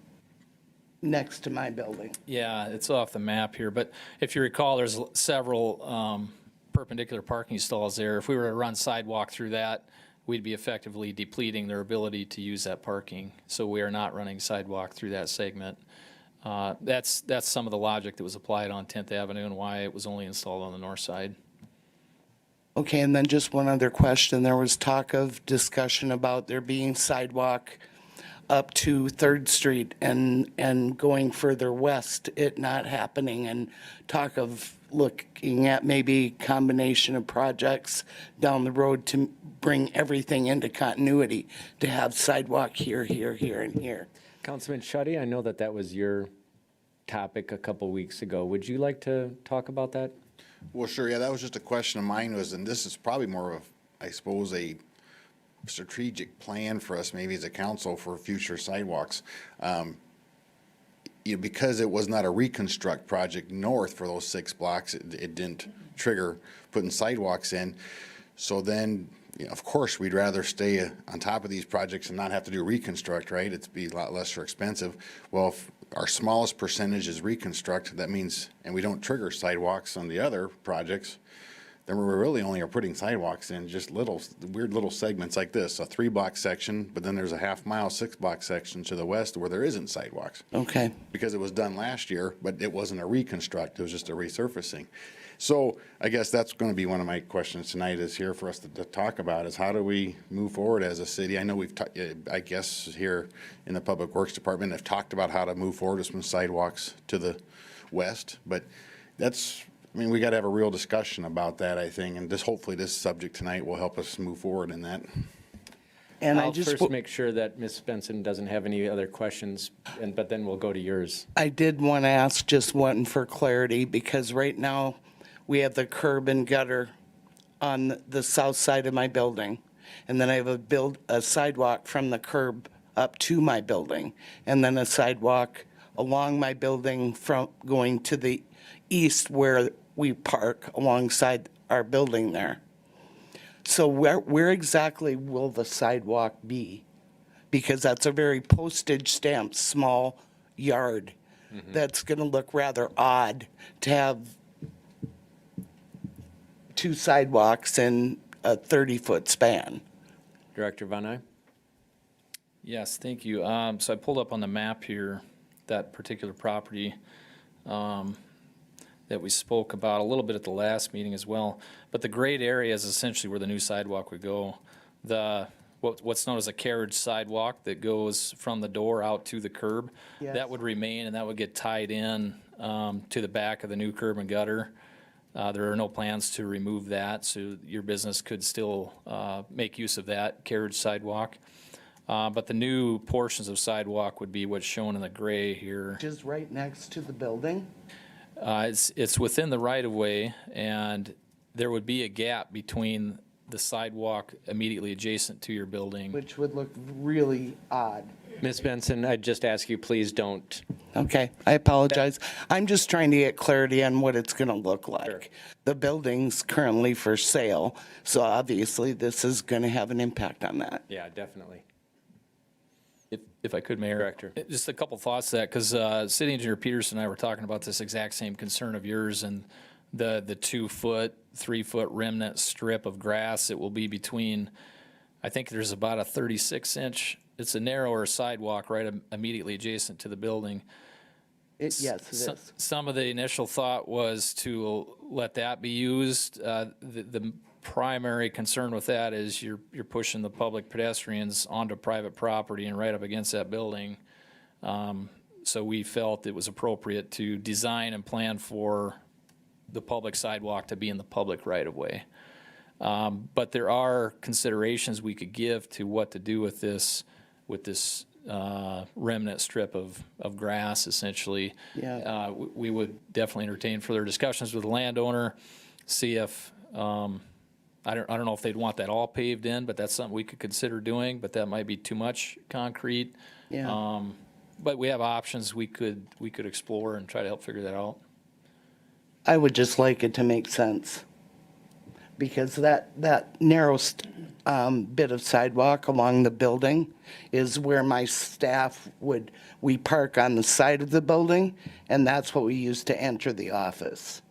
Next to my building. Yeah, it's off the map here. But if you recall, there's several perpendicular parking stalls there. If we were to run sidewalk through that, we'd be effectively depleting their ability to use that parking. So we are not running sidewalk through that segment. That's some of the logic that was applied on 10th Avenue and why it was only installed on the north side. Okay, and then just one other question. There was talk of discussion about there being sidewalk up to Third Street and going further west, it not happening, and talk of looking at maybe combination of projects down the road to bring everything into continuity, to have sidewalk here, here, here, and here. Councilman Shoddy, I know that that was your topic a couple weeks ago. Would you like to talk about that? Well, sure, yeah, that was just a question of mine was, and this is probably more of, I suppose, a strategic plan for us, maybe as a council, for future sidewalks. Because it was not a reconstruct project north for those 6 blocks, it didn't trigger putting sidewalks in. So then, of course, we'd rather stay on top of these projects and not have to do reconstruct, right? It'd be a lot less expensive. Well, if our smallest percentage is reconstruct, that means, and we don't trigger sidewalks on the other projects, then we really only are putting sidewalks in just weird little segments like this, a 3-block section, but then there's a half-mile, 6-block section to the west where there isn't sidewalks. Okay. Because it was done last year, but it wasn't a reconstruct, it was just a resurfacing. So I guess that's going to be one of my questions tonight is here for us to talk about is how do we move forward as a city? I know we've, I guess here in the Public Works Department have talked about how to move forward with some sidewalks to the west, but that's, I mean, we got to have a real discussion about that, I think, and hopefully this subject tonight will help us move forward in that. And I'll first make sure that Ms. Benson doesn't have any other questions, but then we'll go to yours. I did want to ask just one for clarity, because right now we have the curb and gutter on the south side of my building. And then I have a sidewalk from the curb up to my building. And then a sidewalk along my building from going to the east where we park alongside our building there. So where exactly will the sidewalk be? Because that's a very postage stamp, small yard. That's going to look rather odd to have 2 sidewalks in a 30-foot span. Director Von Eyck? Yes, thank you. So I pulled up on the map here, that particular property that we spoke about a little bit at the last meeting as well. But the grayed area is essentially where the new sidewalk would go. What's known as a carriage sidewalk that goes from the door out to the curb, Yes. that would remain, and that would get tied in to the back of the new curb and gutter. There are no plans to remove that, so your business could still make use of that carriage sidewalk. But the new portions of sidewalk would be what's shown in the gray here. Just right next to the building? It's within the right-of-way, and there would be a gap between the sidewalk immediately adjacent to your building. Which would look really odd. Ms. Benson, I'd just ask you, please don't. Okay, I apologize. I'm just trying to get clarity on what it's going to look like. Sure. The building's currently for sale, so obviously this is going to have an impact on that. Yeah, definitely. If I could, Mayor. Director. Just a couple thoughts to that, because City Engineer Peterson and I were talking about this exact same concern of yours, and the 2-foot, 3-foot remnant strip of grass that will be between, I think there's about a 36-inch, it's a narrower sidewalk right immediately adjacent to the building. Yes, it is. Some of the initial thought was to let that be used. The primary concern with that is you're pushing the public pedestrians onto private property and right up against that building. So we felt it was appropriate to design and plan for the public sidewalk to be in the public right-of-way. But there are considerations we could give to what to do with this remnant strip of grass, essentially. Yeah. We would definitely entertain further discussions with the landowner, see if, I don't know if they'd want that all paved in, but that's something we could consider doing, but that might be too much concrete. Yeah. But we have options we could explore and try to help figure that out. I would just like it to make sense. Because that narrow bit of sidewalk along the building is where my staff we park on the side of the building, and that's what we use to enter the office.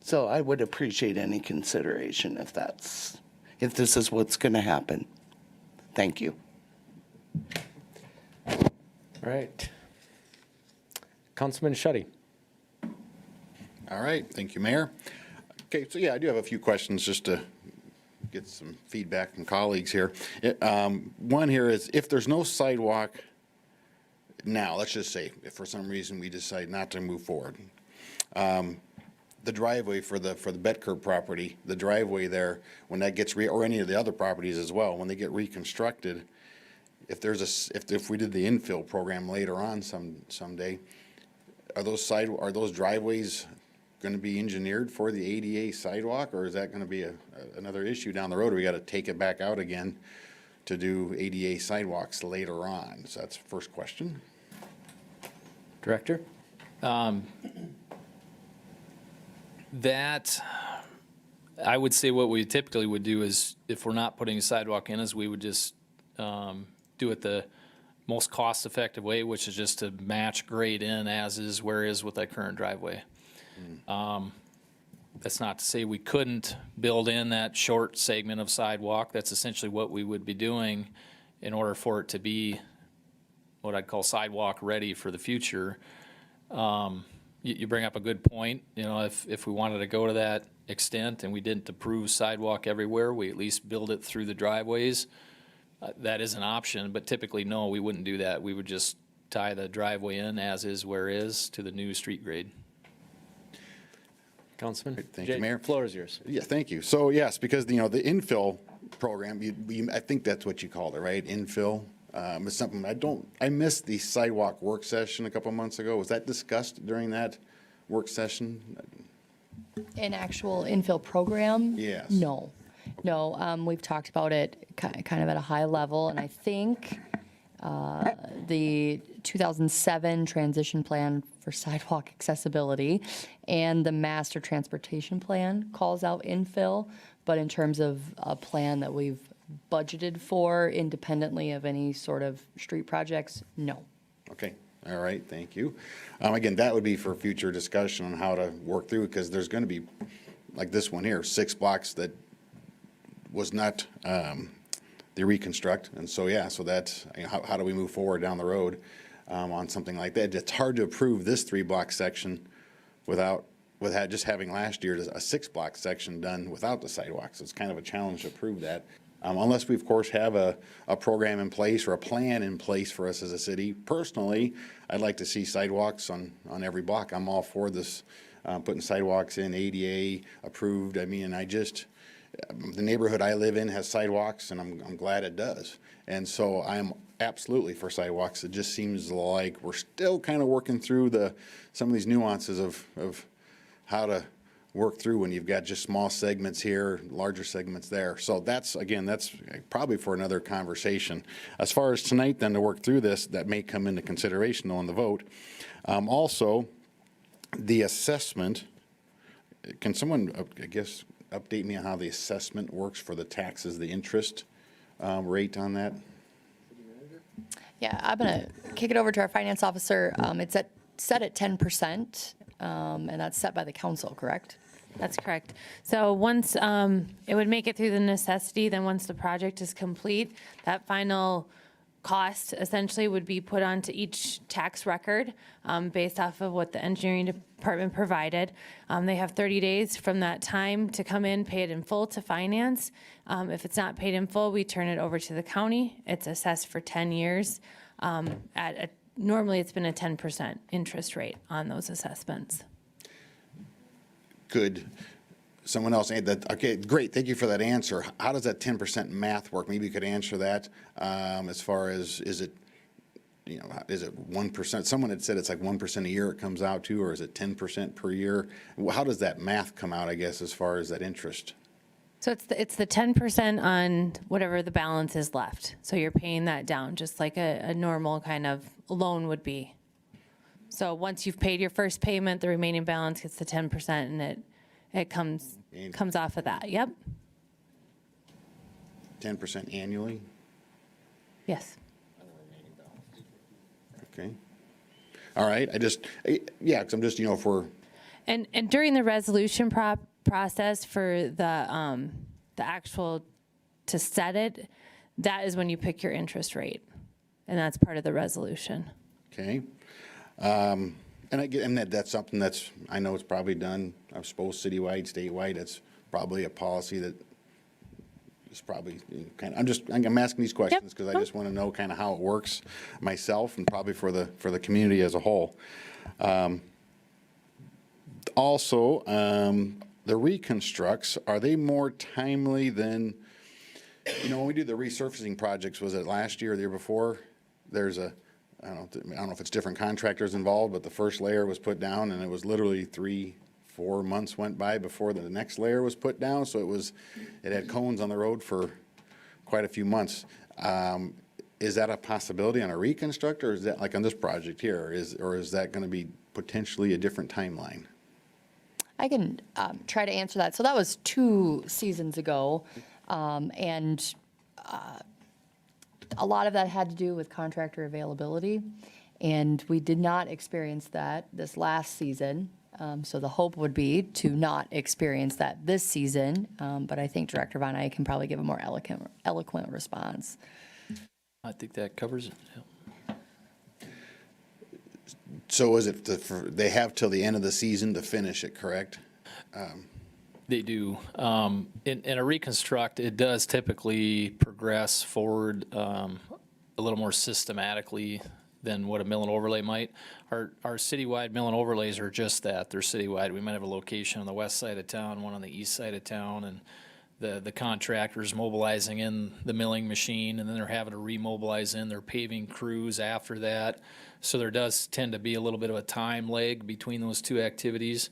So I would appreciate any consideration if this is what's going to happen. Thank you. All right. Councilman Shoddy. All right, thank you, Mayor. Okay, so yeah, I do have a few questions just to get some feedback from colleagues here. One here is, if there's no sidewalk now, let's just say, if for some reason we decide not to move forward, the driveway for the Betker property, the driveway there, when that gets or any of the other properties as well, when they get reconstructed, if there's if we did the infill program later on someday, are those driveways going to be engineered for the ADA sidewalk, or is that going to be another issue down the road? We got to take it back out again to do ADA sidewalks later on. So that's the first question. Director? That, I would say what we typically would do is, if we're not putting a sidewalk in, is we would just do it the most cost-effective way, which is just to match grade in as is, where is with that current driveway. That's not to say we couldn't build in that short segment of sidewalk. That's essentially what we would be doing in order for it to be what I'd call sidewalk ready for the future. You bring up a good point. You know, if we wanted to go to that extent and we didn't approve sidewalk everywhere, we at least build it through the driveways. That is an option, but typically, no, we wouldn't do that. We would just tie the driveway in as is, where is, to the new street grade. Councilman? Thank you, Mayor. Floor is yours. Yeah, thank you. So yes, because, the infill program, I think that's what you called it, right? Infill. It's something I missed the sidewalk work session a couple months ago. Was that discussed during that work session? An actual infill program? Yes. No. We've talked about it kind of at a high level, and I think the 2007 transition plan for sidewalk accessibility and the master transportation plan calls out infill, but in terms of a plan that we've budgeted for independently of any sort of street projects, no. Okay, all right, thank you. Again, that would be for future discussion on how to work through, because there's going to be, like this one here, 6 blocks that was not the reconstruct. And so, yeah, so that's, how do we move forward down the road on something like that? It's hard to approve this 3-block section without just having last year a 6-block section done without the sidewalks. It's kind of a challenge to approve that. Unless we, of course, have a program in place or a plan in place for us as a city. Personally, I'd like to see sidewalks on every block. I'm all for this, putting sidewalks in, ADA approved. I mean, the neighborhood I live in has sidewalks, and I'm glad it does. And so I'm absolutely for sidewalks. It just seems like we're still kind of working through some of these nuances of how to work through when you've got just small segments here, larger segments there. So that's probably for another conversation. As far as tonight, then, to work through this, that may come into consideration on the vote. Also, the assessment, can someone, I guess, update me on how the assessment works for the taxes, the interest rate on that? Yeah, I'm going to kick it over to our finance officer. It's set at 10%, and that's set by the council, correct? That's correct. So once it would make it through the necessity, then once the project is complete, that final cost essentially would be put onto each tax record based off of what the engineering department provided. They have 30 days from that time to come in, pay it in full to finance. If it's not paid in full, we turn it over to the county. It's assessed for 10 years. Normally, it's been a 10% interest rate on those assessments. Could someone else add that? Okay, great, thank you for that answer. How does that 10% math work? Maybe you could answer that as far as, is it 1%? Someone had said it's like 1% a year it comes out to, or is it 10% per year? How does that math come out, I guess, as far as that interest? So it's the 10% on whatever the balance is left. So you're paying that down, just like a normal kind of loan would be. So once you've paid your first payment, the remaining balance gets the 10%, and it comes off of that. Yep. 10% annually? Yes. Okay. All right. Because I'm just, if we're. And during the resolution process for the actual to set it, that is when you pick your interest rate, and that's part of the resolution. Okay. And that's something I know it's probably done, I suppose, citywide, statewide. It's probably a policy that is probably kind of, I'm asking these questions because I just want to know kind of how it works myself and probably for the community as a whole. Also, the reconstructs, are they more timely than, when we do the resurfacing projects, was it last year or the year before? There's I don't know if it's different contractors involved, but the first layer was put down and it was literally 3-4 months went by before the next layer was put down. So it had cones on the road for quite a few months. Is that a possibility on a reconstruct, or is that like on this project here, or is that going to be potentially a different timeline? I can try to answer that. So that was 2 seasons ago, and a lot of that had to do with contractor availability, and we did not experience that this last season. So the hope would be to not experience that this season, but I think Director Von Eyck can probably give a more eloquent response. I think that covers it. Yeah. So is it, they have till the end of the season to finish it, correct? They do. In a reconstruct, it does typically progress forward a little more systematically than what a mill and overlay might. Our citywide mill and overlays are just that. They're citywide. We might have a location on the west side of town, one on the east side of town, and the contractor's mobilizing in the milling machine, and then they're having to remobilize in their paving crews after that. So there does tend to be a little bit of a time lag between those two activities.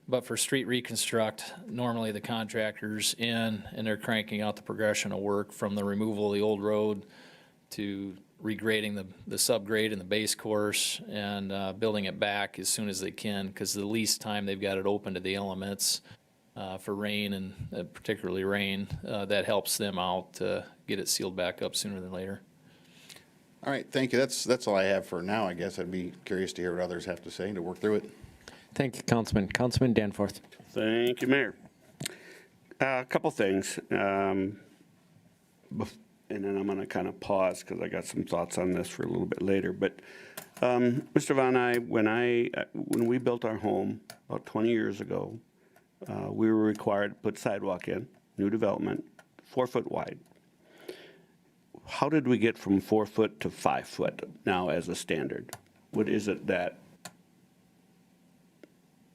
But for street reconstruct, normally the contractor's in and they're cranking out the progression of work from the removal of the old road to regrading the subgrade and the base course and building it back as soon as they can, because the least time they've got it open to the elements for rain and particularly rain, that helps them out to get it sealed back up sooner than later. All right, thank you. That's all I have for now, I guess. I'd be curious to hear what others have to say to work through it. Thank you, Councilman. Councilman Danforth. Thank you, Mayor. A couple things. And then I'm going to kind of pause because I got some thoughts on this for a little bit later. But Mr. Von Eyck, when we built our home about 20 years ago, we were required to put sidewalk in, new development, 4 foot wide. How did we get from 4 foot to 5 foot now as a standard? What is it that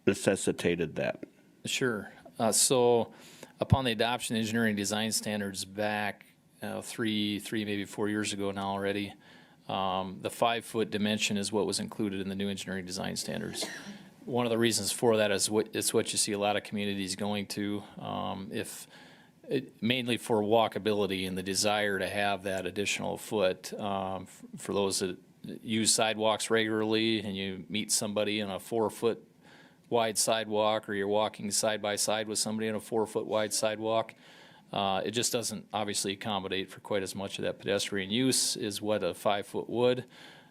necessitated that? Sure. So upon the adoption of engineering design standards back 3, maybe 4 years ago now already, the 5 foot dimension is what was included in the new engineering design standards. One of the reasons for that is it's what you see a lot of communities going to, mainly for walkability and the desire to have that additional foot. For those that use sidewalks regularly and you meet somebody on a 4 foot wide sidewalk, or you're walking side by side with somebody on a 4 foot wide sidewalk, it just doesn't obviously accommodate for quite as much of that pedestrian use as what a 5 foot would.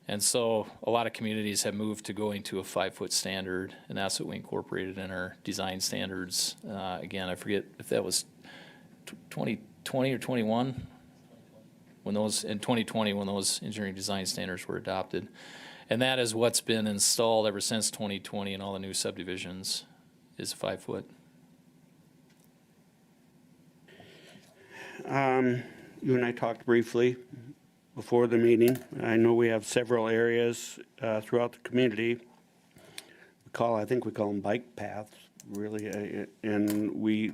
And so a lot of communities have moved to going to a 5 foot standard, and that's what we incorporated in our design standards. Again, I forget if that was 2020 or 21, in 2020 when those engineering design standards were adopted. And that is what's been installed ever since 2020 in all the new subdivisions, is 5 foot. You and I talked briefly before the meeting. I know we have several areas throughout the community. I think we call them bike paths, really, and we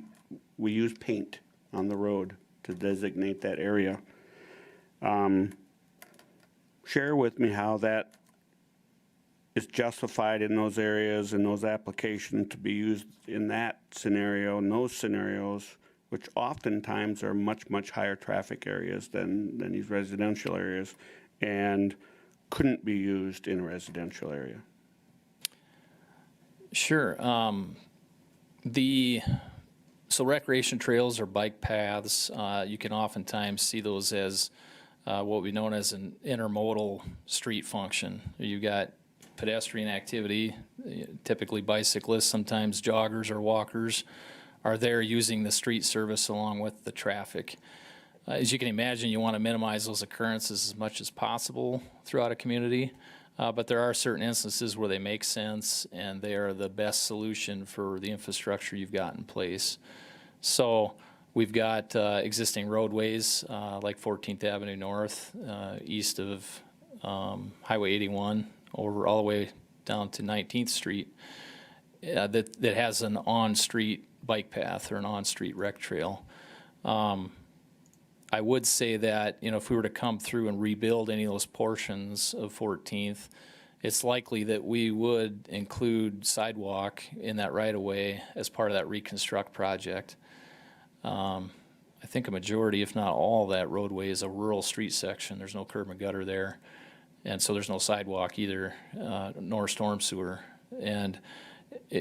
use paint on the road to designate that area. Share with me how that is justified in those areas and those applications to be used in that scenario, in those scenarios, which oftentimes are much, much higher traffic areas than these residential areas, and couldn't be used in a residential area. Sure. So recreation trails or bike paths, you can oftentimes see those as what we know as an intermodal street function. You've got pedestrian activity, typically bicyclists, sometimes joggers or walkers, are there using the street service along with the traffic. As you can imagine, you want to minimize those occurrences as much as possible throughout a community, but there are certain instances where they make sense and they are the best solution for the infrastructure you've got in place. So We've got existing roadways like 14th Avenue North, east of Highway 81, over all the way down to 19th Street, that has an on-street bike path or an on-street rec trail. I would say that, if we were to come through and rebuild any of those portions of 14th, it's likely that we would include sidewalk in that right-of-way as part of that reconstruct project. I think a majority, if not all, of that roadway is a rural street section. There's no curb and gutter there, and so there's no sidewalk either, nor storm sewer. And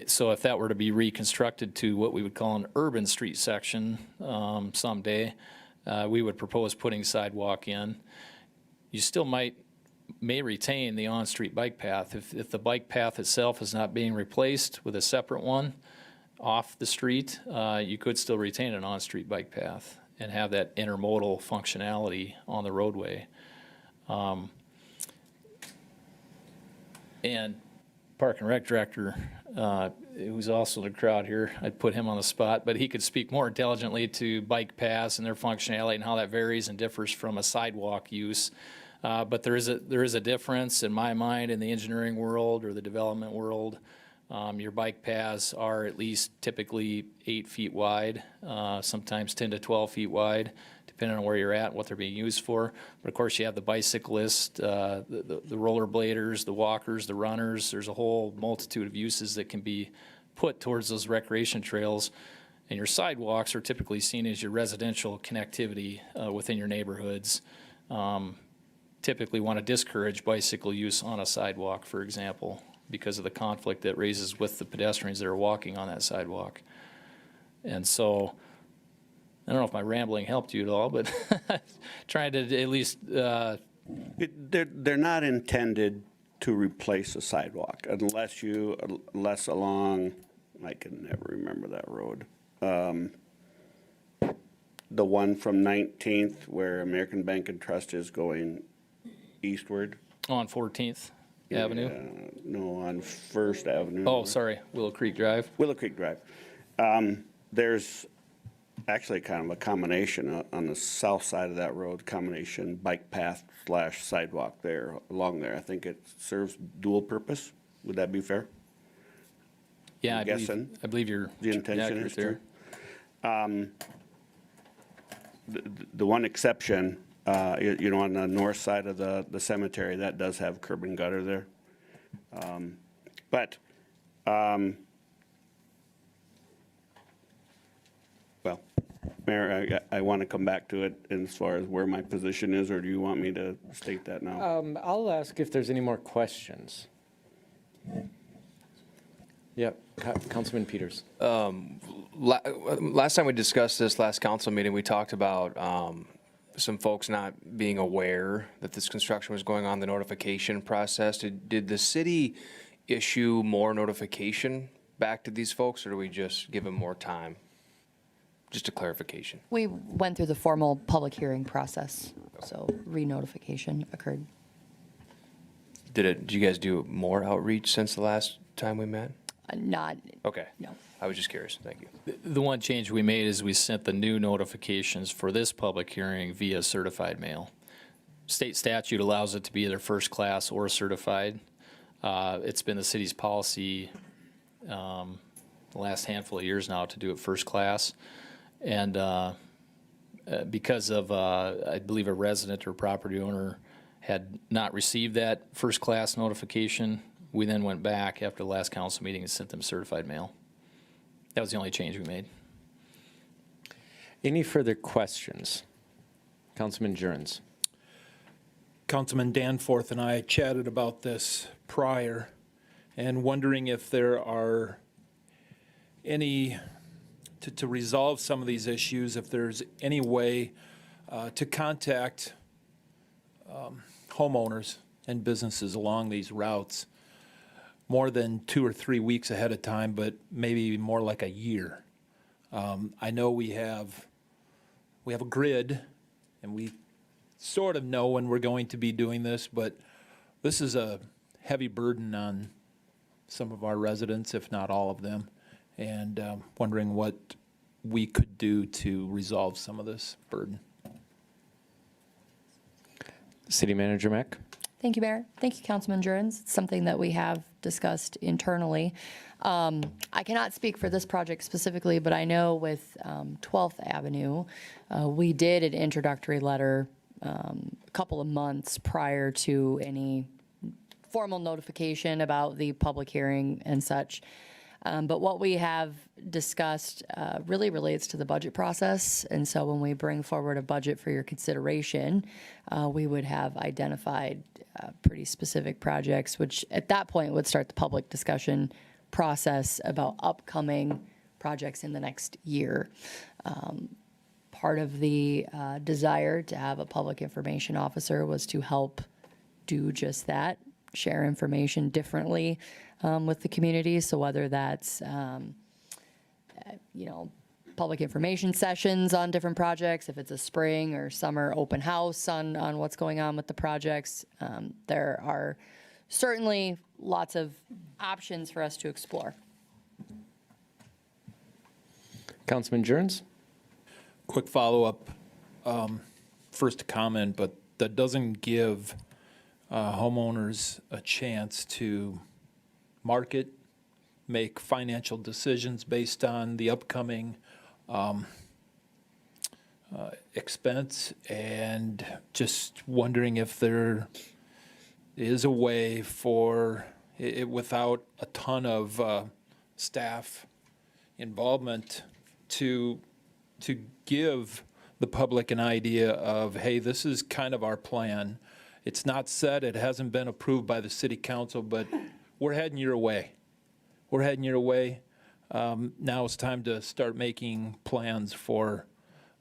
so if that were to be reconstructed to what we would call an urban street section someday, we would propose putting sidewalk in. You still may retain the on-street bike path. If the bike path itself is not being replaced with a separate one off the street, you could still retain an on-street bike path and have that intermodal functionality on the roadway. And Park and Rec Director, who's also in the crowd here, I'd put him on the spot, but he could speak more intelligently to bike paths and their functionality and how that varies and differs from a sidewalk use. But there is a difference in my mind in the engineering world or the development world. Your bike paths are at least typically 8 feet wide, sometimes 10 to 12 feet wide, depending on where you're at and what they're being used for. But of course, you have the bicyclists, the rollerbladers, the walkers, the runners. There's a whole multitude of uses that can be put towards those recreation trails. And your sidewalks are typically seen as your residential connectivity within your neighborhoods. Typically want to discourage bicycle use on a sidewalk, for example, because of the conflict that raises with the pedestrians that are walking on that sidewalk. And so, I don't know if my rambling helped you at all, but trying to at least... They're not intended to replace a sidewalk unless along, I can never remember that road. The one from 19th where American Bank and Trust is going eastward. On 14th Avenue? No, on First Avenue. Oh, sorry, Willow Creek Drive. Willow Creek Drive. There's actually kind of a combination on the south side of that road, combination bike path / sidewalk there, along there. I think it serves dual purpose. Would that be fair? Yeah, I'm guessing. I believe you're The intention accurate is there. The one exception, on the north side of the cemetery, that does have curb and gutter there. Well, Mayor, I want to come back to it as far as where my position is, or do you want me to state that now? I'll ask if there's any more questions. Yep, Councilman Peters. Last time we discussed this, last council meeting, we talked about some folks not being aware that this construction was going on, the notification process. Did the city issue more notification back to these folks, or do we just give them more time? Just a clarification. We went through the formal public hearing process, so re-notification occurred. Did you guys do more outreach since the last time we met? Not, Okay. no. I was just curious. Thank you. The one change we made is we sent the new notifications for this public hearing via certified mail. State statute allows it to be either first class or certified. It's been the city's policy the last handful of years now to do it first class. And because of, I believe, a resident or property owner had not received that first class notification, we then went back after the last council meeting and sent them certified mail. That was the only change we made. Any further questions? Councilman Jurens. Councilman Danforth and I chatted about this prior and wondering if there are any, to resolve some of these issues, if there's any way to contact homeowners and businesses along these routes more than 2 or 3 weeks ahead of time, but maybe more like a year. I know we have a grid, and we sort of know when we're going to be doing this, but this is a heavy burden on some of our residents, if not all of them, and wondering what we could do to resolve some of this burden. City Manager Mack? Thank you, Mayor. Thank you, Councilman Jurgens. It's something that we have discussed internally. I cannot speak for this project specifically, but I know with 12th Avenue, we did an introductory letter a couple of months prior to any formal notification about the public hearing and such. But what we have discussed really relates to the budget process. And so when we bring forward a budget for your consideration, we would have identified pretty specific projects, which at that point would start the public discussion process about upcoming projects in the next year. Part of the desire to have a public information officer was to help do just that, share information differently with the community. So whether that's, public information sessions on different projects, if it's a spring or summer open house on what's going on with the projects, there are certainly lots of options for us to explore. Councilman Jurgens? Quick follow-up, first to comment, but that doesn't give homeowners a chance to market, make financial decisions based on the upcoming expense, and just wondering if there is a way for, without a ton of staff involvement, to give the public an idea of, hey, this is kind of our plan. It's not set, it hasn't been approved by the city council, but we're heading your way. We're heading your way. Now it's time to start making plans for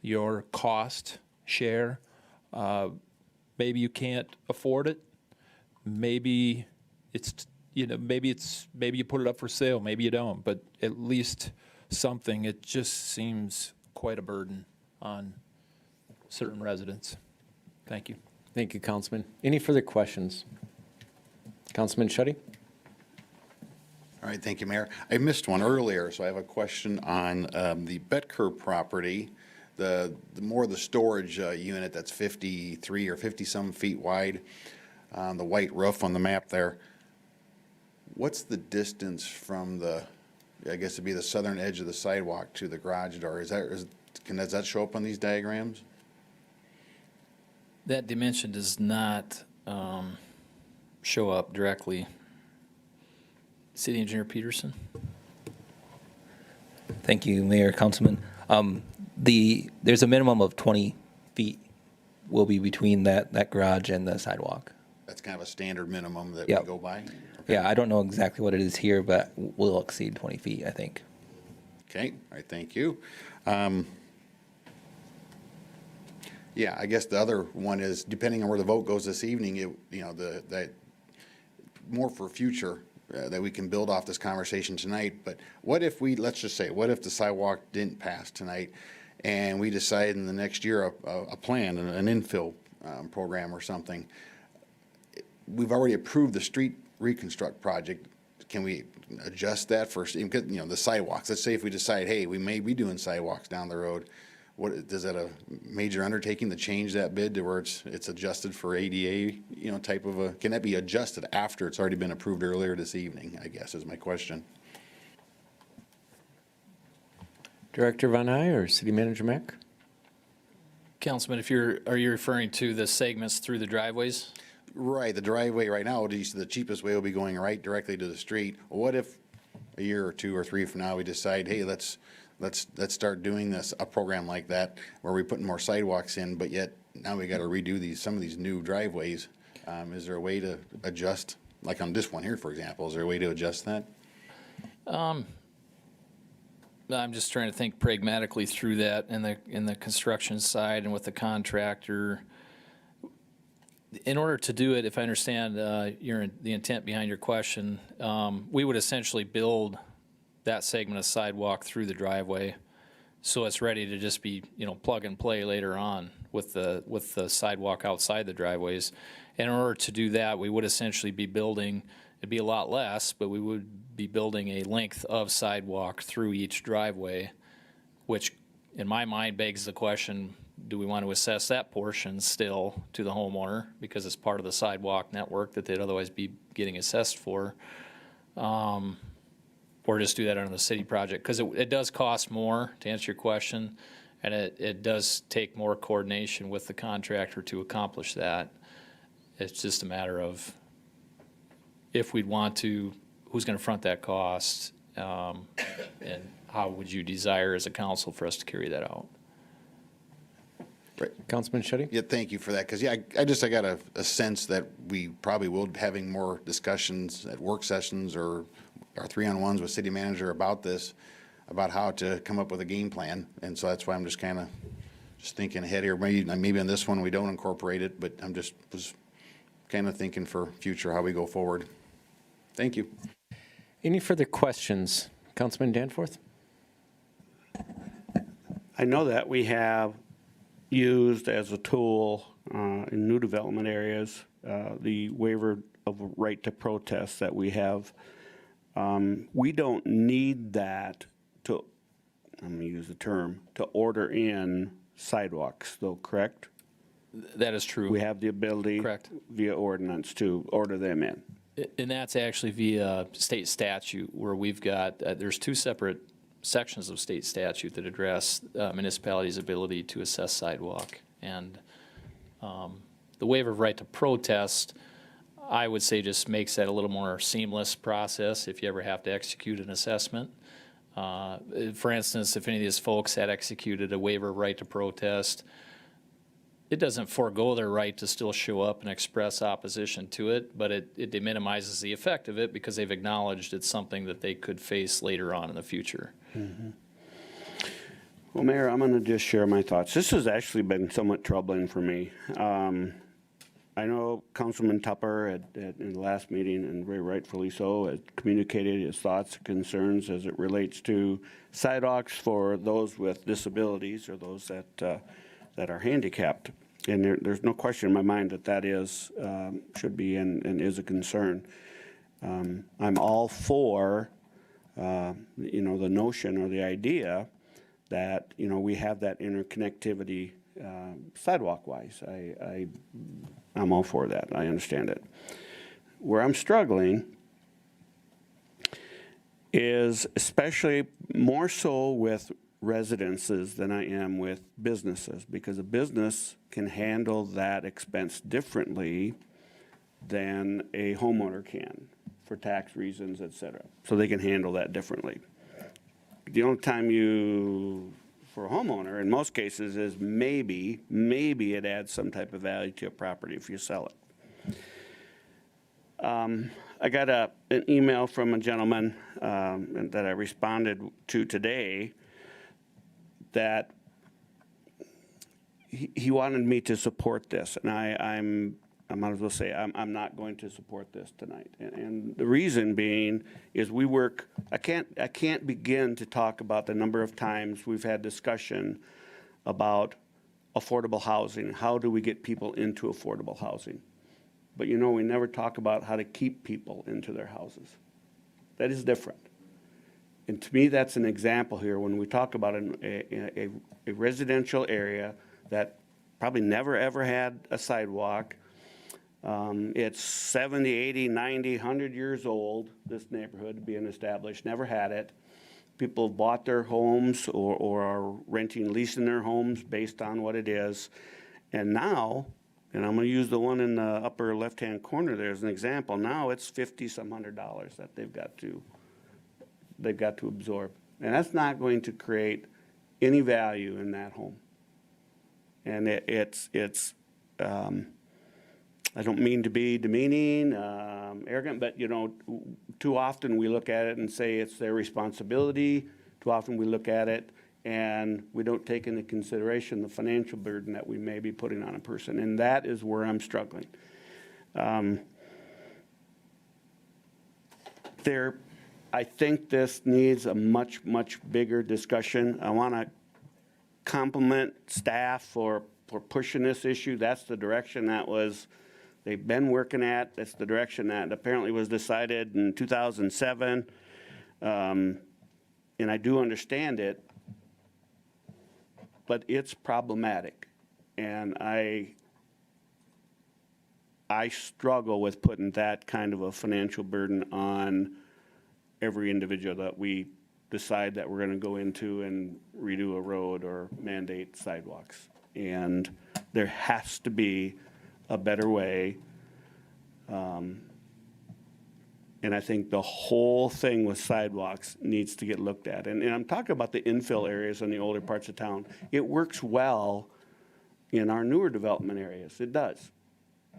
your cost share. Maybe you can't afford it. Maybe it's, maybe you put it up for sale, maybe you don't, but at least something. It just seems quite a burden on certain residents. Thank you. Thank you, Councilman. Any further questions? Councilman Shetty? All right, thank you, Mayor. I missed one earlier, so I have a question on the Betker property, the more the storage unit that's 53 or 50-some feet wide, the white roof on the map there. What's the distance from the, I guess it'd be the southern edge of the sidewalk to the garage door? Does that show up on these diagrams? That dimension does not show up directly. City Engineer Peterson? Thank you, Mayor, Councilman. There's a minimum of 20 feet will be between that garage and the sidewalk. That's kind of a standard minimum that Yep. we go by? Yeah, I don't know exactly what it is here, but we'll exceed 20 feet, I think. Okay, all right, thank you. Yeah, I guess the other one is, depending on where the vote goes this evening, that more for future, that we can build off this conversation tonight. But what if let's just say, what if the sidewalk didn't pass tonight, and we decide in the next year a plan, an infill program or something? We've already approved the street reconstruct project. Can we adjust that for, the sidewalks? Let's say if we decide, hey, we may be doing sidewalks down the road. Is that a major undertaking to change that bid to where it's adjusted for ADA, type of can that be adjusted after it's already been approved earlier this evening, I guess is my question. Director Von Heye or City Manager Mack? Councilman, are you referring to the segments through the driveways? Right, the driveway right now, the cheapest way will be going right directly to the street. Well, what if a year or two or three from now we decide, hey, let's start doing a program like that where we're putting more sidewalks in, but yet now we got to redo some of these new driveways. Is there a way to adjust, like on this one here, for example? Is there a way to adjust that? I'm just trying to think pragmatically through that in the construction side and with the contractor. In order to do it, if I understand the intent behind your question, we would essentially build that segment of sidewalk through the driveway, so it's ready to just be plug and play later on with the sidewalk outside the driveways. And in order to do that, we would essentially be building. It'd be a lot less, but we would be building a length of sidewalk through each driveway which in my mind begs the question, do we want to assess that portion still to the homeowner because it's part of the sidewalk network that they'd otherwise be getting assessed for? Or just do that under the city project? Because it does cost more, to answer your question, and it does take more coordination with the contractor to accomplish that. It's just a matter of if we'd want to, who's going to front that cost, and how would you desire as a council for us to carry that out? Right. Councilman Shetty? Yeah, thank you for that, because, yeah, I got a sense that we probably will be having more discussions at work sessions or our 3-on-1s with city manager about this, about how to come up with a game plan, and so that's why I'm just kind of thinking ahead here. Maybe on this one we don't incorporate it, but was kind of thinking for future how we go forward. Thank you. Any further questions? Councilman Danforth? I know that we have used as a tool in new development areas the waiver of right to protest that we have. We don't need that to, I'm going to use the term, to order in sidewalks, though, correct? That is true. We have the ability Correct. via ordinance to order them in. And that's actually via state statute, where we've got, there's two separate sections of state statute that address municipalities' ability to assess sidewalk. And the waiver of right to protest, I would say, just makes that a little more seamless process if you ever have to execute an assessment. For instance, if any of these folks had executed a waiver of right to protest, it doesn't forego their right to still show up and express opposition to it, but it minimizes the effect of it because they've acknowledged it's something that they could face later on in the future. Mm-hmm. Well, Mayor, I'm going to just share my thoughts. This has actually been somewhat troubling for me. I know Councilman Tupper in the last meeting, and very rightfully so, had communicated his thoughts and concerns as it relates to sidewalks for those with disabilities or those that are handicapped. And there's no question in my mind that is, should be and is a concern. I'm all for, the notion or the idea that, we have that interconnectivity sidewalk-wise. I'm all for that. I understand it. Where I'm struggling is especially more so with residences than I am with businesses, because a business can handle that expense differently than a homeowner can for tax reasons, et cetera. So they can handle that differently. The only time for a homeowner, in most cases, is maybe it adds some type of value to a property if you sell it. I got an email from a gentleman that I responded to today that he wanted me to support this, and I might as well say I'm not going to support this tonight. And the reason being is we work. I can't begin to talk about the number of times we've had discussion about affordable housing. How do we get people into affordable housing? But we never talk about how to keep people into their houses. That is different. And to me, that's an example here when we talk about a residential area that probably never ever had a sidewalk. It's 70, 80, 90, 100 years old, this neighborhood being established, never had it. People bought their homes or are renting, leasing their homes based on what it is. And now, and I'm going to use the one in the upper left-hand corner there as an example, now it's $50-some hundred that they've got to absorb. And that's not going to create any value in that home. And it's I don't mean to be demeaning, arrogant, but too often we look at it and say it's their responsibility. Too often we look at it and we don't take into consideration the financial burden that we may be putting on a person. And that is where I'm struggling. I think this needs a much, much bigger discussion. I want to compliment staff for pushing this issue. That's the direction they've been working at. That's the direction that apparently was decided in 2007. And I do understand it. but it's problematic. And I struggle with putting that kind of a financial burden on every individual that we decide that we're gonna go into and redo a road or mandate sidewalks. And there has to be a better way. And I think the whole thing with sidewalks needs to get looked at. And I'm talking about the infill areas in the older parts of town. It works well in our newer development areas. It does.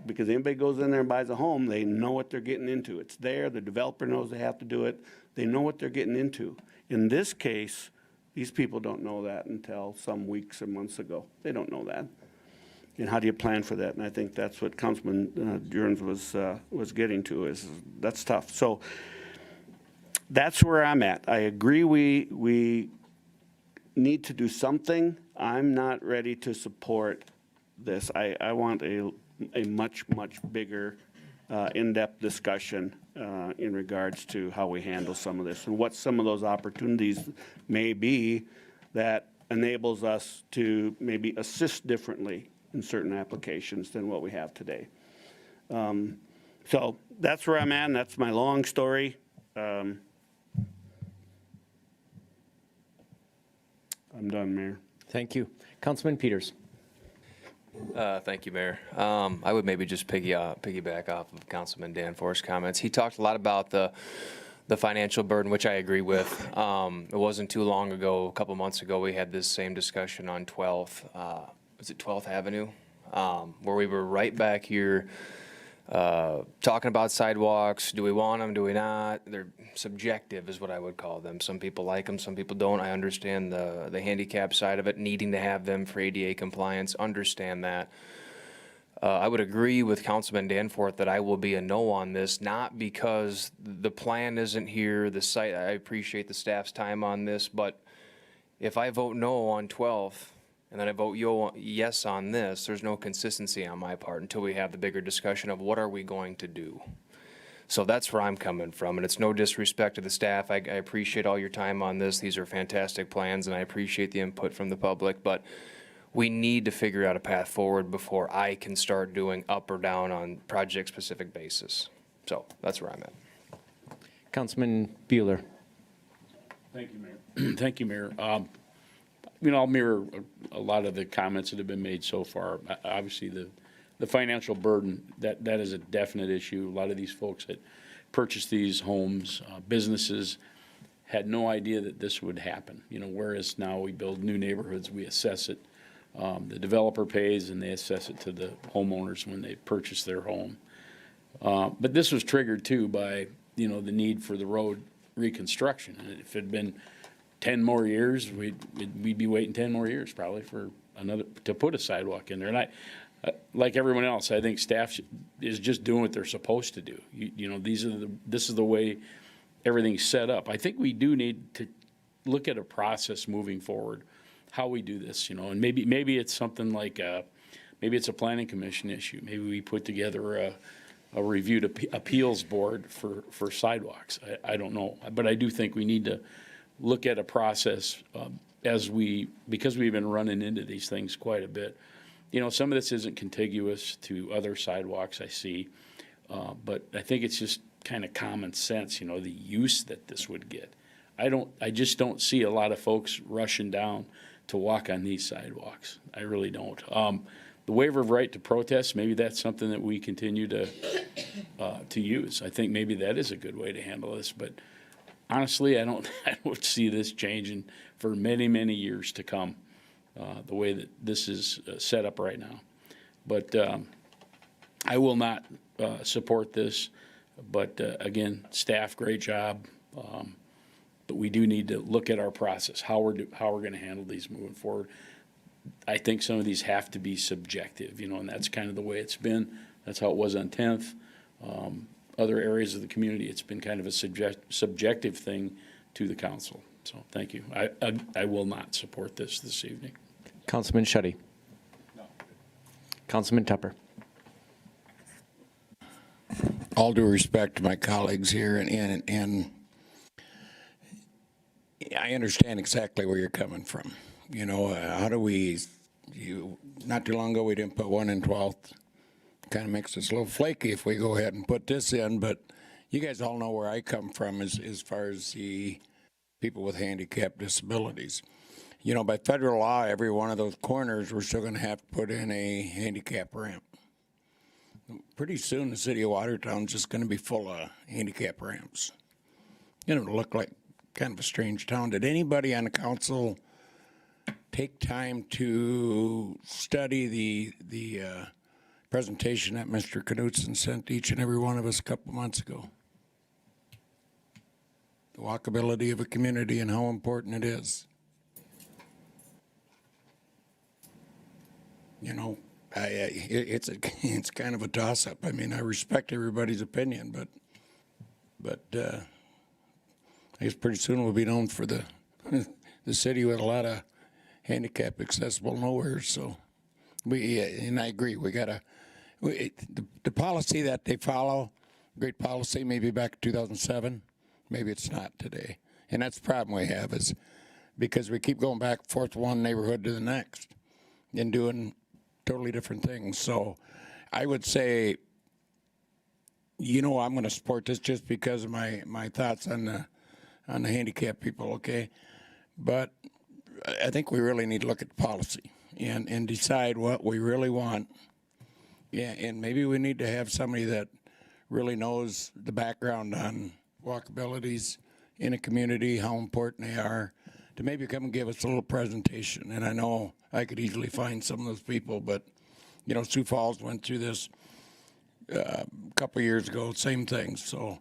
Because anybody goes in there and buys a home, they know what they're getting into. It's there, the developer knows they have to do it. They know what they're getting into. In this case, these people don't know that until some weeks or months ago. They don't know that. And how do you plan for that? And I think that's what Councilman Jurgens was getting to, is that's tough. So that's where I'm at. I agree we need to do something. I'm not ready to support this. I want a much, much bigger in-depth discussion in regards to how we handle some of this and what some of those opportunities may be that enables us to maybe assist differently in certain applications than what we have today. So that's where I'm at, and that's my long story. I'm done, Mayor. Thank you. Councilman Peters. Thank you, Mayor. I would maybe just piggyback off of Councilman Danforth's comments. He talked a lot about the financial burden, which I agree with. It wasn't too long ago, a couple months ago, we had this same discussion on 12th, was it 12th Avenue? Where we were right back here talking about sidewalks. Do we want them? Do we not? They're subjective is what I would call them. Some people like them, some people don't. I understand the handicap side of it, needing to have them for ADA compliance, understand that. I would agree with Councilman Danforth that I will be a no on this, not because the plan isn't here, the site, I appreciate the staff's time on this, but if I vote no on 12th, and then I vote yes on this, there's no consistency on my part until we have the bigger discussion of what are we going to do. So that's where I'm coming from, and it's no disrespect to the staff. I appreciate all your time on this. These are fantastic plans, and I appreciate the input from the public, but we need to figure out a path forward before I can start doing up or down on project-specific basis. So that's where I'm at. Councilman Bueller. Thank you, Mayor. Thank you, Mayor. I'll mirror a lot of the comments that have been made so far. Obviously, the financial burden, that is a definite issue. A lot of these folks that purchased these homes, businesses, had no idea that this would happen. Whereas now we build new neighborhoods, we assess it. The developer pays and they assess it to the homeowners when they purchase their home. But this was triggered too by, the need for the road reconstruction. And if it had been 10 more years, we'd be waiting 10 more years probably for to put a sidewalk in there. And like everyone else, I think staff is just doing what they're supposed to do. This is the way everything's set up. I think we do need to look at a process moving forward, how we do this, and maybe it's something like, maybe it's a planning commission issue. Maybe we put together a reviewed appeals board for sidewalks. I don't know, but I do think we need to look at a process because we've been running into these things quite a bit. Some of this isn't contiguous to other sidewalks I see, but I think it's just kind of common sense, the use that this would get. I just don't see a lot of folks rushing down to walk on these sidewalks. I really don't. The waiver of right to protest, maybe that's something that we continue to use. I think maybe that is a good way to handle this, but honestly, I don't see this changing for many, many years to come, the way that this is set up right now. But I will not support this. But again, staff, great job. But we do need to look at our process, how we're going to handle these moving forward. I think some of these have to be subjective, and that's kind of the way it's been. That's how it was on 10th. Other areas of the community, it's been kind of a subjective thing to the council. So thank you. I will not support this evening. Councilman Shetty. No. Councilman Tupper. All due respect to my colleagues here, and I understand exactly where you're coming from. You know, how do we, not too long ago, we didn't put 1 in 12th. Kind of makes us a little flaky if we go ahead and put this in, but you guys all know where I come from as far as the people with handicap disabilities. You know, by federal law, every one of those corners, we're still going to have to put in a handicap ramp. Pretty soon, the city of Watertown's just going to be full of handicap ramps. You know, it'll look like kind of a strange town. Did anybody on the council take time to study the presentation that Mr. Knudsen sent each and every one of us a couple months ago? The walkability of a community and how important it is. You know, it's kind of a toss-up. I mean, I respect everybody's opinion, but I guess pretty soon we'll be known for the city with a lot of handicap accessible nowhere. So and I agree, the policy that they follow, great policy, maybe back in 2007, maybe it's not today. And that's the problem we have, is because we keep going back and forth one neighborhood to the next and doing totally different things. So I would say, you know, I'm going to support this just because of my thoughts on the handicapped people, okay? But I think we really need to look at the policy and decide what we really want. Yeah, and maybe we need to have somebody that really knows the background on walkabilities in a community, how important they are, to maybe come and give us a little presentation. And I know I could easily find some of those people, but, you know, Sioux Falls went through this a couple of years ago, same thing. So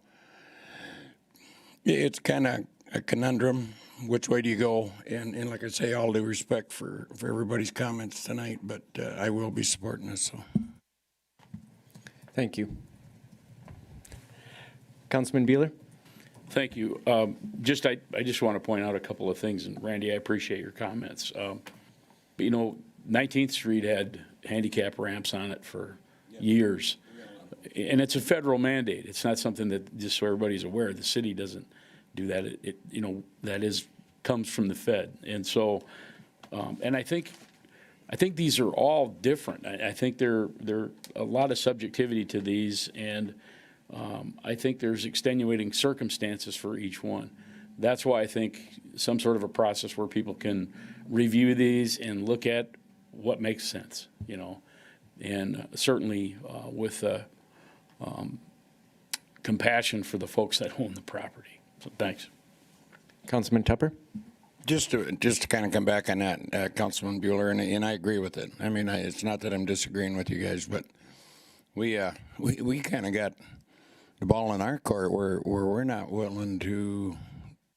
it's kind of a conundrum. Which way do you go? And like I say, all due respect for everybody's comments tonight, but I will be supporting this. So. Thank you. Councilman Beeler? Thank you. I just want to point out a couple of things, and Randy, I appreciate your comments. You know, 19th Street had handicap ramps on it for years, and it's a federal mandate. It's not something that, just so everybody's aware, the city doesn't do that. You know, that comes from the Fed, and so, and I think these are all different. I think there a lot of subjectivity to these, and I think there's extenuating circumstances for each one. That's why I think some sort of a process where people can review these and look at what makes sense, you know, and certainly with compassion for the folks that own the property. So thanks. Councilman Tupper? Just to kind of come back on that, Councilman Bueller, and I agree with it. I mean, it's not that I'm disagreeing with you guys, but we kind of got the ball in our court where we're not willing to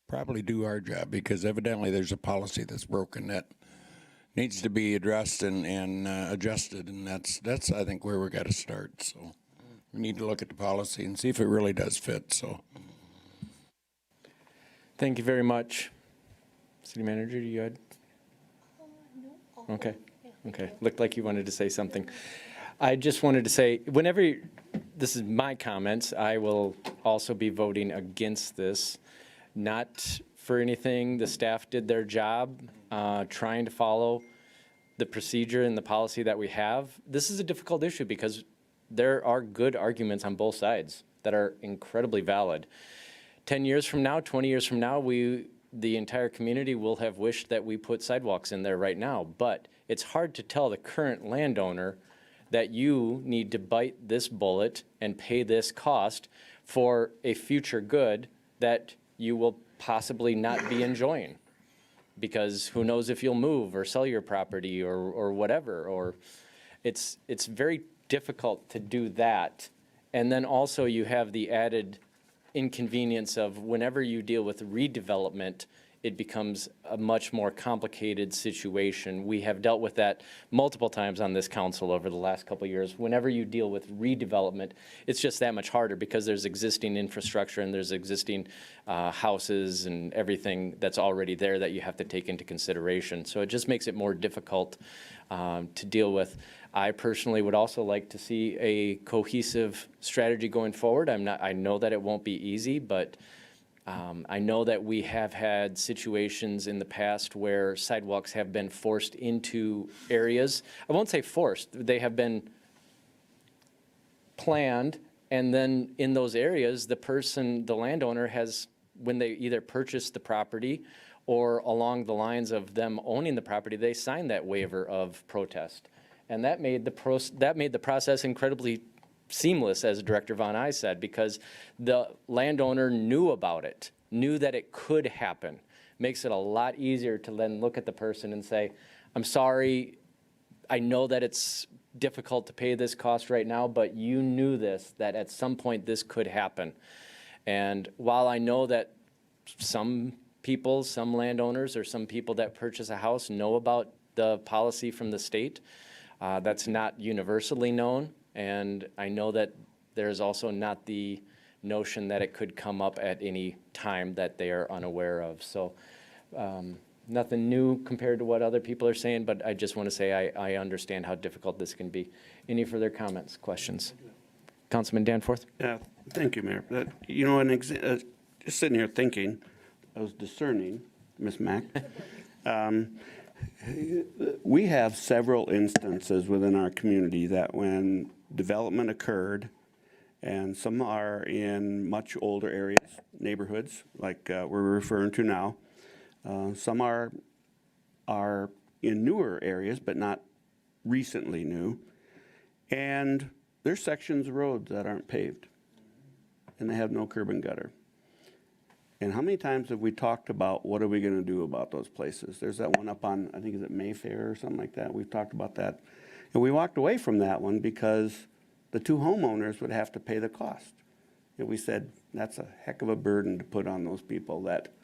probably do our job, because evidently there's a policy that's broken that needs to be addressed and adjusted, and that's I think where we got to start. So we need to look at the policy and see if it really does fit. So Thank you very much. City Manager, you had? Okay. Okay. Looked like you wanted to say something. I just wanted to say, whenever, this is my comments, I will also be voting against this. Not for anything, the staff did their job trying to follow the procedure and the policy that we have. This is a difficult issue because there are good arguments on both sides that are incredibly valid. 10 years from now, 20 years from now, the entire community will have wished that we put sidewalks in there right now. But it's hard to tell the current landowner that you need to bite this bullet and pay this cost for a future good that you will possibly not be enjoying. Because who knows if you'll move or sell your property or whatever. Or it's very difficult to do that. And then also you have the added inconvenience of whenever you deal with redevelopment, it becomes a much more complicated situation. We have dealt with that multiple times on this council over the last couple of years. Whenever you deal with redevelopment, it's just that much harder because there's existing infrastructure and there's existing houses and everything that's already there that you have to take into consideration. So it just makes it more difficult to deal with. I personally would also like to see a cohesive strategy going forward. I know that it won't be easy, but I know that we have had situations in the past where sidewalks have been forced into areas. I won't say forced, they have been planned, and then in those areas, the landowner has, when they either purchased the property or along the lines of them owning the property, they signed that waiver of protest. And that made the process incredibly seamless, as Director Von Eye said, because the landowner knew about it, knew that it could happen. Makes it a lot easier to then look at the person and say, I'm sorry, I know that it's difficult to pay this cost right now, but you knew this, that at some point this could happen. And while I know that some people, some landowners, or some people that purchase a house know about the policy from the state, that's not universally known. And I know that there's also not the notion that it could come up at any time that they are unaware of. So nothing new compared to what other people are saying, but I just want to say I understand how difficult this can be. Any further comments, questions? Councilman Danforth? Yeah, thank you, Mayor. You know, just sitting here thinking, I was discerning, Ms. Mack. We have several instances within our community that when development occurred, and some are in much older areas, neighborhoods, like we're referring to now. Some are in newer areas, but not recently new. And there's sections of roads that aren't paved, and they have no curb and gutter. And how many times have we talked about what are we going to do about those places? There's that one up on, I think, is it Mayfair or something like that? We've talked about that. And we walked away from that one because the two homeowners would have to pay the cost. And we said, that's a heck of a burden to put on those people that,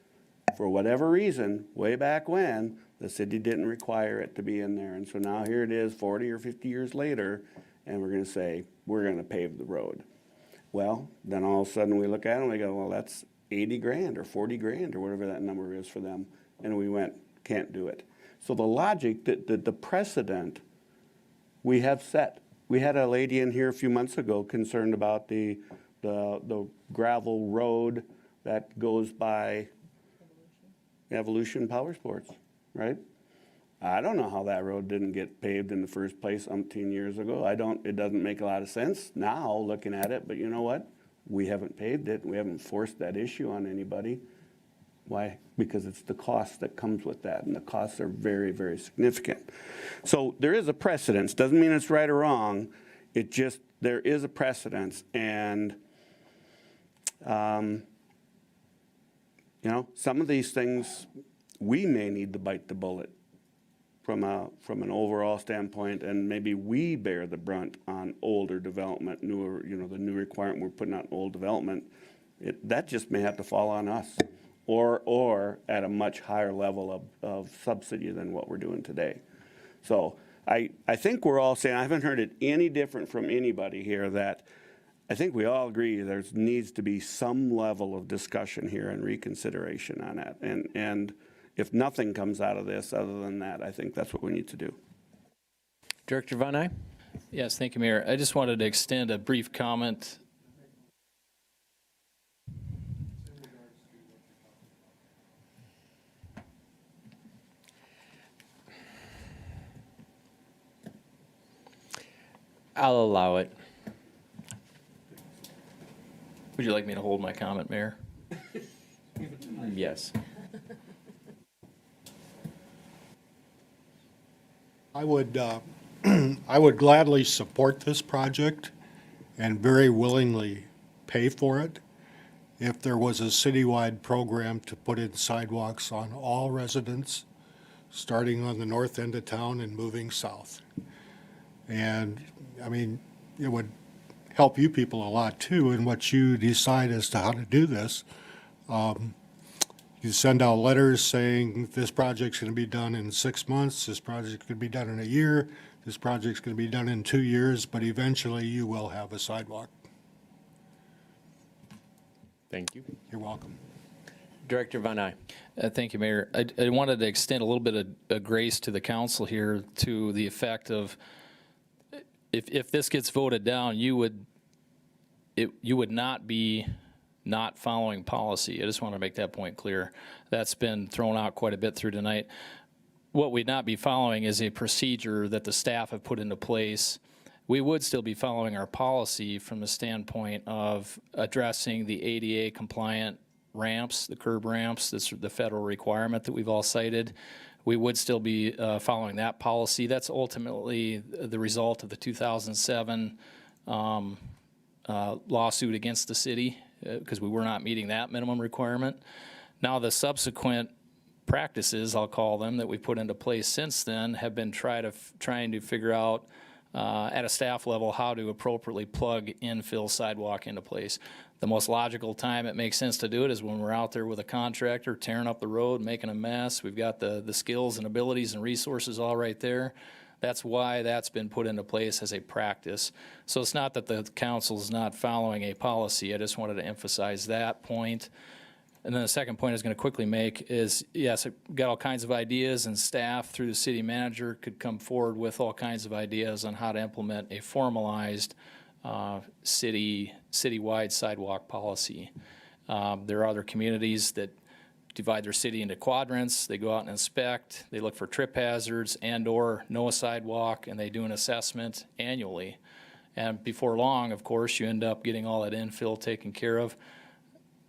for whatever reason, way back when, the city didn't require it to be in there. And so now here it is 40 or 50 years later, and we're going to say, we're going to pave the road. Well, then all of a sudden we look at it and we go, well, that's 80 grand or 40 grand or whatever that number is for them. And we went, can't do it. So the logic, the precedent we have set. We had a lady in here a few months ago concerned about the gravel road that goes by Evolution Power Sports, right? I don't know how that road didn't get paved in the first place umpteen years ago. It doesn't make a lot of sense now looking at it, but you know what? We haven't paved it. We haven't forced that issue on anybody. Why? Because it's the cost that comes with that, and the costs are very, very significant. So there is a precedence. Doesn't mean it's right or wrong. It just, there is a precedence, and you know, some of these things we may need to bite the bullet from an overall standpoint, and maybe we bear the brunt on older development, newer, you know, the new requirement we're putting out in old development. That just may have to fall on us, or at a much higher level of subsidy than what we're doing today. So I think we're all saying, I haven't heard it any different from anybody here, that I think we all agree there needs to be some level of discussion here and reconsideration on that. And if nothing comes out of this other than that, I think that's what we need to do. Director Von Eye? Yes, thank you, Mayor. I just wanted to extend a brief comment. I'll allow it. Would you like me to hold my comment, Mayor? Yes. I would gladly support this project and very willingly pay for it if there was a citywide program to put in sidewalks on all residents, starting on the north end of town and moving south. And, I mean, it would help you people a lot too in what you decide as to how to do this. You send out letters saying this project's going to be done in 6 months, this project's going to be done in a year, this project's going to be done in 2 years, but eventually you will have a sidewalk. Thank you. You're welcome. Director Von Eye. Thank you, Mayor. I wanted to extend a little bit of grace to the council here to the effect of, if this gets voted down, you would not be not following policy. I just want to make that point clear. That's been thrown out quite a bit through tonight. What we'd not be following is a procedure that the staff have put into place. We would still be following our policy from the standpoint of addressing the ADA compliant ramps, the curb ramps. That's the federal requirement that we've all cited. We would still be following that policy. That's ultimately the result of the 2007 lawsuit against the city because we were not meeting that minimum requirement. Now the subsequent practices, I'll call them, that we put into place since then have been trying to figure out at a staff level how to appropriately plug infill sidewalk into place. The most logical time it makes sense to do it is when we're out there with a contractor tearing up the road, making a mess. We've got the skills and abilities and resources all right there. That's why that's been put into place as a practice. So it's not that the council's not following a policy. I just wanted to emphasize that point. And then the second point I was going to quickly make is, yes, I've got all kinds of ideas, and staff through the city manager could come forward with all kinds of ideas on how to implement a formalized citywide sidewalk policy. There are other communities that divide their city into quadrants. They go out and inspect. They look for trip hazards and/or know a sidewalk, and they do an assessment annually. And before long, of course, you end up getting all that infill taken care of.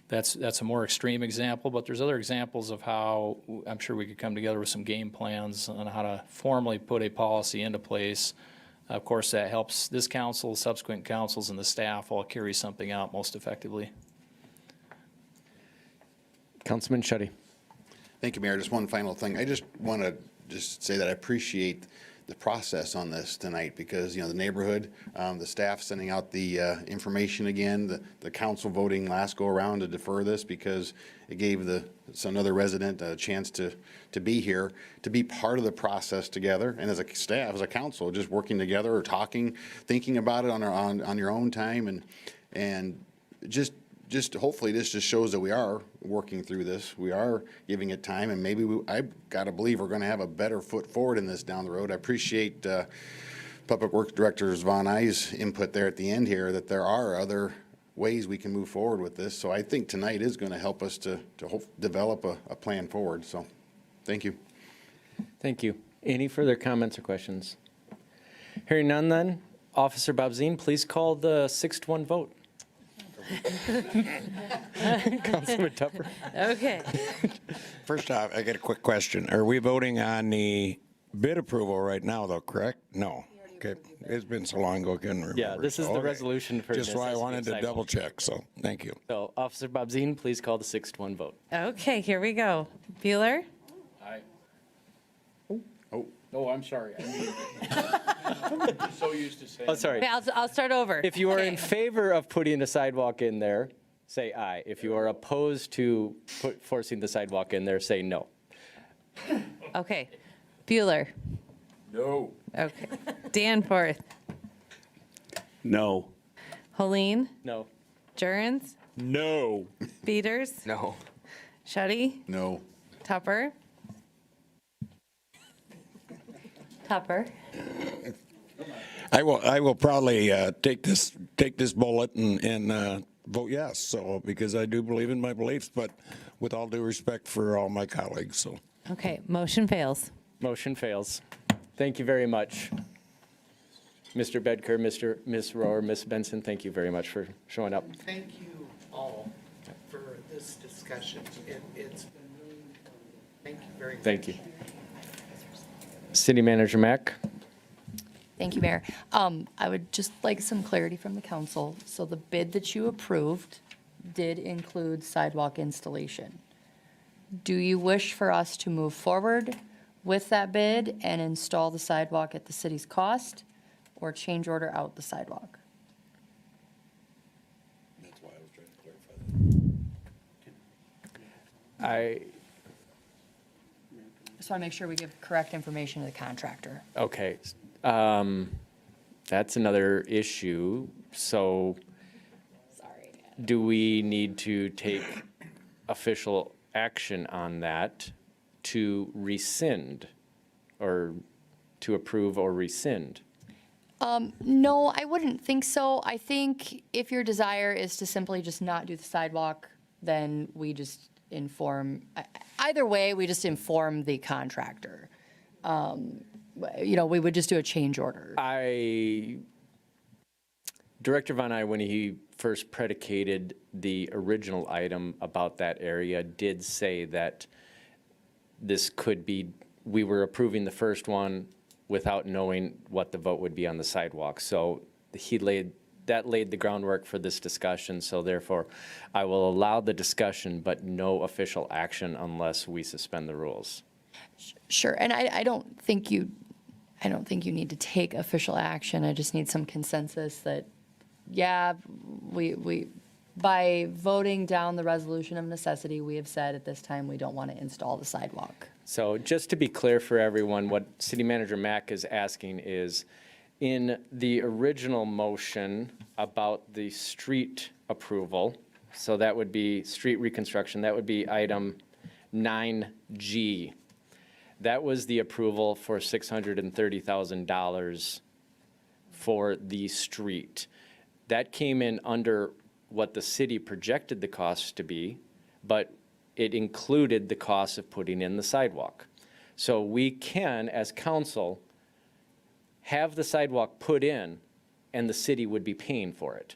That's a more extreme example, but there's other examples of how I'm sure we could come together with some game plans on how to formally put a policy into place. Of course, that helps this council, subsequent councils, and the staff all carry something out most effectively. Councilman Shetty. Thank you, Mayor. Just one final thing. I just want to just say that I appreciate the process on this tonight because, you know, the neighborhood, the staff sending out the information again, the council voting last go around to defer this because it gave another resident a chance to be here, to be part of the process together. And as a staff, as a council, just working together or talking, thinking about it on your own time and just hopefully this just shows that we are working through this. We are giving it time, and maybe I've got to believe we're going to have a better foot forward in this down the road. I appreciate Public Works Director Von Eye's input there at the end here that there are other ways we can move forward with this. So I think tonight is going to help us to develop a plan forward. So thank you. Thank you. Any further comments or questions? Hearing none then, Officer Babzine, please call the 6-1 vote. Councilman Tupper. Okay. First off, I got a quick question. Are we voting on the bid approval right now, though, correct? No. Okay. It's been so long ago, I couldn't remember. Yeah, this is the Okay. resolution for Just why I necessity wanted of to sidewalk. double check, so thank you. So, Officer Babzine, please call the 6-1 vote. Okay, here we go. Bueller, Aye. Oh, I'm sorry. I mean, I'm so used to saying. Oh, sorry. okay, I'll start over. If you are in Okay. favor of putting the sidewalk in there, say aye. If you are opposed to forcing the sidewalk in there, say no. Okay, Bueller, No. okay. Danforth, No. Helene, No. Jurens, No. Peters, No. Shetty, No. Tupper. Tupper. I will probably take this bullet and vote yes, so, because I do believe in my beliefs, but with all due respect for all my colleagues, so. Okay, motion fails. Motion fails. Thank you very much. Mr. Bedker, Ms. Rohr, Ms. Benson, thank you very much for showing up. Thank you all for this discussion. It's been really, thank you very much. Thank you. City Manager Mack. Thank you, Mayor. I would just like some clarity from the council. So the bid that you approved did include sidewalk installation. Do you wish for us to move forward with that bid and install the sidewalk at the city's cost, or change order out the sidewalk? That's why I was trying to clarify. I, Just want to make sure we give correct information to the contractor. okay. That's another issue. So do we need to take official action on that to rescind or to approve or rescind? No, I wouldn't think so. I think if your desire is to simply just not do the sidewalk, then we just either way, we just inform the contractor. We would just do a change order. Director Von Eye, when he first predicated the original item about that area, did say that this could be, we were approving the first one without knowing what the vote would be on the sidewalk. So that laid the groundwork for this discussion, so therefore I will allow the discussion, but no official action unless we suspend the rules. Sure, and I don't think you need to take official action. I just need some consensus that, yeah, we by voting down the resolution of necessity, we have said at this time we don't want to install the sidewalk. So just to be clear for everyone, what City Manager Mack is asking is, in the original motion about the street approval, so that would be street reconstruction, that would be item 9G. That was the approval for $630,000 for the street. That came in under what the city projected the costs to be, but it included the cost of putting in the sidewalk. So we can, as council, have the sidewalk put in and the city would be paying for it.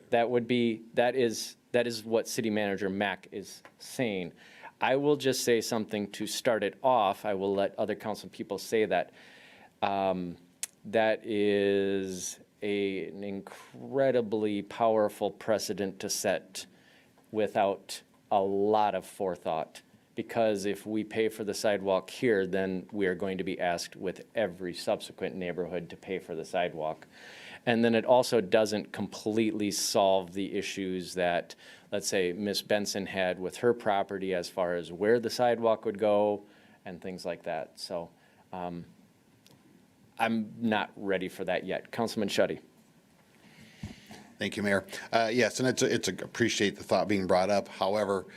That is what City Manager Mack is saying. I will just say something to start it off. I will let other council people say that. That is an incredibly powerful precedent to set without a lot of forethought. Because if we pay for the sidewalk here, then we are going to be asked with every subsequent neighborhood to pay for the sidewalk. And then it also doesn't completely solve the issues that, let's say, Ms. Benson had with her property as far as where the sidewalk would go and things like that. So I'm not ready for that yet. Councilman Schutte. Thank you, Mayor. Yes, and it's appreciate the thought being brought up. However,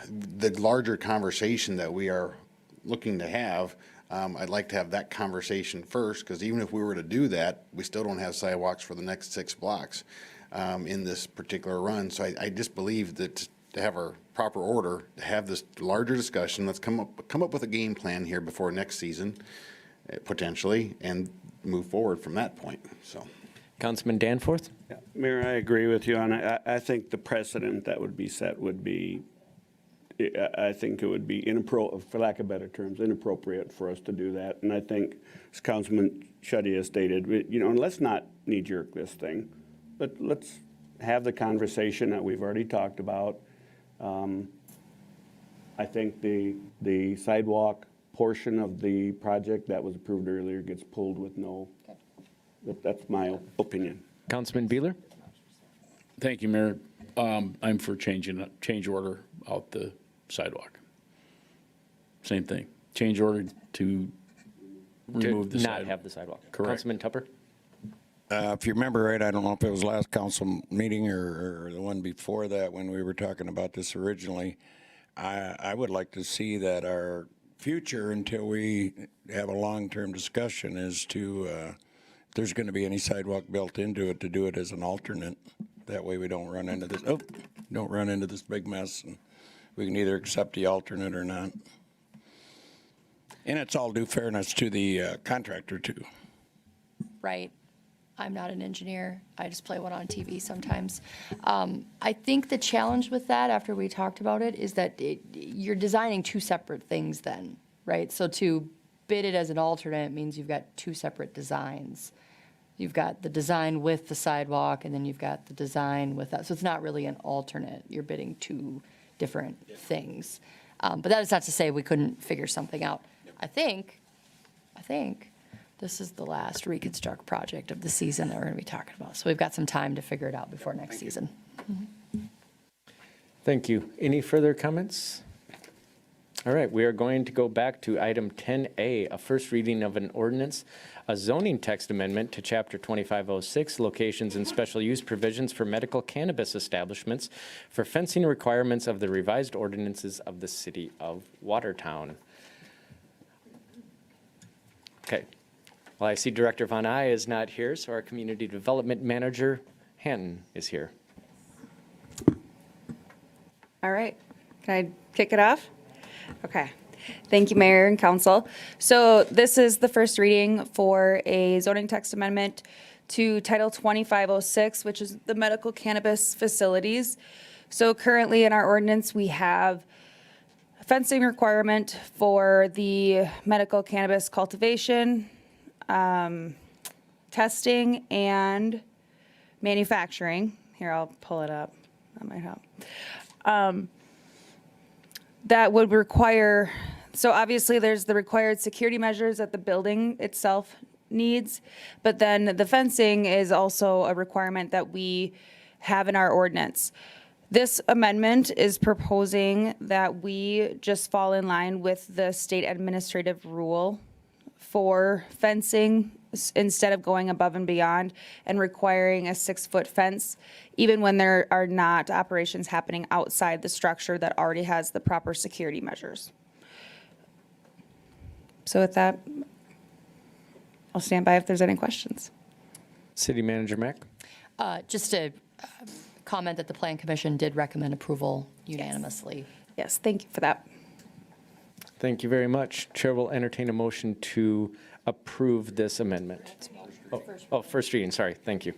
the larger conversation that we are looking to have, I'd like to have that conversation first, because even if we were to do that, we still don't have sidewalks for the next 6 blocks in this particular run. So I just believe that to have a proper order, to have this larger discussion, let's come up with a game plan here before next season, potentially, and move forward from that point, so. Councilman Danforth? Yeah, Mayor, I agree with you on it. I think the precedent that would be set would be, I think it would be for lack of better terms, inappropriate for us to do that. And I think, as Councilman Schutte has stated, and let's not knee-jerk this thing, but let's have the conversation that we've already talked about. I think the sidewalk portion of the project that was approved earlier gets pulled with no, that's my opinion. Councilman Beeler? Thank you, Mayor. I'm for change order out the sidewalk. Same thing. Change order to remove the sidewalk. Not have the sidewalk. Correct. Councilman Tupper? If you remember right, I don't know if it was last council meeting or the one before that when we were talking about this originally, I would like to see that our future, until we have a long-term discussion, is to, if there's going to be any sidewalk built into it, to do it as an alternate. That way we don't run into this big mess, and we can either accept the alternate or not. And it's all due fairness to the contractor too. Right. I'm not an engineer. I just play one on TV sometimes. I think the challenge with that, after we talked about it, is that you're designing 2 separate things then, right? So to bid it as an alternate means you've got 2 separate designs. You've got the design with the sidewalk, and then you've got the design with that. So it's not really an alternate. You're bidding 2 different things. But that is not to say we couldn't figure something out. I think this is the last reconstruct project of the season that we're going to be talking about. So we've got some time to figure it out before next season. Thank you. Any further comments? All right, we are going to go back to item 10A, a first reading of an ordinance, a zoning text amendment to Chapter 2506, locations and special use provisions for medical cannabis establishments for fencing requirements of the revised ordinances of the City of Watertown. Okay. Well, I see Director Von Ay is not here, so our Community Development Manager, Hanton, is here. All right, can I kick it off? Okay. Thank you, Mayor and Council. So this is the first reading for a zoning text amendment to Title 2506, which is the medical cannabis facilities. So currently in our ordinance, we have a fencing requirement for the medical cannabis cultivation, testing, and manufacturing. Here, I'll pull it up. That might help. That would require, so obviously there's the required security measures that the building itself needs, but then the fencing is also a requirement that we have in our ordinance. This amendment is proposing that we just fall in line with the state administrative rule for fencing instead of going above and beyond and requiring a 6-foot fence, even when there are not operations happening outside the structure that already has the proper security measures. So with that, I'll stand by if there's any questions. City Manager Mack? Just to comment that the Plan Commission did recommend approval unanimously. Yes, thank you for that. Thank you very much. Chair will entertain a motion to approve this amendment. Oh, first reading, sorry, thank you.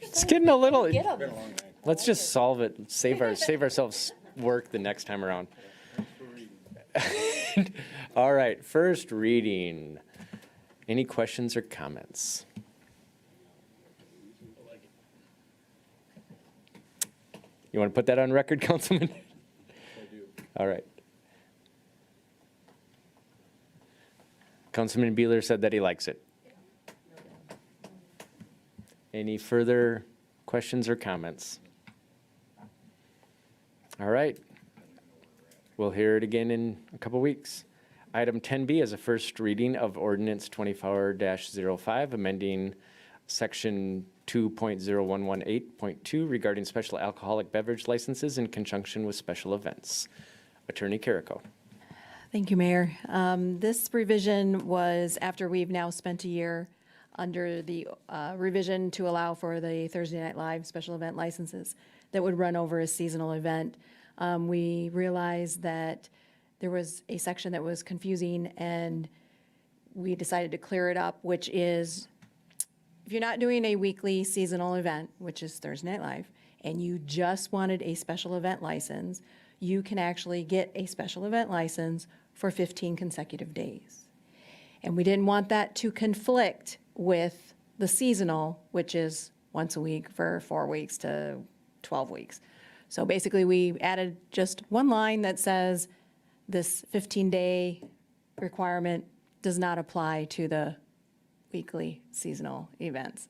It's getting a little, let's just solve it, save ourselves work the next time around. All right, first reading. Any questions or comments? You want to put that on record, Councilman? All right. Councilman Beeler said that he likes it. Any further questions or comments? All right. We'll hear it again in a couple weeks. Item 10B is a first reading of Ordinance 24-05, amending Section 2.0118.2 regarding special alcoholic beverage licenses in conjunction with special events. Attorney Carrico. Thank you, Mayor. This revision was after we've now spent a year under the revision to allow for the Thursday Night Live special event licenses that would run over a seasonal event. We realized that there was a section that was confusing, and we decided to clear it up, which is if you're not doing a weekly seasonal event, which is Thursday Night Live, and you just wanted a special event license, you can actually get a special event license for 15 consecutive days. And we didn't want that to conflict with the seasonal, which is once a week for 4 weeks to 12 weeks. So basically, we added just one line that says this 15-day requirement does not apply to the weekly seasonal events.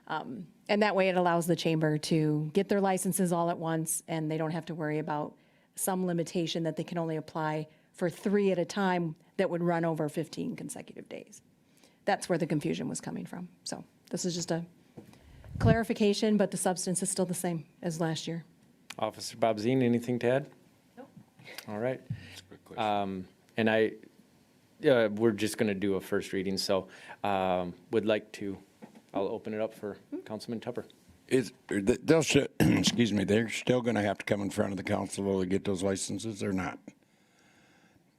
And that way it allows the chamber to get their licenses all at once, and they don't have to worry about some limitation that they can only apply for 3 at a time that would run over 15 consecutive days. That's where the confusion was coming from. So this is just a clarification, but the substance is still the same as last year. Officer Bob Zine, anything to add? No. All right. And we're just going to do a first reading, so would like to, I'll open it up for Councilman Tupper. They'll excuse me, they're still going to have to come in front of the council to get those licenses or not?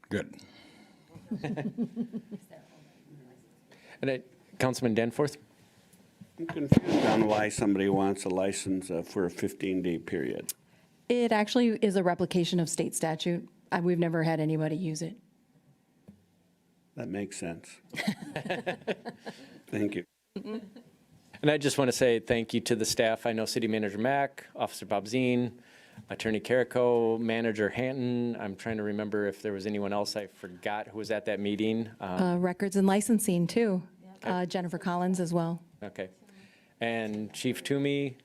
Good. And Councilman Danforth? I'm confused on why somebody wants a license for a 15-day period. It actually is a replication of state statute. We've never had anybody use it. That makes sense. Thank you. And I just want to say thank you to the staff. I know City Manager Mack, Officer Bob Zine, Attorney Carrico, Manager Hanton. I'm trying to remember if there was anyone else I forgot who was at that meeting. Records and licensing, too. Jennifer Collins as well. Okay. And Chief Toomey,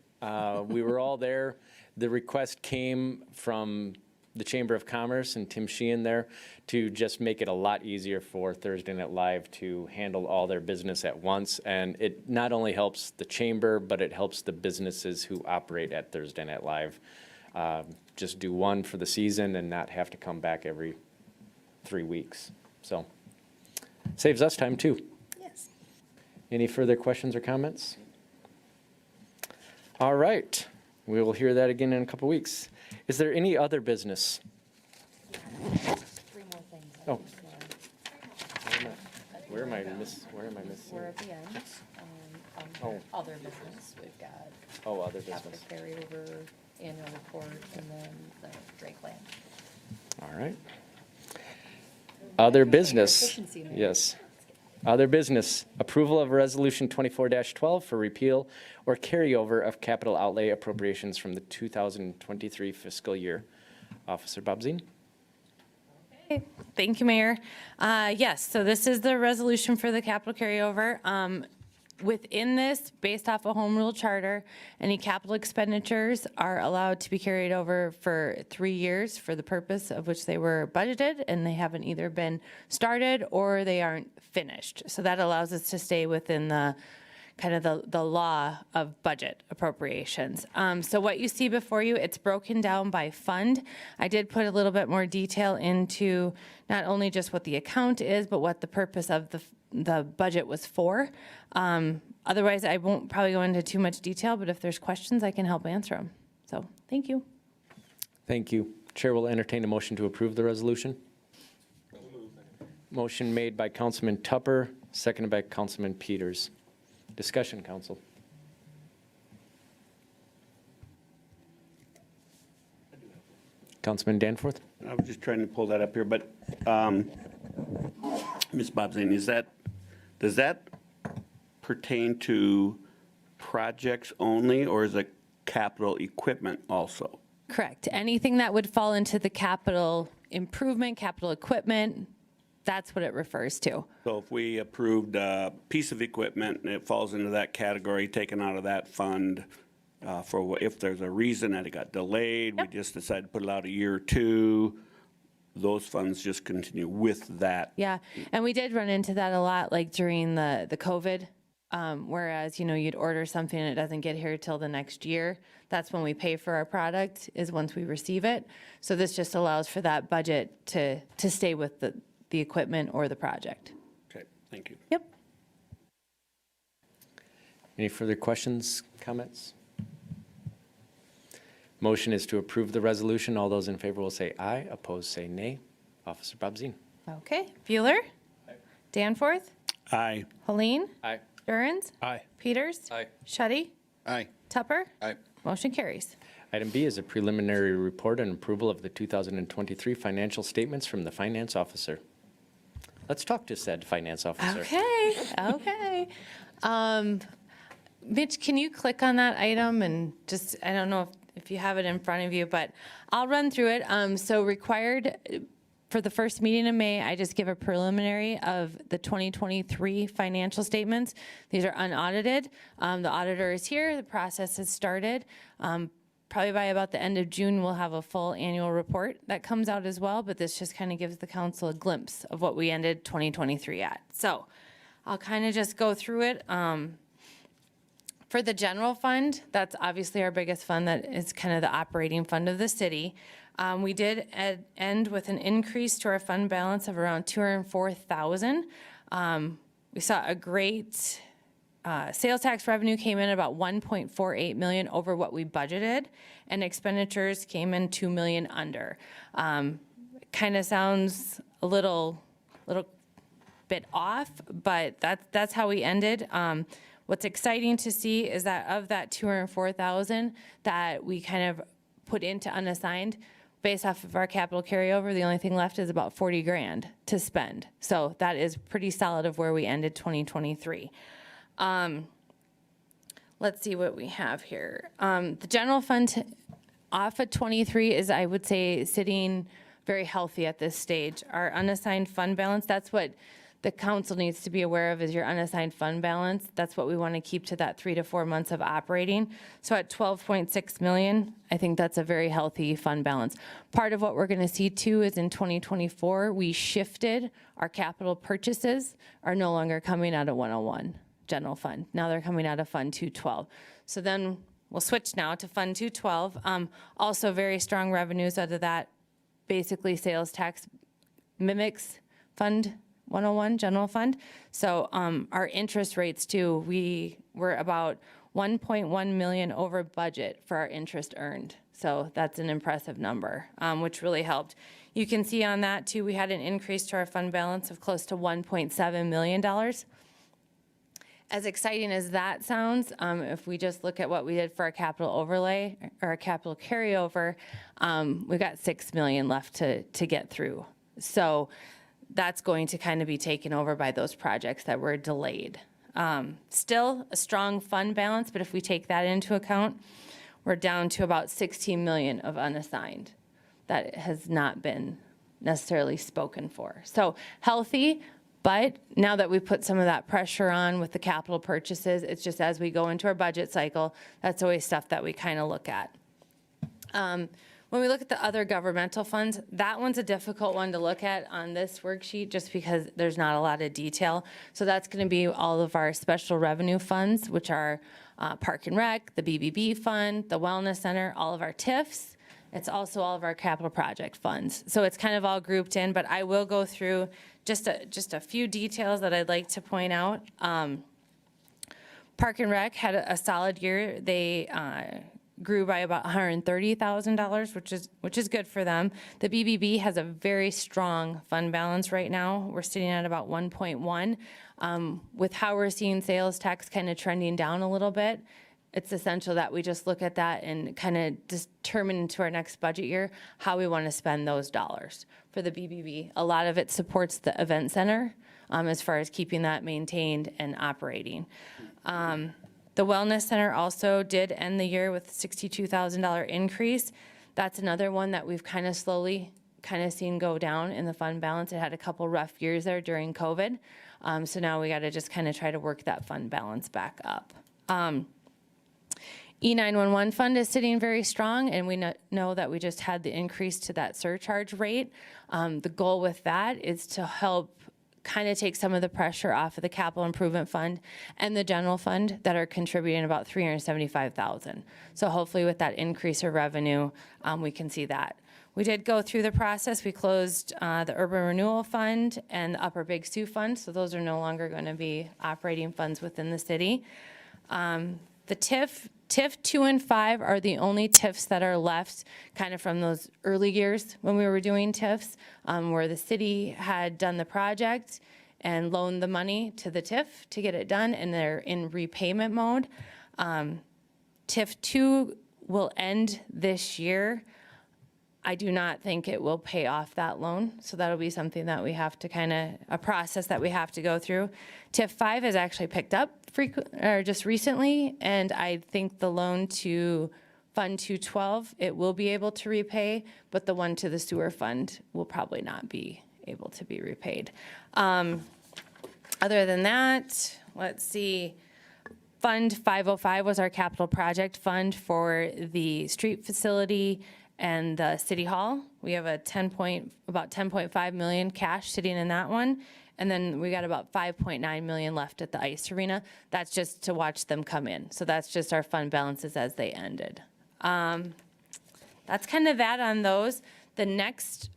we were all there. The request came from the Chamber of Commerce and Tim Sheehan there to just make it a lot easier for Thursday Night Live to handle all their business at once. And it not only helps the chamber, but it helps the businesses who operate at Thursday Night Live. Just do one for the season and not have to come back every 3 weeks. So Saves us time too. Yes. Any further questions or comments? All right, we will hear that again in a couple weeks. Is there any other business? Oh. Where am I missing? We're at the end. Oh. Other business, we've got Oh, other capital business. carryover, annual report, and then the Drake land. All right. Other business. efficiency there. Yes. Other business. Approval of Resolution 24-12 for repeal or carryover of capital outlay appropriations from the 2023 fiscal year. Officer Bob Zine. Thank you, Mayor. Yes, so this is the resolution for the capital carryover. Within this, based off a home rule charter, any capital expenditures are allowed to be carried over for 3 years for the purpose of which they were budgeted, and they haven't either been started or they aren't finished. So that allows us to stay within the kind of the law of budget appropriations. So what you see before you, it's broken down by fund. I did put a little bit more detail into not only just what the account is, but what the purpose of the budget was for. Otherwise, I won't probably go into too much detail, but if there's questions, I can help answer them. So, thank you. Thank you. Chair will entertain a motion to approve the resolution. Motion made by Councilman Tupper, seconded by Councilman Peters. Discussion, council. Councilman Danforth? I was just trying to pull that up here, but, Ms. Bobzine, does that pertain to projects only, or is it capital equipment also? Correct. Anything that would fall into the capital improvement, capital equipment, that's what it refers to. So if we approved a piece of equipment and it falls into that category, taken out of that fund, for if there's a reason that it got delayed, we just decide to put it out a year or two, those funds just continue with that. Yeah, and we did run into that a lot, like during the COVID, whereas, you'd order something and it doesn't get here till the next year. That's when we pay for our product, is once we receive it. So this just allows for that budget to stay with the equipment or the project. Okay, thank you. Yep. Any further questions, comments? Motion is to approve the resolution. All those in favor will say aye. Opposed, say nay. Officer Bob Zine. Okay, Bueller? Danforth? Aye. Helene? Aye. Durans? Aye. Peters? Aye. Shetty? Aye. Tupper? Aye. Motion carries. Item B is a preliminary report and approval of the 2023 financial statements from the finance officer. Let's talk to said finance officer. Okay. Mitch, can you click on that item and just, I don't know if you have it in front of you, but I'll run through it. So required for the first meeting in May, I just give a preliminary of the 2023 financial statements. These are unaudited. The auditor is here. The process has started. Probably by about the end of June, we'll have a full annual report that comes out as well, but this just kind of gives the council a glimpse of what we ended 2023 at. So I'll kind of just go through it. For the general fund, that's obviously our biggest fund. That is kind of the operating fund of the city. We did end with an increase to our fund balance of around $204,000. We saw a great sales tax revenue came in about $1.48 million over what we budgeted, and expenditures came in $2 million under. Kind of sounds a little bit off, but that's how we ended. What's exciting to see is that of that $204,000 that we kind of put into unassigned, based off of our capital carryover, the only thing left is about $40,000 to spend. So that is pretty solid of where we ended 2023. Let's see what we have here. The general fund off at 23 is, I would say, sitting very healthy at this stage. Our unassigned fund balance, that's what the council needs to be aware of, is your unassigned fund balance. That's what we want to keep to that 3 to 4 months of operating. So at 12.6 million, I think that's a very healthy fund balance. Part of what we're going to see too is in 2024, we shifted our capital purchases are no longer coming out of 101 general fund. Now they're coming out of Fund 212. So then we'll switch now to Fund 212. Also very strong revenues out of that. Basically sales tax mimics Fund 101 general fund. So our interest rates too, we were about 1.1 million over budget for our interest earned. So that's an impressive number, which really helped. You can see on that too, we had an increase to our fund balance of close to $1.7 million. As exciting as that sounds, if we just look at what we did for our capital overlay or our capital carryover, we've got 6 million left to get through. So that's going to kind of be taken over by those projects that were delayed. Still a strong fund balance, but if we take that into account, we're down to about 16 million of unassigned that has not been necessarily spoken for. So healthy, but now that we've put some of that pressure on with the capital purchases, it's just as we go into our budget cycle, that's always stuff that we kind of look at. When we look at the other governmental funds, that one's a difficult one to look at on this worksheet just because there's not a lot of detail. So that's going to be all of our special revenue funds, which are Park and Rec, the BBB fund, the Wellness Center, all of our TIFs. It's also all of our capital project funds. So it's kind of all grouped in, but I will go through just a few details that I'd like to point out. Park and Rec had a solid year. They grew by about $130,000, which is good for them. The BBB has a very strong fund balance right now. We're sitting at about 1.1. With how we're seeing sales tax kind of trending down a little bit, it's essential that we just look at that and kind of determine into our next budget year how we want to spend those dollars for the BBB. A lot of it supports the event center as far as keeping that maintained and operating. The Wellness Center also did end the year with a $62,000 increase. That's another one that we've kind of slowly seen go down in the fund balance. It had a couple rough years there during COVID. So now we got to just kind of try to work that fund balance back up. E911 fund is sitting very strong, and we know that we just had the increase to that surcharge rate. The goal with that is to help kind of take some of the pressure off of the capital improvement fund and the general fund that are contributing about $375,000. So hopefully with that increase of revenue, we can see that. We did go through the process. We closed the Urban Renewal Fund and the Upper Big Sioux Fund, so those are no longer going to be operating funds within the city. The TIF 2 and 5 are the only TIFs that are left kind of from those early years when we were doing TIFs, where the city had done the project and loaned the money to the TIF to get it done, and they're in repayment mode. TIF 2 will end this year. I do not think it will pay off that loan, so that'll be something that we have to a process that we have to go through. TIF 5 has actually picked up just recently, and I think the loan to Fund 212, it will be able to repay, but the one to the sewer fund will probably not be able to be repaid. Other than that, let's see. Fund 505 was our capital project fund for the street facility and the city hall. We have about 10.5 million cash sitting in that one. And then we got about 5.9 million left at the ice arena. That's just to watch them come in. So that's just our fund balances as they ended. That's kind of that on those. The next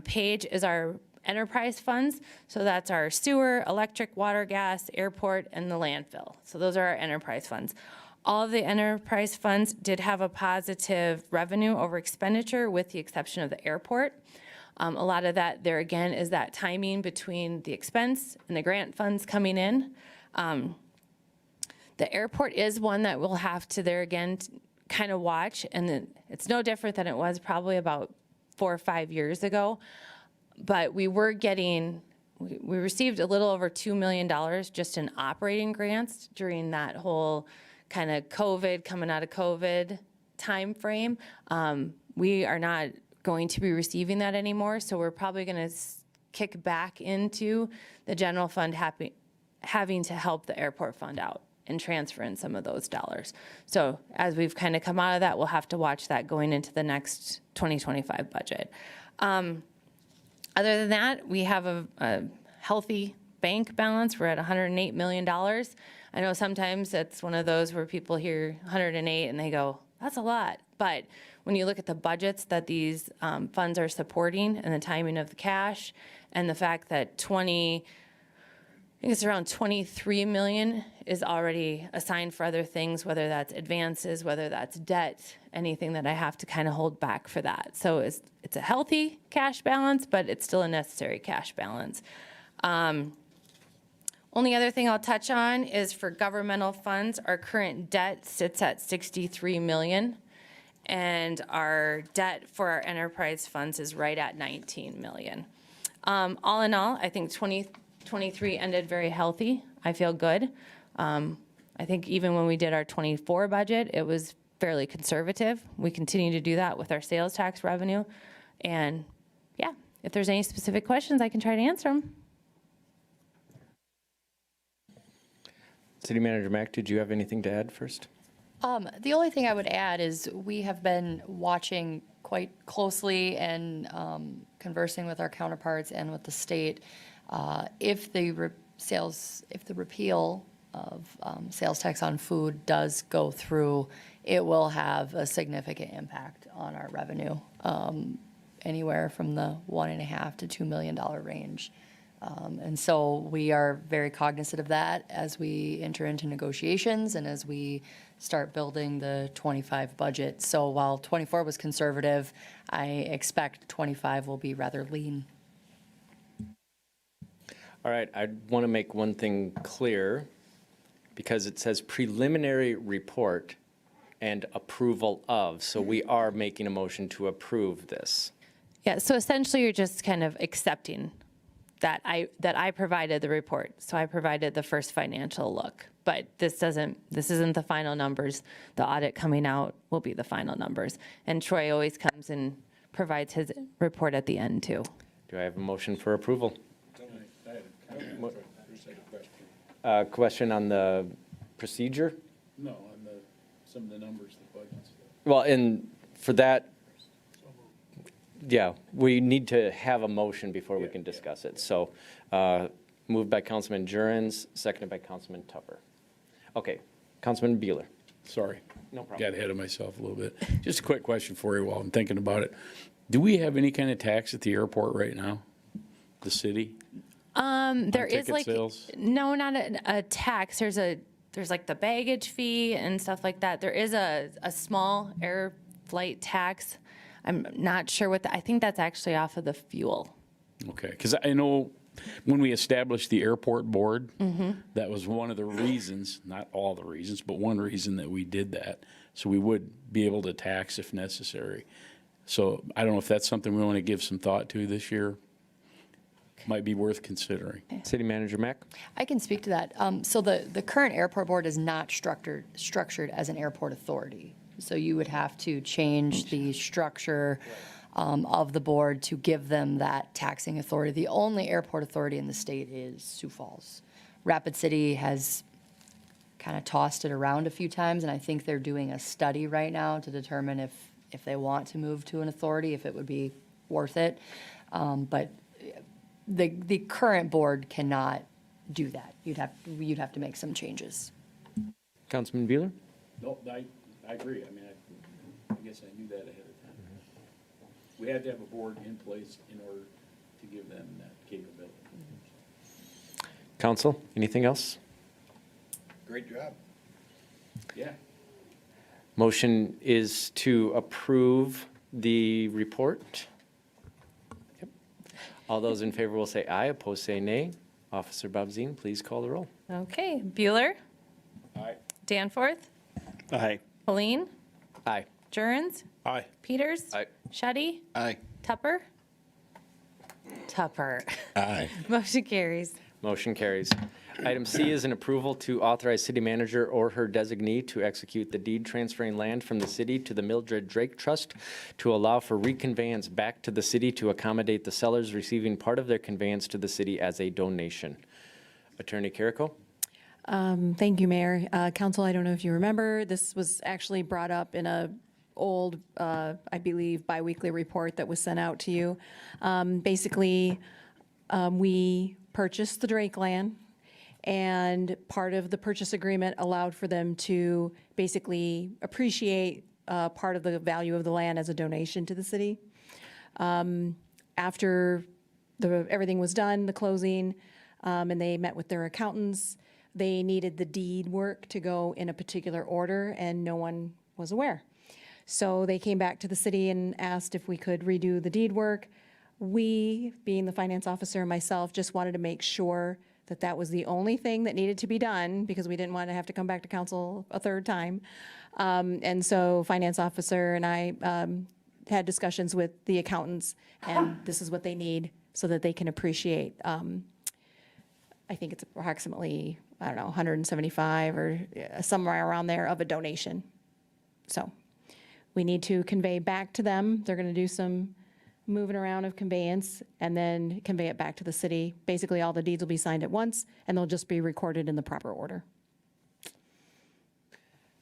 page is our enterprise funds. So that's our sewer, electric, water, gas, airport, and the landfill. So those are our enterprise funds. All of the enterprise funds did have a positive revenue over expenditure with the exception of the airport. A lot of that there again is that timing between the expense and the grant funds coming in. The airport is one that we'll have to there again kind of watch, and then it's no different than it was probably about 4 or 5 years ago. But we received a little over $2 million just in operating grants during that whole kind of COVID, coming out of COVID time frame. We are not going to be receiving that anymore, so we're probably going to kick back into the general fund having to help the airport fund out and transfer in some of those dollars. So as we've kind of come out of that, we'll have to watch that going into the next 2025 budget. Other than that, we have a healthy bank balance. We're at $108 million. I know sometimes it's one of those where people hear 108 and they go, that's a lot. But when you look at the budgets that these funds are supporting and the timing of the cash And the fact that I think it's around 23 million is already assigned for other things, whether that's advances, whether that's debt, anything that I have to kind of hold back for that. So it's a healthy cash balance, but it's still a necessary cash balance. Only other thing I'll touch on is for governmental funds, our current debt sits at 63 million. And our debt for our enterprise funds is right at 19 million. All in all, I think 2023 ended very healthy. I feel good. I think even when we did our 24 budget, it was fairly conservative. We continue to do that with our sales tax revenue. And yeah, if there's any specific questions, I can try to answer them. City Manager Mack, did you have anything to add first? The only thing I would add is we have been watching quite closely and conversing with our counterparts and with the state. If the repeal of sales tax on food does go through, it will have a significant impact on our revenue, anywhere from the $1.5 to $2 million range. And so we are very cognizant of that as we enter into negotiations and as we start building the 25 budget. So while 24 was conservative, I expect 25 will be rather lean. All right, I want to make one thing clear because it says preliminary report and approval of. So we are making a motion to approve this. Yeah, so essentially you're just kind of accepting that I provided the report. So I provided the first financial look, but this isn't the final numbers. The audit coming out will be the final numbers. And Troy always comes and provides his report at the end too. Do I have a motion for approval? Question on the procedure? No, on some of the numbers, the budgets. Well, and for that, yeah, we need to have a motion before we can discuss it. So moved by Councilman Jurens, seconded by Councilman Tupper. Okay, Councilman Beeler. Sorry. No problem. Got ahead of myself a little bit. Just a quick question for you while I'm thinking about it. Do we have any kind of tax at the airport right now? The city? There is ticket like, sales? no, not a tax. There's like the baggage fee and stuff like that. There is a small air flight tax. I'm not sure I think that's actually off of the fuel. Okay, because I know when we established the airport board, that was one of the reasons, not all the reasons, but one reason that we did that. So we would be able to tax if necessary. So I don't know if that's something we want to give some thought to this year. Might be worth considering. City Manager Mack? I can speak to that. So the current airport board is not structured as an airport authority. So you would have to change the structure of the board to give them that taxing authority. The only airport authority in the state is Sioux Falls. Rapid City has kind of tossed it around a few times, and I think they're doing a study right now to determine if they want to move to an authority, if it would be worth it. But the current board cannot do that. You'd have to make some changes. Councilman Beeler? No, I agree. I mean, I guess I knew that ahead of time. We had to have a board in place in order to give them that capability. Council, anything else? Great job. Yeah. Motion is to approve the report. Yep. All those in favor will say aye, opposed say nay. Officer Babzine, please call the roll. Okay, Bueller? Aye. Danforth? Aye. Helene? Aye. Jurens? Aye. Peters? Aye. Shetty? Aye. Tupper? Tupper. Aye. Motion carries. Motion carries. Item C is an approval to authorize city manager or her designee to execute the deed transferring land from the city to the Mildred Drake Trust to allow for reconveyance back to the city to accommodate the sellers receiving part of their conveyance to the city as a donation. Attorney Carrico? Thank you, Mayor. Council, I don't know if you remember, this was actually brought up in a old, I believe, biweekly report that was sent out to you. Basically, we purchased the Drake land, and part of the purchase agreement allowed for them to basically appreciate part of the value of the land as a donation to the city. After everything was done, the closing, and they met with their accountants. They needed the deed work to go in a particular order, and no one was aware. So they came back to the city and asked if we could redo the deed work. We, being the finance officer and myself, just wanted to make sure that that was the only thing that needed to be done, because we didn't want to have to come back to council a third time. And so finance officer and I had discussions with the accountants, and this is what they need so that they can appreciate. I think it's approximately, I don't know, 175 or somewhere around there of a donation. So we need to convey back to them. They're going to do some moving around of conveyance and then convey it back to the city. Basically, all the deeds will be signed at once, and they'll just be recorded in the proper order.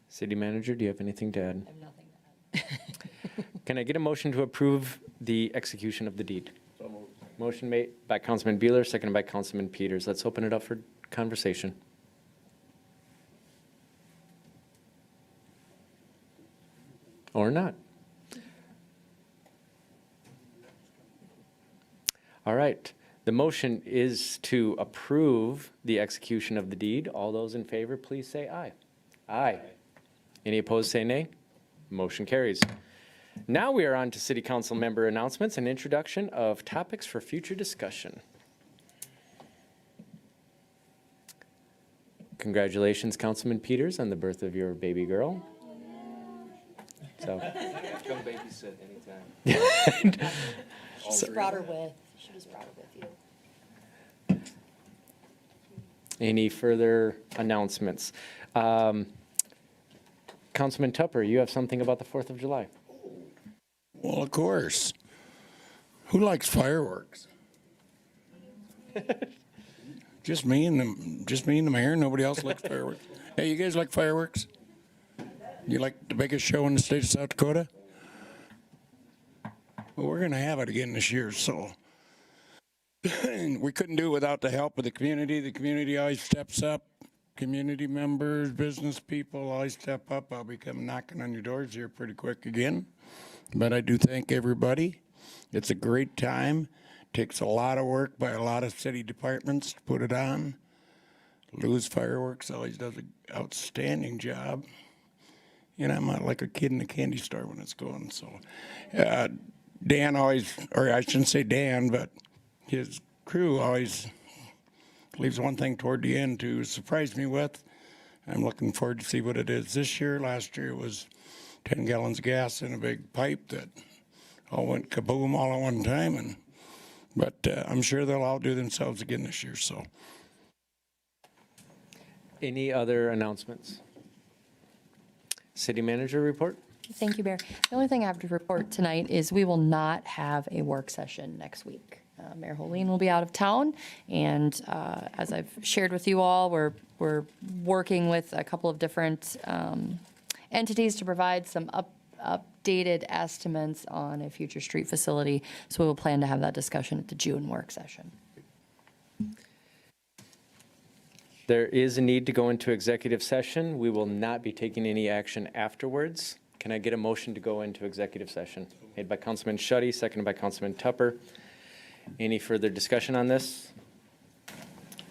City manager, do you have anything to add? I have nothing to add. Can I get a motion to approve the execution of the deed? Motion made by Councilman Beeler, seconded by Councilman Peters. Let's open it up for conversation. Or not. All right. The motion is to approve the execution of the deed. All those in favor, please say aye. Aye. Any opposed, say nay. Motion carries. Now we are on to city council member announcements and introduction of topics for future discussion. Congratulations, Councilman Peters, on the birth of your baby girl. So. Come babysit anytime. She just brought her with you. Any further announcements? Councilman Tupper, you have something about the 4th of July. Well, of course. Who likes fireworks? Just me and the mayor. Nobody else likes fireworks. Hey, you guys like fireworks? You like the biggest show in the state of South Dakota? Well, we're going to have it again this year, so we couldn't do it without the help of the community. The community always steps up. Community members, business people always step up. I'll be coming knocking on your doors here pretty quick again. But I do thank everybody. It's a great time. Takes a lot of work by a lot of city departments to put it on. Lou's Fireworks always does an outstanding job. You know, I'm not like a kid in a candy store when it's going. So Dan always, or I shouldn't say Dan, but his crew always leaves one thing toward the end to surprise me with. I'm looking forward to see what it is this year. Last year it was 10 gallons of gas in a big pipe that all went kaboom all at one time. But I'm sure they'll outdo themselves again this year. So, any other announcements? City manager report? Thank you, Mayor. The only thing I have to report tonight is we will not have a work session next week. Mayor Holeen will be out of town, and as I've shared with you all, we're working with a couple of different entities to provide some updated estimates on a future street facility. So we will plan to have that discussion at the June work session. There is a need to go into executive session. We will not be taking any action afterwards. Can I get a motion to go into executive session? Made by Councilman Schutte, seconded by Councilman Tupper. Any further discussion on this?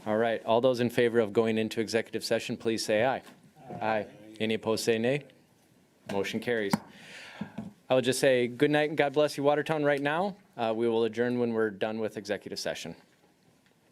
All right, all those in favor of going into executive session, please say aye. Aye. Any opposed, say nay. Motion carries. I will just say good night and God bless you, Watertown, right now. We will adjourn when we're done with executive session.